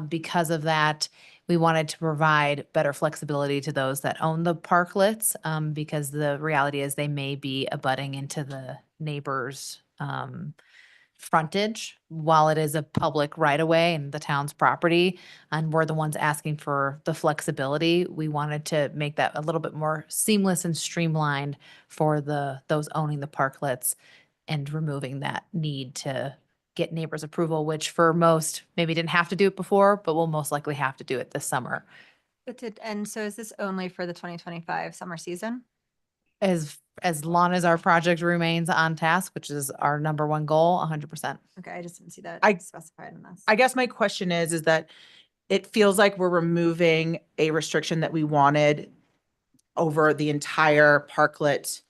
Because of that, we wanted to provide better flexibility to those that own the parklets, because the reality is they may be abutting into the neighbor's frontage while it is a public right of way and the town's property. And we're the ones asking for the flexibility. We wanted to make that a little bit more seamless and streamlined for those owning the parklets and removing that need to get neighbors' approval, which for most maybe didn't have to do it before, but will most likely have to do it this summer. And so is this only for the 2025 summer season? As long as our project remains on task, which is our number one goal, 100%. Okay, I just didn't see that specified in this. I guess my question is that it feels like we're removing a restriction that we wanted over the entire parklet,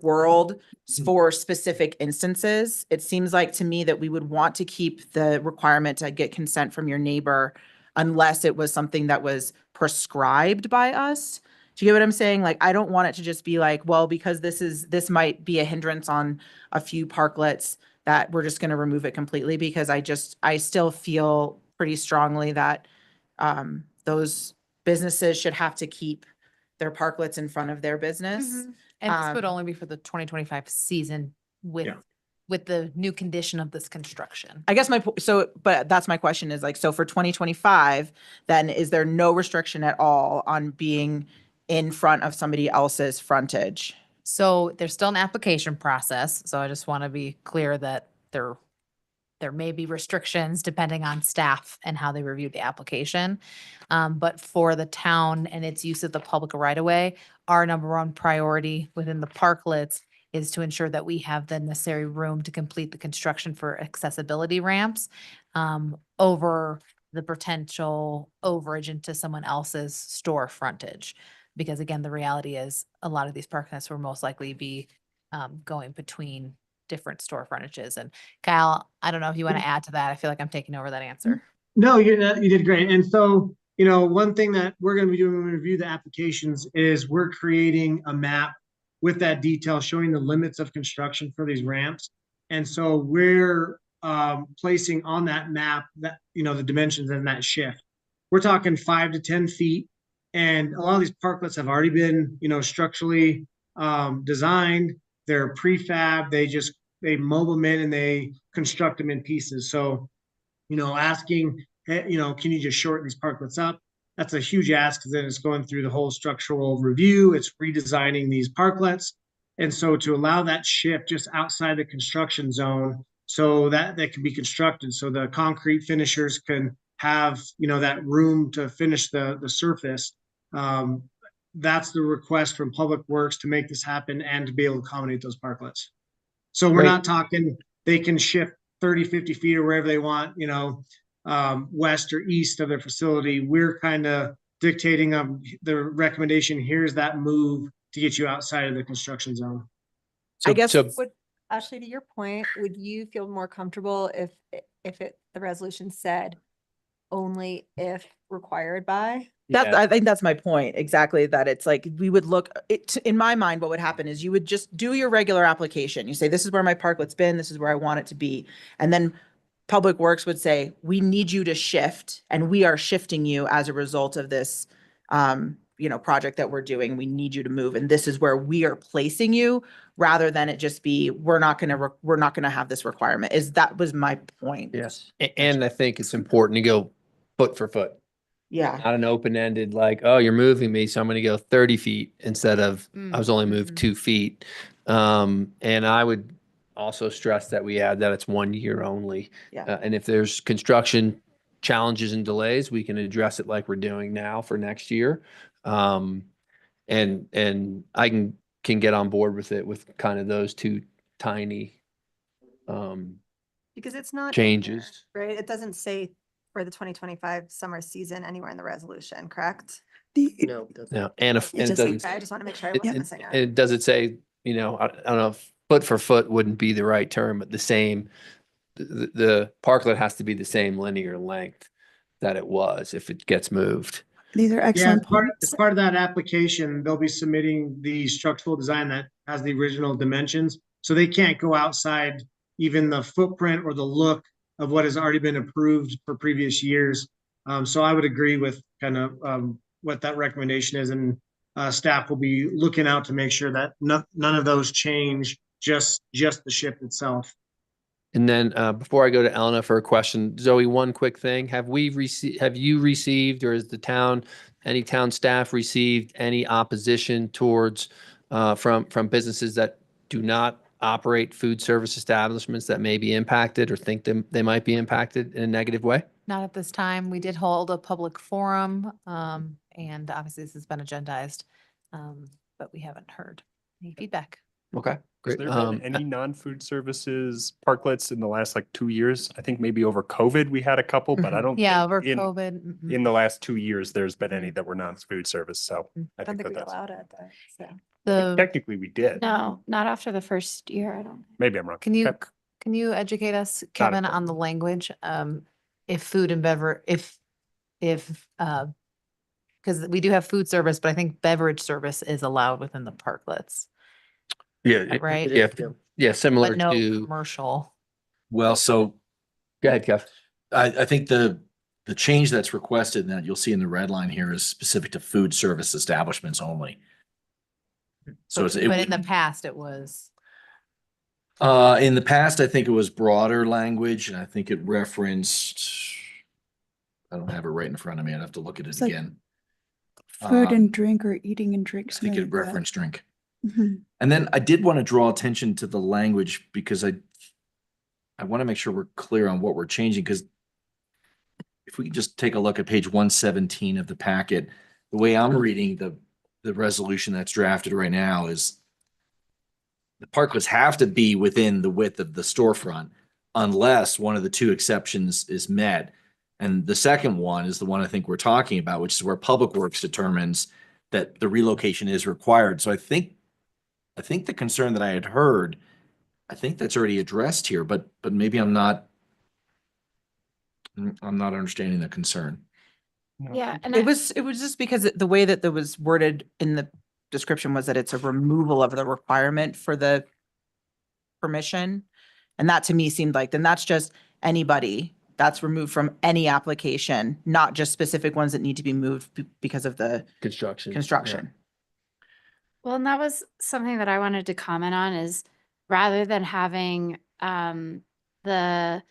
world for specific instances. It seems like to me that we would want to keep the requirement to get consent from your neighbor unless it was something that was prescribed by us. Do you get what I'm saying? Like, I don't want it to just be like, well, because this might be a hindrance on a few parklets, that we're just going to remove it completely, because I still feel pretty strongly that those businesses should have to keep their parklets in front of their business. And this would only be for the 2025 season with the new condition of this construction. I guess but that's my question is like, so for 2025, then is there no restriction at all on being in front of somebody else's frontage? So there's still an application process. So I just want to be clear that there may be restrictions depending on staff and how they review the application. But for the town and its use of the public right of way, our number one priority within the parklets is to ensure that we have the necessary room to complete the construction for accessibility ramps over the potential overage into someone else's store frontage. Because again, the reality is a lot of these parklets will most likely be going between different store frontages. And Kyle, I don't know if you want to add to that. I feel like I'm taking over that answer. No, you did great. And so, one thing that we're going to be doing when we review the applications is we're creating a map with that detail showing the limits of construction for these ramps. And so we're placing on that map that, the dimensions and that shift. We're talking 5 to 10 feet. And a lot of these parklets have already been, structurally designed, they're prefab, they mold them in and they construct them in pieces. So, asking, can you just shorten these parklets up? That's a huge ask because then it's going through the whole structural review. It's redesigning these parklets. And so to allow that shift just outside the construction zone so that they can be constructed, so the concrete finishers can have, that room to finish the surface. That's the request from Public Works to make this happen and to be able to accommodate those parklets. So we're Great. not talking, they can shift 30, 50 feet or wherever they want, west or east of their facility. We're kind of dictating the recommendation. Here's that move to get you outside of the construction zone. I guess Would, Ashley, to your point, would you feel more comfortable if the resolution said only if required by? I think that's my point, exactly, that it's like, we would look, in my mind, what would happen is you would just do your regular application. You say, this is where my parklet's been, this is where I want it to be. And then Public Works would say, we need you to shift, and we are shifting you as a result of this, project that we're doing. We need you to move, and this is where we are placing you, rather than it just be, we're not gonna have this requirement. That was my point. Yes. And I think it's important to go foot for foot. Yeah. Not an open-ended like, oh, you're moving me, so I'm going to go 30 feet instead of I was only moved 2 feet. And I would also stress that we add that it's 1 year only. Yeah. And if there's construction challenges and delays, we can address it like we're doing now for next year. And I can get on board with it with kind of those two tiny Because it's not in changes. there, right? It doesn't say for the 2025 summer season anywhere in the resolution, correct? No, it doesn't. No, and It it doesn't. doesn't. I just want to make sure I It, wasn't it, missing it. it does it say, I don't know if foot for foot wouldn't be the right term, but the same, the parklet has to be the same linear length that it was if it gets moved. These are Yeah, excellent as points. part of that application, they'll be submitting the structural design that has the original dimensions. So they can't go outside even the footprint or the look of what has already been approved for previous years. So I would agree with kind of what that recommendation is, and staff will be looking out to make sure that none of those change, just the shift itself. And then before I go to Elena for a question, Zoe, one quick thing. Have you received, or has any town staff received any opposition towards from businesses that do not operate food service establishments that may be impacted or think they might be impacted in a negative way? Not at this time. We did hold a public forum, and obviously this has been agendized, but we haven't heard any feedback. Okay, Has great. there been any non-food services parklets in the last 2 years? I think maybe over COVID we had a couple, but I don't. Yeah, think over in- COVID. In the last 2 years, there's been any that were non-food service, so I I don't think think we that's. allowed it though, so. Technically, we did. No, not after the first year, I don't. Maybe I'm wrong. Can you, Okay. can you educate us, Not a Kevin, on the language? If food and beverage, because we do have food service, but I think beverage service is allowed within the parklets, Yeah. right? Yeah, similar But no to. commercial. Well, so Go ahead, Kev. I think the change that's requested that you'll see in the red line here is specific to food service establishments only. So it's, But in the past, it was. in the past, I think it was broader language, and I think it referenced, I don't have it right in front of me. I'd have to look at it It's like again. Food Uh, and drink, or eating and drinks. I think may, it but- referenced drink. Mhm. And then I did want to draw attention to the language because I want to make sure we're clear on what we're changing, because if we could just take a look at page 117 of the packet, the way I'm reading the resolution that's drafted right now is the parklets have to be within the width of the storefront unless one of the two exceptions is met. And the second one is the one I think we're talking about, which is where Public Works determines that the relocation is required. So I think the concern that I had heard, I think that's already addressed here, but maybe I'm not understanding the concern. Yeah, and It was just because the way that was worded in the description was that it's a removal of the requirement for the permission. And that to me seemed like, then that's just anybody that's removed from any application, not just specific ones that need to be moved because of the Construction. construction. Well, and that was something that I wanted to comment on is rather than having the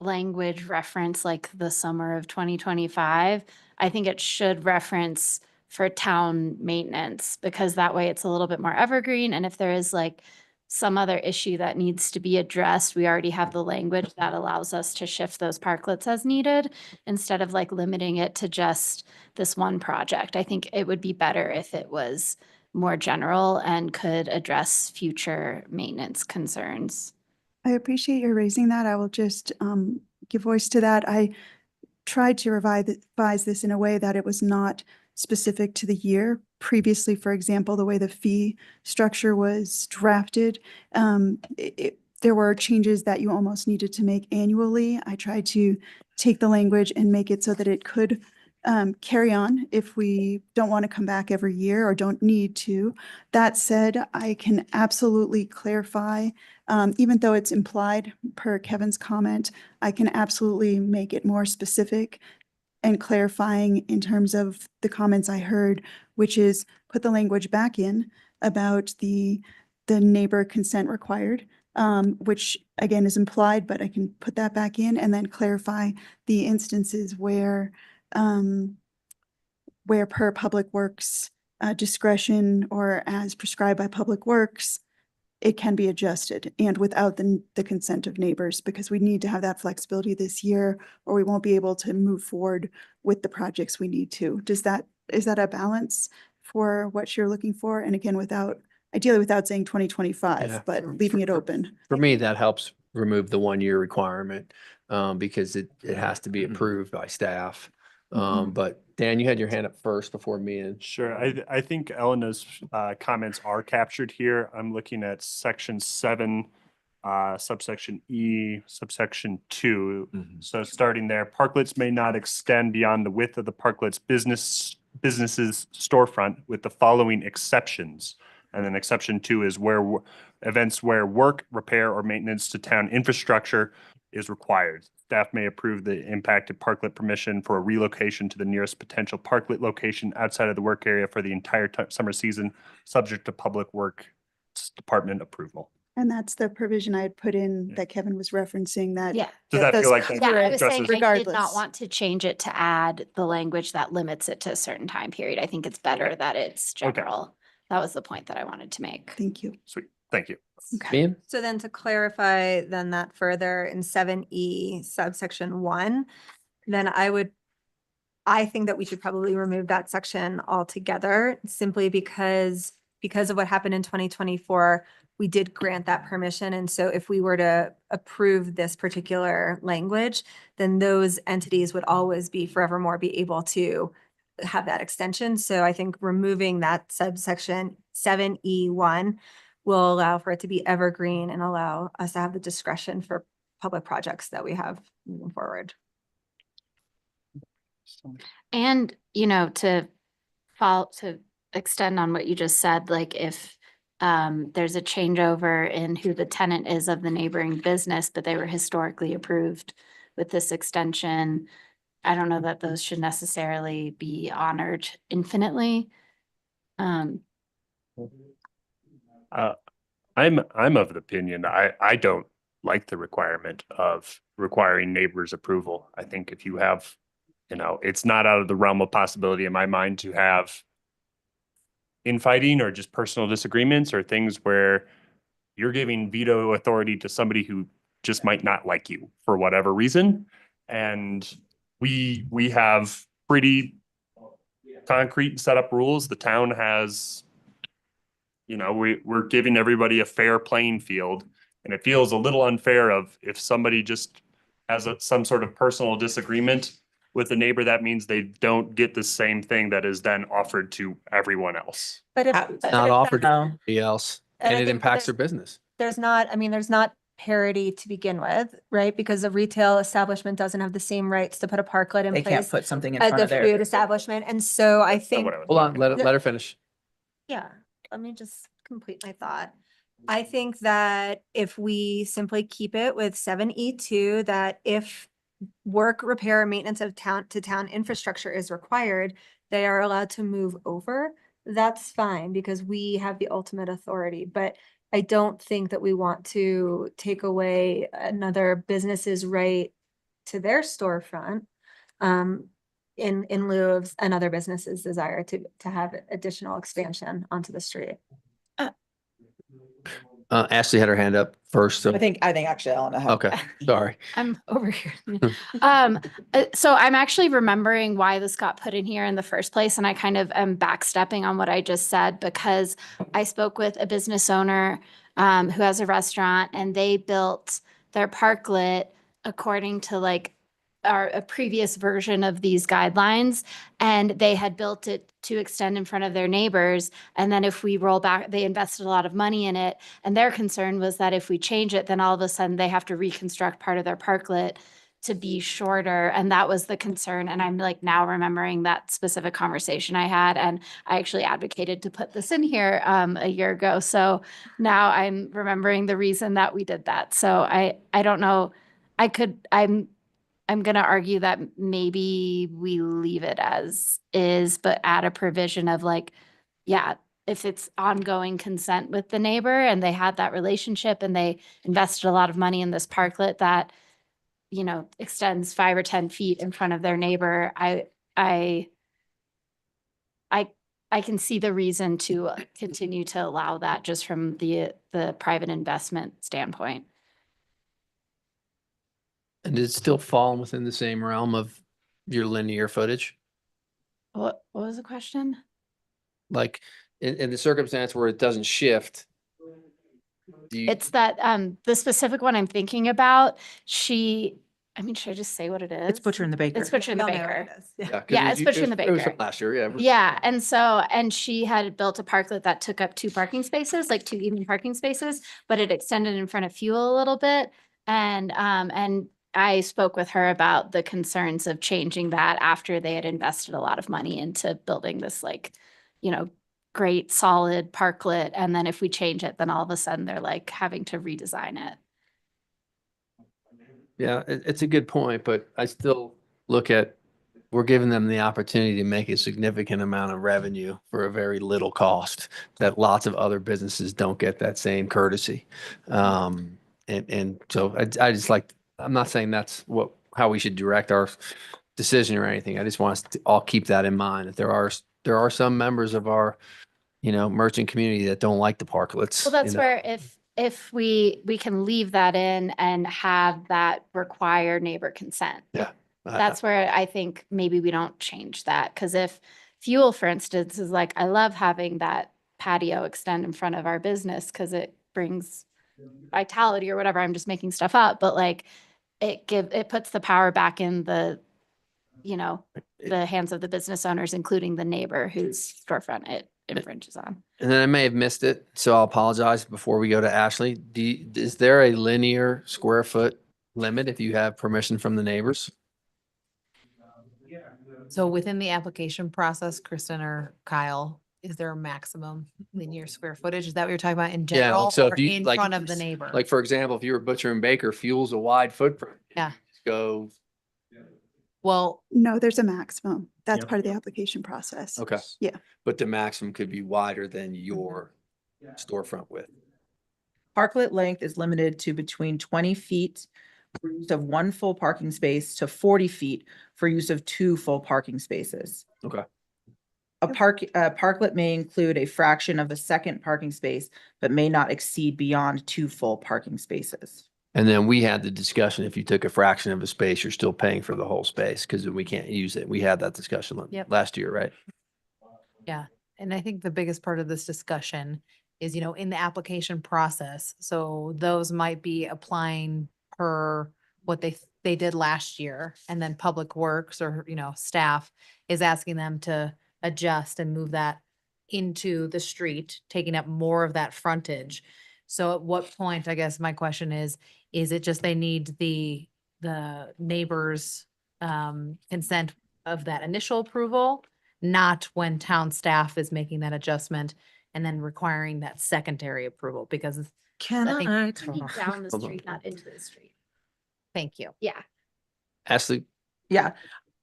language reference like the summer of 2025, I think it should reference for town maintenance because that way it's a little bit more evergreen. And if there is like some other issue that needs to be addressed, we already have the language that allows us to shift those parklets as needed instead of like limiting it to just this one project. I think it would be better if it was more general and could address future maintenance concerns. I appreciate your raising that. I will just give voice to that. I tried to revise this in a way that it was not specific to the year. Previously, for example, the way the fee structure was drafted, there were changes that you almost needed to make annually. I tried to take the language and make it so that it could carry on if we don't want to come back every year or don't need to. That said, I can absolutely clarify, even though it's implied per Kevin's comment, I can absolutely make it more specific and clarifying in terms of the comments I heard, which is put the language back in about the neighbor consent required, which again is implied, but I can put that back in and then clarify the instances where per Public Works discretion or as prescribed by Public Works, it can be adjusted and without the consent of neighbors, because we need to have that flexibility this year or we won't be able to move forward with the projects we need to. Is that a balance for what you're looking for? And again, ideally without saying 2025, Yeah. but leaving it open. For me, that helps remove the 1 year requirement because it has to be approved by staff. But Dan, you had your hand up first before me and. Sure. I think Elena's comments are captured here. I'm looking at section 7, subsection E, subsection 2. So starting there, parklets may not extend beyond the width of the parklet's business's storefront with the following exceptions. And then exception 2 is where events where work, repair, or maintenance to town infrastructure is required. Staff may approve the impacted parklet permission for a relocation to the nearest potential parklet location outside of the work area for the entire summer season, subject to Public Works Department approval. And that's the provision I had put in that Kevin was referencing that. Yeah. Does that feel like does that Yeah, I was saying addresses- I did regardless. not want to change it to add the language that limits it to a certain time period. I think it's better that it's Okay. general. That was the point that I wanted to make. Thank you. Sweet. Thank you. Ian? So then to clarify then that further in 7E subsection 1, then I think that we should probably remove that section altogether simply because of what happened in 2024, we did grant that permission. And so if we were to approve this particular language, then those entities would always be forevermore be able to have that extension. So I think removing that subsection 7E1 will allow for it to be evergreen and allow us to have the discretion for public projects that we have moving forward. And, to extend on what you just said, like if there's a changeover in who the tenant is of the neighboring business, but they were historically approved with this extension, I don't know that those should necessarily be honored infinitely. I'm of the opinion, I don't like the requirement of requiring neighbors' approval. I think if you have, it's not out of the realm of possibility in my mind to have infighting or just personal disagreements or things where you're giving veto authority to somebody who just might not like you for whatever reason. And we have pretty concrete set up rules. The town has, we're giving everybody a fair playing field. And it feels a little unfair if somebody just has some sort of personal disagreement with the neighbor, that means they don't get the same thing that is then offered to everyone else. But if It's not offered to anybody else And and I it think impacts that their business. there's not parity to begin with, right? Because a retail establishment doesn't have the same rights to put a parklet in They can't place put something in as front a of their. food establishment. And so I think, Hold on, let her finish. yeah, let me just complete my thought. I think that if we simply keep it with 7E2, that if work, repair, or maintenance of town infrastructure is required, they are allowed to move over that's fine because we have the ultimate authority, but I don't think that we want to take away another business's right to their storefront. In lieu of another business's desire to have additional expansion onto the street. Ashley had her hand up first, so. I think actually Elena had. Okay, sorry. I'm over here. So I'm actually remembering why this got put in here in the first place, and I kind of am backstepping on what I just said because I spoke with a business owner who has a restaurant, and they built their parklet according to like a previous version of these guidelines, and they had built it to extend in front of their neighbors. And then if we roll back, they invested a lot of money in it. And their concern was that if we change it, then all of a sudden they have to reconstruct part of their parklet to be shorter. And that was the concern. And I'm like now remembering that specific conversation I had. And I actually advocated to put this in here a year ago. So now I'm remembering the reason that we did that. So I don't know. I'm going to argue that maybe we leave it as is, but add a provision of like, yeah, if it's ongoing consent with the neighbor and they had that relationship and they invested a lot of money in this parklet that, you know, extends 5 or 10 feet in front of their neighbor, I can see the reason to continue to allow that just from the private investment standpoint. And it's still falling within the same realm of your linear footage? What was the question? Like in the circumstance where it doesn't shift? It's that the specific one I'm thinking about, should I just say what it is? It's Butcher and the Baker. It's Butcher and the We all know Baker. what it is. Yeah, Yeah, it's Butcher and the It was Baker. from last year, yeah. Yeah, and she had built a parklet that took up 2 parking spaces, like 2 evening parking spaces, but it extended in front of Fuel a little bit. And I spoke with her about the concerns of changing that after they had invested a lot of money into building this like, you know, great solid parklet. And then if we change it, then all of a sudden they're like having to redesign it. Yeah, it's a good point, but I still look at, we're giving them the opportunity to make a significant amount of revenue for a very little cost that lots of other businesses don't get that same courtesy. And so I just like, I'm not saying that's how we should direct our decision or anything. I just want us to all keep that in mind. That there are some members of our, merchant community that don't like the parklets. Well, that's where if we can leave that in and have that require neighbor consent. Yeah. That's where I think maybe we don't change that. Because if Fuel, for instance, is like, I love having that patio extend in front of our business because it brings vitality or whatever. I'm just making stuff up, but like it puts the power back in the hands of the business owners, including the neighbor whose storefront it infringes on. And then I may have missed it, so I'll apologize before we go to Ashley. Is there a linear square foot limit if you have permission from the neighbors? So within the application process, Kristen or Kyle, is there a maximum linear square footage? Is that what you're talking about in Yeah, general? so or if you in like, front of the neighbor? like for example, if you were Butcher and Baker, Fuel's a wide footprint. Yeah. Just go. Well, No, there's a maximum. That's Yep. part of the application process. Okay. Yeah. But the maximum could be wider than your storefront width. Parklet length is limited to between 20 feet for use of 1 full parking space to 40 feet for use of 2 full parking spaces. Okay. A parklet may include a fraction of a second parking space, but may not exceed beyond 2 full parking spaces. And then we had the discussion, if you took a fraction of a space, you're still paying for the whole space because we can't use it. We had that discussion Yep. last year, right? yeah. And I think the biggest part of this discussion is, in the application process. So those might be applying per what they did last year. And then Public Works or, staff is asking them to adjust and move that into the street, taking up more of that frontage. So at what point, I guess my question is it just they need the neighbors' consent of that initial approval, not when town staff is making that adjustment and then requiring that secondary approval? Because I think Down the Hold on. street, not into the street. Thank you. Yeah. Ashley, Yeah.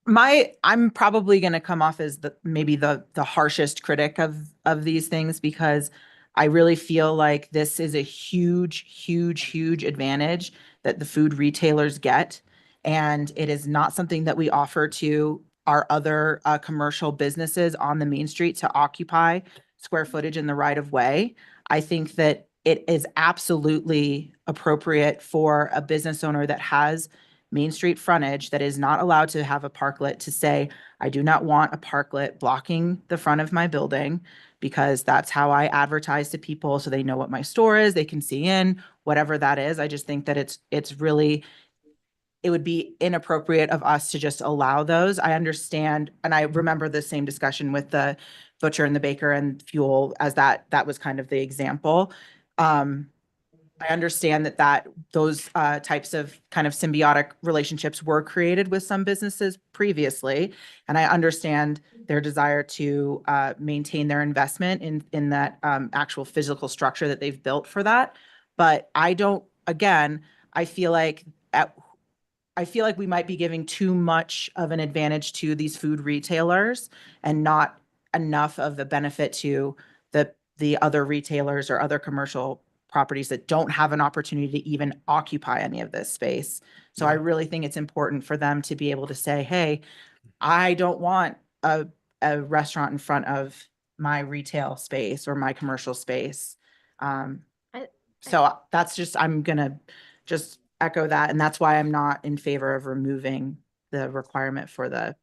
I'm probably gonna come off as maybe the harshest critic of these things, because I really feel like this is a huge advantage that the food retailers get. And it is not something that we offer to our other commercial businesses on the main street to occupy square footage in the right of way. I think that it is absolutely appropriate for a business owner that has Main Street frontage that is not allowed to have a parklet to say, I do not want a parklet blocking the front of my building, because that's how I advertise to people so they know what my store is, they can see in, whatever that is. I just think that it's really, it would be inappropriate of us to just allow those. I understand, and I remember the same discussion with the butcher and the baker and fuel, as that was kind of the example. I understand that those types of kind of symbiotic relationships were created with some businesses previously. And I understand their desire to maintain their investment in that actual physical structure that they've built for that. But I feel like we might be giving too much of an advantage to these food retailers and not enough of the benefit to the other retailers or other commercial properties that don't have an opportunity to even occupy any of this space. So I really think it's important for them to be able to say, hey, I don't want a restaurant in front of my retail space or my commercial space. So that's just, I'm gonna just echo that. And that's why I'm not in favor of removing the requirement for the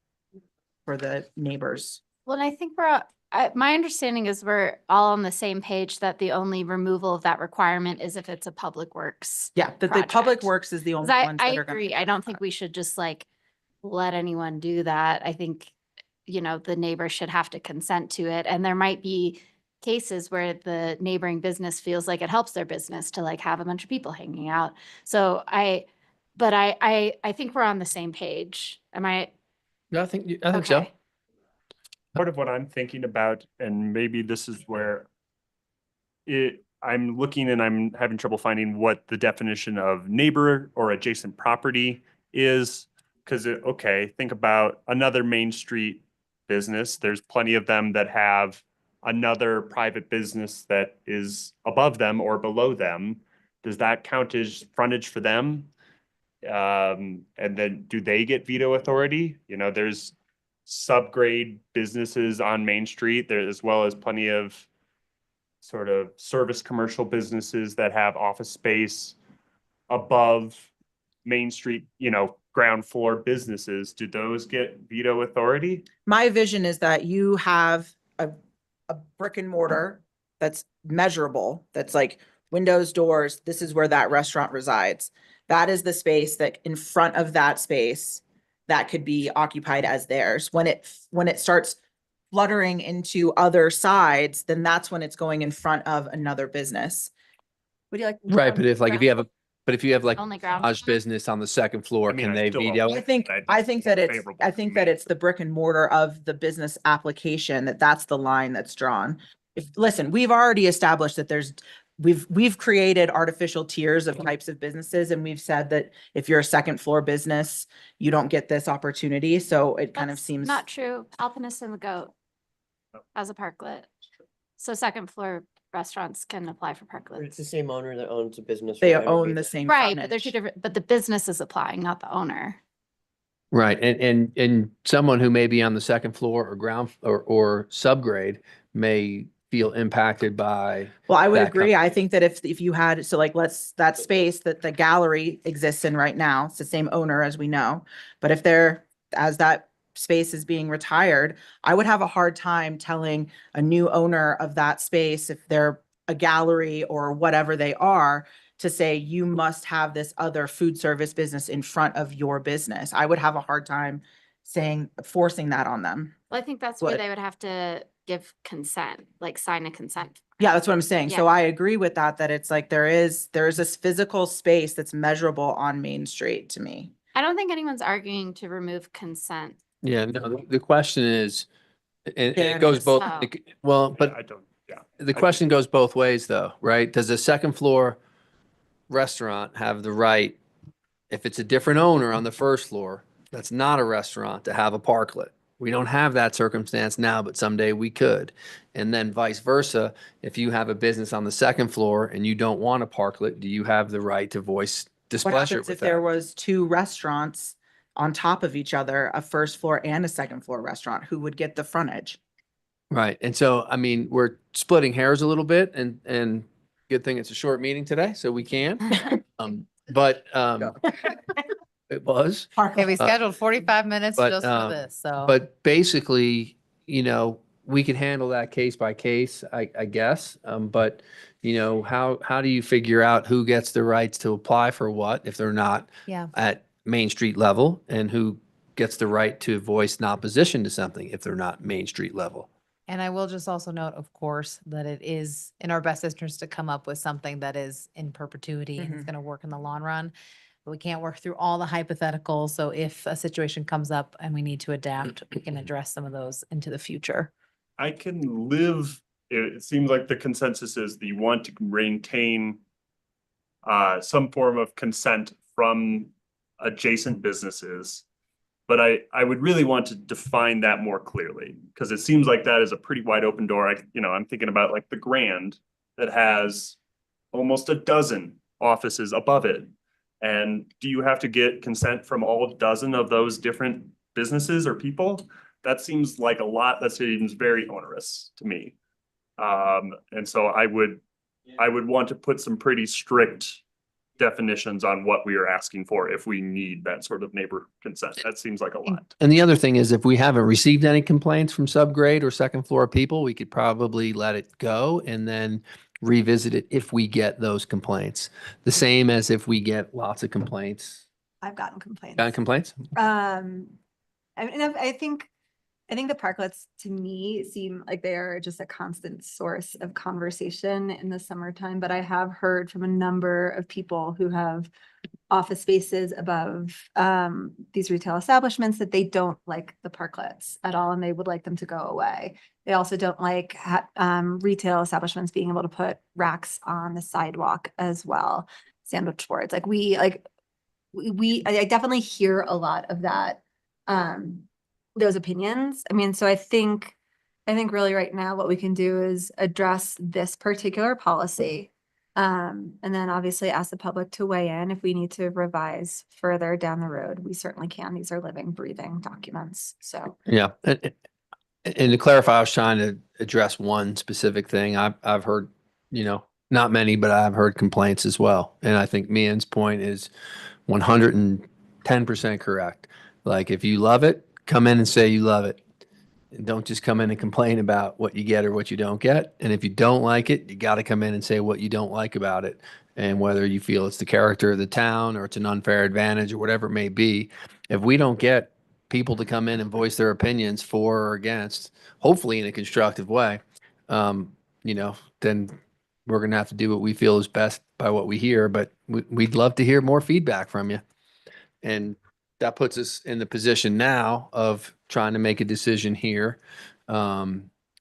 neighbors. Well, and I think my understanding is we're all on the same page that the only removal of that requirement is if it's a public works. Yeah, that the public works is the only 'Cause ones I that are gonna. agree. I don't think we should just like let anyone do that. I think, the neighbor should have to consent to it. And there might be cases where the neighboring business feels like it helps their business to like have a bunch of people hanging out. So I think we're on the same page. Am I? Yeah, I think so. Okay. Part of what I'm thinking about, and maybe this is where I'm looking and I'm having trouble finding what the definition of neighbor or adjacent property is. Because, think about another Main Street business. There's plenty of them that have another private business that is above them or below them. Does that count as frontage for them? And then do they get veto authority? There's subgrade businesses on Main Street there, as well as plenty of sort of service commercial businesses that have office space above Main Street, ground floor businesses. Do those get veto authority? My vision is that you have a brick and mortar that's measurable, that's like windows, doors, this is where that restaurant resides. That is the space that in front of that space that could be occupied as theirs. When it starts fluttering into other sides, then that's when it's going in front of another business. Would you like? Right, but if you have like Only ground garage business on the second floor, can they veto? I think that it's the brick and mortar of the business application, that's the line that's drawn. Listen, we've already established that we've created artificial tiers of types of businesses, and we've said that if you're a second floor business, you don't get this opportunity. So it kind of seems Not true. Alpinist and the Goat has a parklet. So second floor restaurants can apply for parklets. It's the same owner that owns a business. they right? own the same. Right, but they're two different, but the business is applying, not the owner. Right, and someone who may be on the second floor or ground or subgrade may feel impacted by. Well, I would that agree. I think that if you had, so like, that space that the gallery exists in right now, it's the same owner as we know. But if as that space is being retired, I would have a hard time telling a new owner of that space, if they're a gallery or whatever they are, to say, you must have this other food service business in front of your business. I would have a hard time forcing that on them. Well, I think that's where What? they would have to give consent, like sign a consent. Yeah, that's what I'm saying. So Yeah. I agree with that it's like there is this physical space that's measurable on Main Street to me. I don't think anyone's arguing to remove consent. Yeah, no, the question is, and Yeah, it goes it both, is. but I don't, yeah. the question goes both ways though, right? Does a second floor restaurant have the right, if it's a different owner on the first floor, that's not a restaurant to have a parklet. We don't have that circumstance now, but someday we could. And then vice versa, if you have a business on the second floor and you don't want a parklet, do you have the right to voice What displeasure happens with if there that? was two restaurants on top of each other, a first floor and a second floor restaurant? Who would get the frontage? Right. And so, I mean, we're splitting hairs a little bit and good thing it's a short meeting today, so we can. But it was. Okay, we scheduled 45 minutes but, just for this, so. But basically, we could handle that case by case, I guess. But, how do you figure out who gets the rights to apply for what if they're not Yeah. at Main Street level, and who gets the right to voice an opposition to something if they're not Main Street level? And I will just also note, of course, that it is in our best interest to come up with something that is in perpetuity and it's Mhm. going to work in the long run. But we can't work through all the hypotheticals. So if a situation comes up and we need to adapt, we can address some of those into the future. I can live, it seems like the consensus is that you want to maintain some form of consent from adjacent businesses. But I would really want to define that more clearly, because it seems like that is a pretty wide open door. I'm thinking about like the Grand that has almost a dozen offices above it. And do you have to get consent from all dozen of those different businesses or people? That seems like a lot. That seems very onerous to me. And so I would want to put some pretty strict definitions on what we are asking for if we need that sort of neighbor consent. That seems like a lot. And the other thing is, if we haven't received any complaints from subgrade or second floor people, we could probably let it go and then revisit it if we get those complaints. The same as if we get lots of complaints. I've gotten complaints. Gotten complaints? I mean, I think the parklets to me seem like they are just a constant source of conversation in the summertime, but I have heard from a number of people who have office spaces above these retail establishments that they don't like the parklets at all and they would like them to go away. They also don't like retail establishments being able to put racks on the sidewalk as well, sandwich boards. I definitely hear a lot of that. Those opinions. I mean, so I think really right now what we can do is address this particular policy. And then obviously ask the public to weigh in if we need to revise further down the road. We certainly can. These are living, breathing documents. So Yeah. And to clarify, I was trying to address one specific thing. I've heard, not many, but I've heard complaints as well. And I think Mian's point is 110% correct. Like, if you love it, come in and say you love it. And don't just come in and complain about what you get or what you don't get. And if you don't like it, you got to come in and say what you don't like about it. And whether you feel it's the character of the town or it's an unfair advantage or whatever it may be, if we don't get people to come in and voice their opinions for or against, hopefully in a constructive way, then we're going to have to do what we feel is best by what we hear. But we'd love to hear more feedback from you. And that puts us in the position now of trying to make a decision here.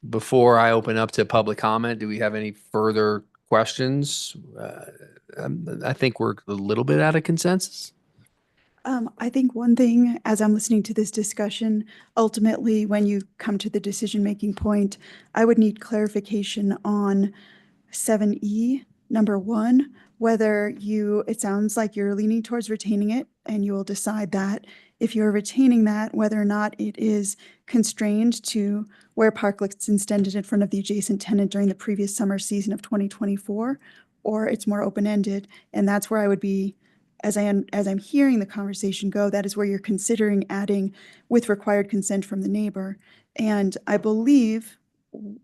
Before I open up to public comment, do we have any further questions? I think we're a little bit out of consensus. I think one thing, as I'm listening to this discussion, ultimately, when you come to the decision-making point, I would need clarification on 7E, number 1, whether it sounds like you're leaning towards retaining it, and you will decide that if you're retaining that, whether or not it is constrained to where parklets extended in front of the adjacent tenant during the previous summer season of 2024, or it's more open-ended. And that's where I would be, as I'm hearing the conversation go, that is where you're considering adding with required consent from the neighbor. And I believe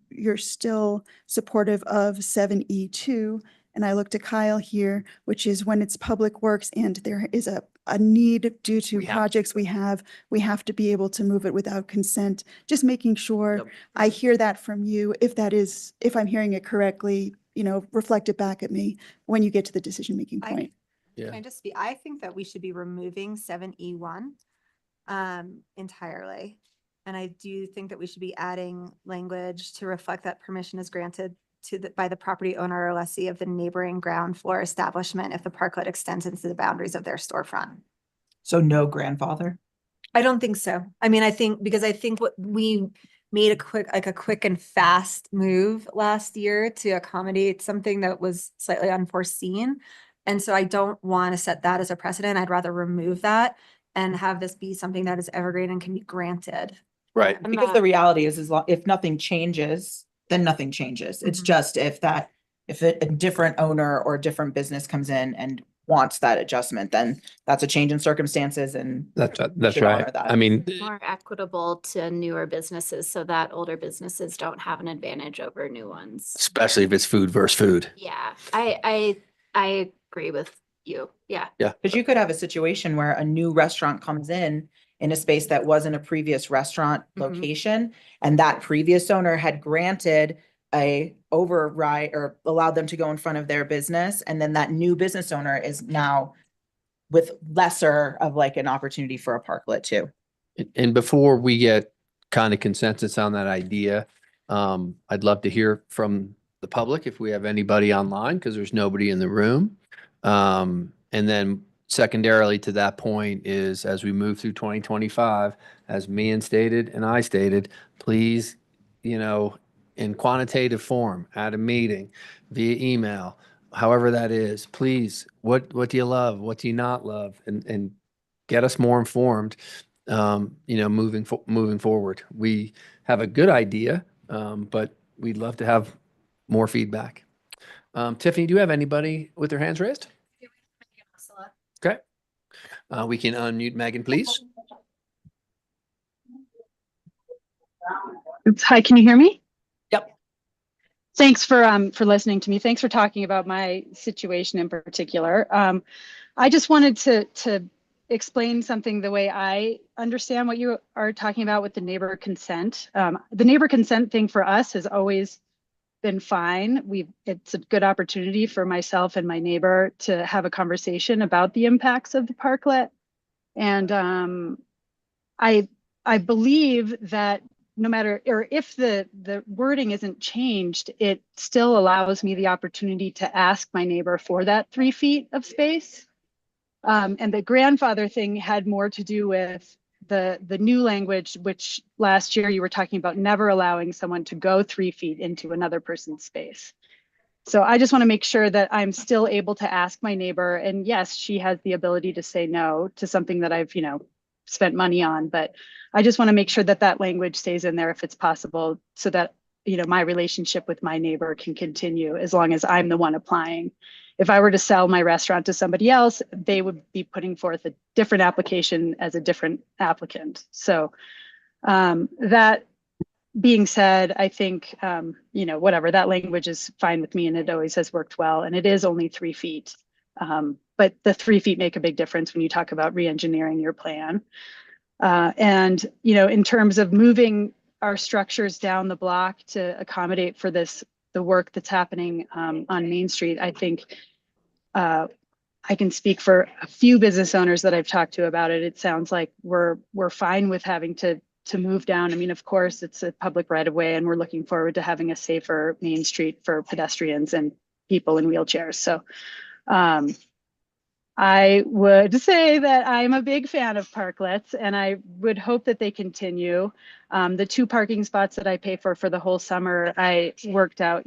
you're still supportive of 7E2. And I look to Kyle here, which is when it's public works and there is a need due to projects we have to be able to move it without consent. Just making sure I hear that from you. If I'm hearing it correctly, reflect it back at me when you get to the decision-making point. Can I just speak? I think that we should be removing 7E1 entirely. And I do think that we should be adding language to reflect that permission is granted by the property owner or lessee of the neighboring ground floor establishment if the parklet extends into the boundaries of their storefront. So no grandfather? I don't think so. I mean, I think, because I think what we made a quick and fast move last year to accommodate something that was slightly unforeseen. And so I don't want to set that as a precedent. I'd rather remove that and have this be something that is evergreen and can be granted. Right. Because the reality is if nothing changes, then nothing changes. It's just if a different owner or a different business comes in and wants that adjustment, then that's a change in circumstances and That's should honor right. that. I mean, More equitable to newer businesses so that older businesses don't have an advantage over new ones. especially if it's food versus food. Yeah, I agree with you. Yeah. Yeah. Because you could have a situation where a new restaurant comes in a space that wasn't a previous restaurant location, and that previous owner had granted a override or allowed them to go in front of their business, and then that new business owner is now with lesser of like an opportunity for a parklet too. And before we get kind of consensus on that idea, I'd love to hear from the public if we have anybody online, because there's nobody in the room. And then secondarily to that point is, as we move through 2025, as Mian stated and I stated, please, in quantitative form, at a meeting, via email, however that is, please, what do you love? What do you not love? And get us more informed, moving forward. We have a good idea, but we'd love to have more feedback. Tiffany, do you have anybody with their hands raised? Okay. We can unmute Megan, please. Oops, hi, can you hear me? Yep. Thanks for listening to me. Thanks for talking about my situation in particular. I just wanted to explain something the way I understand what you are talking about with the neighbor consent. The neighbor consent thing for us has always been fine. It's a good opportunity for myself and my neighbor to have a conversation about the impacts of the parklet. And I believe that no matter, or if the wording isn't changed, it still allows me the opportunity to ask my neighbor for that 3 feet of space. And the grandfather thing had more to do with the new language, which last year you were talking about never allowing someone to go 3 feet into another person's space. So I just want to make sure that I'm still able to ask my neighbor, and yes, she has the ability to say no to something that I've, spent money on, but I just want to make sure that that language stays in there if it's possible, so that, my relationship with my neighbor can continue as long as I'm the one applying. If I were to sell my restaurant to somebody else, they would be putting forth a different application as a different applicant. So that being said, I think, whatever, that language is fine with me and it always has worked well. And it is only 3 feet. But the 3 feet make a big difference when you talk about re-engineering your plan. And, in terms of moving our structures down the block to accommodate for the work that's happening on Main Street, I think I can speak for a few business owners that I've talked to about it. It sounds like we're fine with having to move down. I mean, of course, it's a public right of way, and we're looking forward to having a safer Main Street for pedestrians and people in wheelchairs. So I would say that I'm a big fan of parklets, and I would hope that they continue. The 2 parking spots that I pay for the whole summer, I worked out,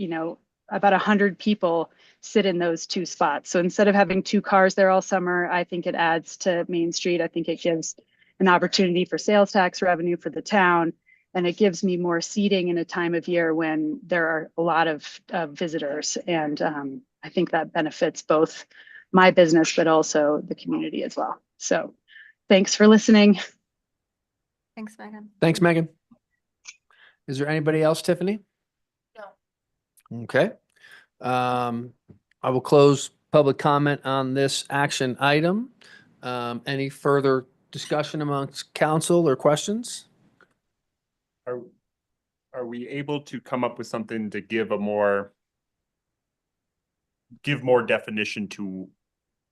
about 100 people sit in those 2 spots. So instead of having 2 cars there all summer, I think it adds to Main Street. I think it gives an opportunity for sales tax revenue for the town, and it gives me more seating in a time of year when there are a lot of visitors. And I think that benefits both my business, but also the community as well. So thanks for listening. Thanks, Megan. Thanks, Megan. Is there anybody else, Tiffany? No. Okay. I will close public comment on this action item. Any further discussion amongst council or questions? Are we able to come up with something to give more definition to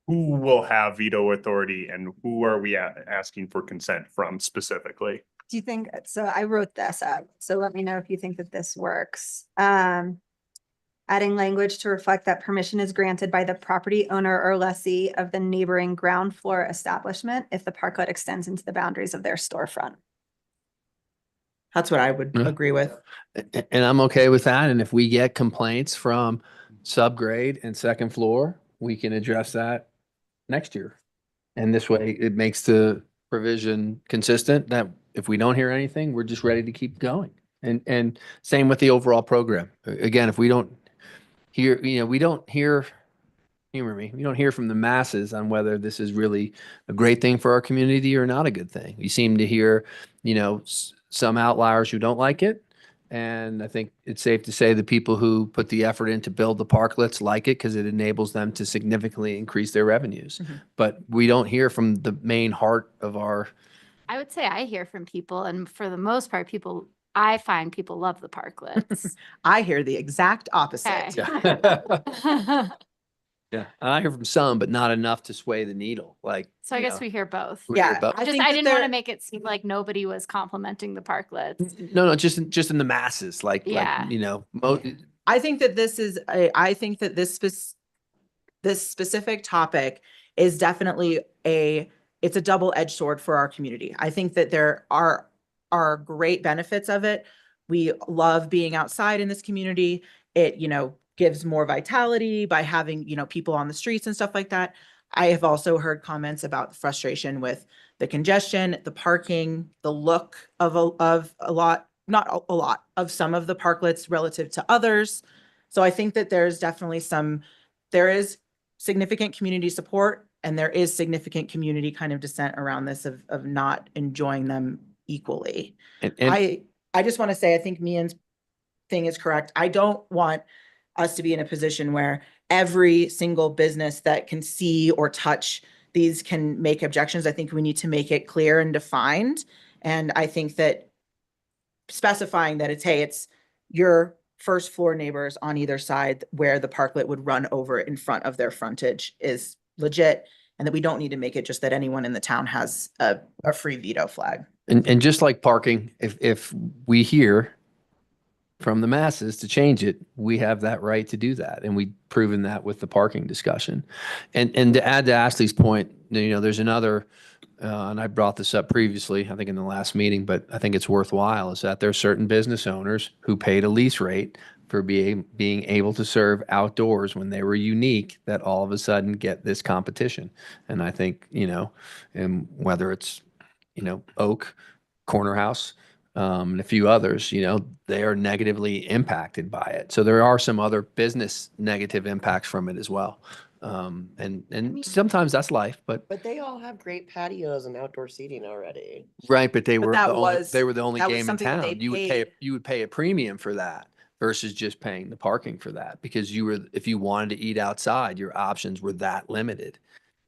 who will have veto authority and who are we asking for consent from specifically? Do you think, so I wrote this up, so let me know if you think that this works. adding language to reflect that permission is granted by the property owner or lessee of the neighboring ground floor establishment if the parklet extends into the boundaries of their storefront. That's what I would Yeah. agree with. And I'm okay with that. And if we get complaints from subgrade and second floor, we can address that next year. And this way it makes the provision consistent that if we don't hear anything, we're just ready to keep going. And same with the overall program. Again, if we don't hear, we don't hear, humor me, we don't hear from the masses on whether this is really a great thing for our community or not a good thing. You seem to hear, some outliers who don't like it. And I think it's safe to say the people who put the effort in to build the parklets like it because it enables them to significantly increase their revenues. But we don't hear from the main heart of our. I would say I hear from people, and for the most part, I find people love the parklets. I hear the exact opposite. Okay. Yeah, and I hear from some, but not enough to sway the needle. So I guess we hear both. We hear both. I didn't want to make it seem like nobody was complimenting the parklets. No, just in the masses, Yeah. I think that this specific topic is definitely it's a double-edged sword for our community. I think that there are great benefits of it. We love being outside in this community. It, gives more vitality by having, people on the streets and stuff like that. I have also heard comments about the frustration with the congestion, the parking, the look of a lot, not a lot of some of the parklets relative to others. So I think that there is significant community support, and there is significant community kind of dissent around this of not enjoying them equally. I just want to say, I think Mian's thing is correct. I don't want us to be in a position where every single business that can see or touch these can make objections. I think we need to make it clear and defined. And I think that specifying that it's your first floor neighbors on either side where the parklet would run over in front of their frontage is legit. And that we don't need to make it just that anyone in the town has a free veto flag. And just like parking, if we hear from the masses to change it, we have that right to do that. And we've proven that with the parking discussion. And to add to Ashley's point, there's another, and I brought this up previously, I think in the last meeting, but I think it's worthwhile, is that there are certain business owners who paid a lease rate for being able to serve outdoors when they were unique, that all of a sudden get this competition. And I think, and whether it's, Oak, Corner House, and a few others, they are negatively impacted by it. So there are some other business negative impacts from it as well. And sometimes that's life, but they all have great patios and outdoor seating already. right. But they were that the only that was game in something that town. they You would pay a premium for that versus just paying the parking for that, because if you wanted to eat outside, your options were that limited.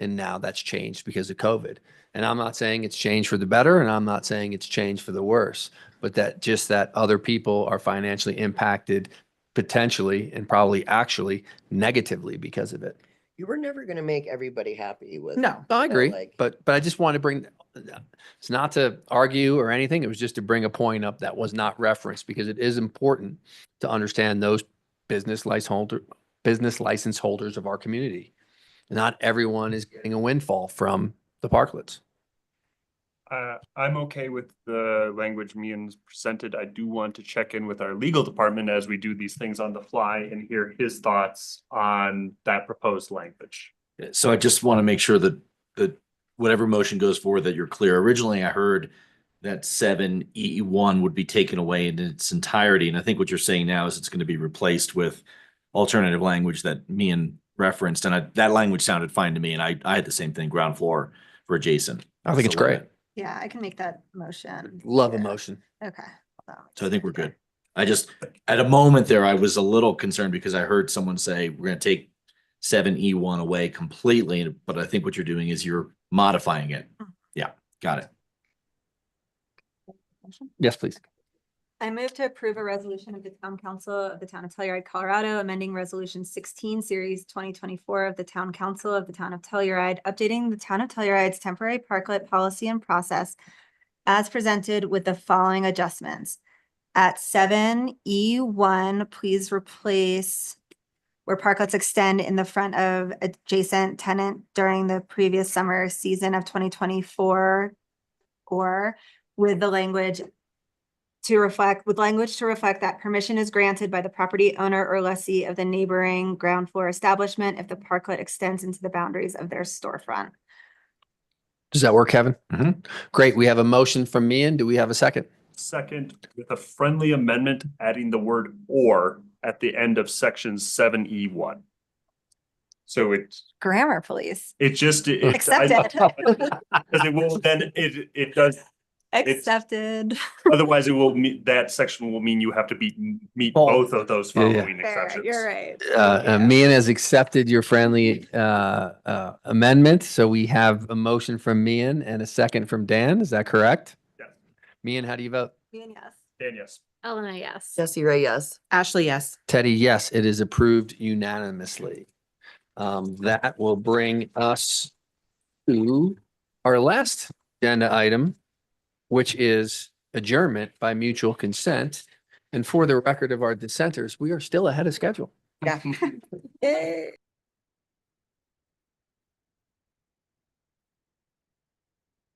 And now that's changed because of COVID. And I'm not saying it's changed for the better, and I'm not saying it's changed for the worse, but that other people are financially impacted potentially and probably actually negatively because of it. You were never going to make everybody happy with. No, I agree. But I just want to bring, it's not to argue or anything. It was just to bring a point up that was not referenced, because it is important to understand those business license holders of our community. Not everyone is getting a windfall from the parklets. I'm okay with the language Mian's presented. I do want to check in with our legal department as we do these things on the fly and hear his thoughts on that proposed language. So I just want to make sure that whatever motion goes forward, that you're clear. Originally, I heard that 7E1 would be taken away in its entirety. And I think what you're saying now is it's going to be replaced with alternative language that Mian referenced. And that language sounded fine to me. And I had the same thing, ground floor for adjacent. I think it's great. Yeah, I can make that motion. Love a motion. Okay. So I think we're good. I just, at a moment there, I was a little concerned because I heard someone say, we're going to take 7E1 away completely. But I think what you're doing is you're modifying it. Yeah, got it. Yes, please. I move to approve a resolution of the Town Council of the Town of Telluride, Colorado, amending Resolution 16, Series 2024 of the Town Council of the Town of Telluride, updating the Town of Telluride's temporary parklet policy and process as presented with the following adjustments. At 7E1, please replace where parklets extend in the front of adjacent tenant during the previous summer season of 2024, or with the language to reflect that permission is granted by the property owner or lessee of the neighboring ground floor establishment if the parklet extends into the boundaries of their storefront. Does that work, Kevin? Great. We have a motion from Mian. Do we have a second? Second, with a friendly amendment, adding the word "or" at the end of section 7E1. So Grammar, please. it just. Accepted. Because it will, then it does. Accepted. Otherwise, it will meet, that section will mean you have to meet both of those Yeah, yeah. following exceptions. You're right. Mian has accepted your friendly amendment. So we have a motion from Mian and a second from Dan. Is that correct? Yes. Mian, how do you vote? Yes. Dan, yes. Elena, yes. Jesse Ray, yes. Ashley, yes. Teddy, yes, it is approved unanimously. That will bring us to our last agenda item, which is adjournment by mutual consent. And for the record of our dissenters, we are still ahead of schedule. Yeah. Yay.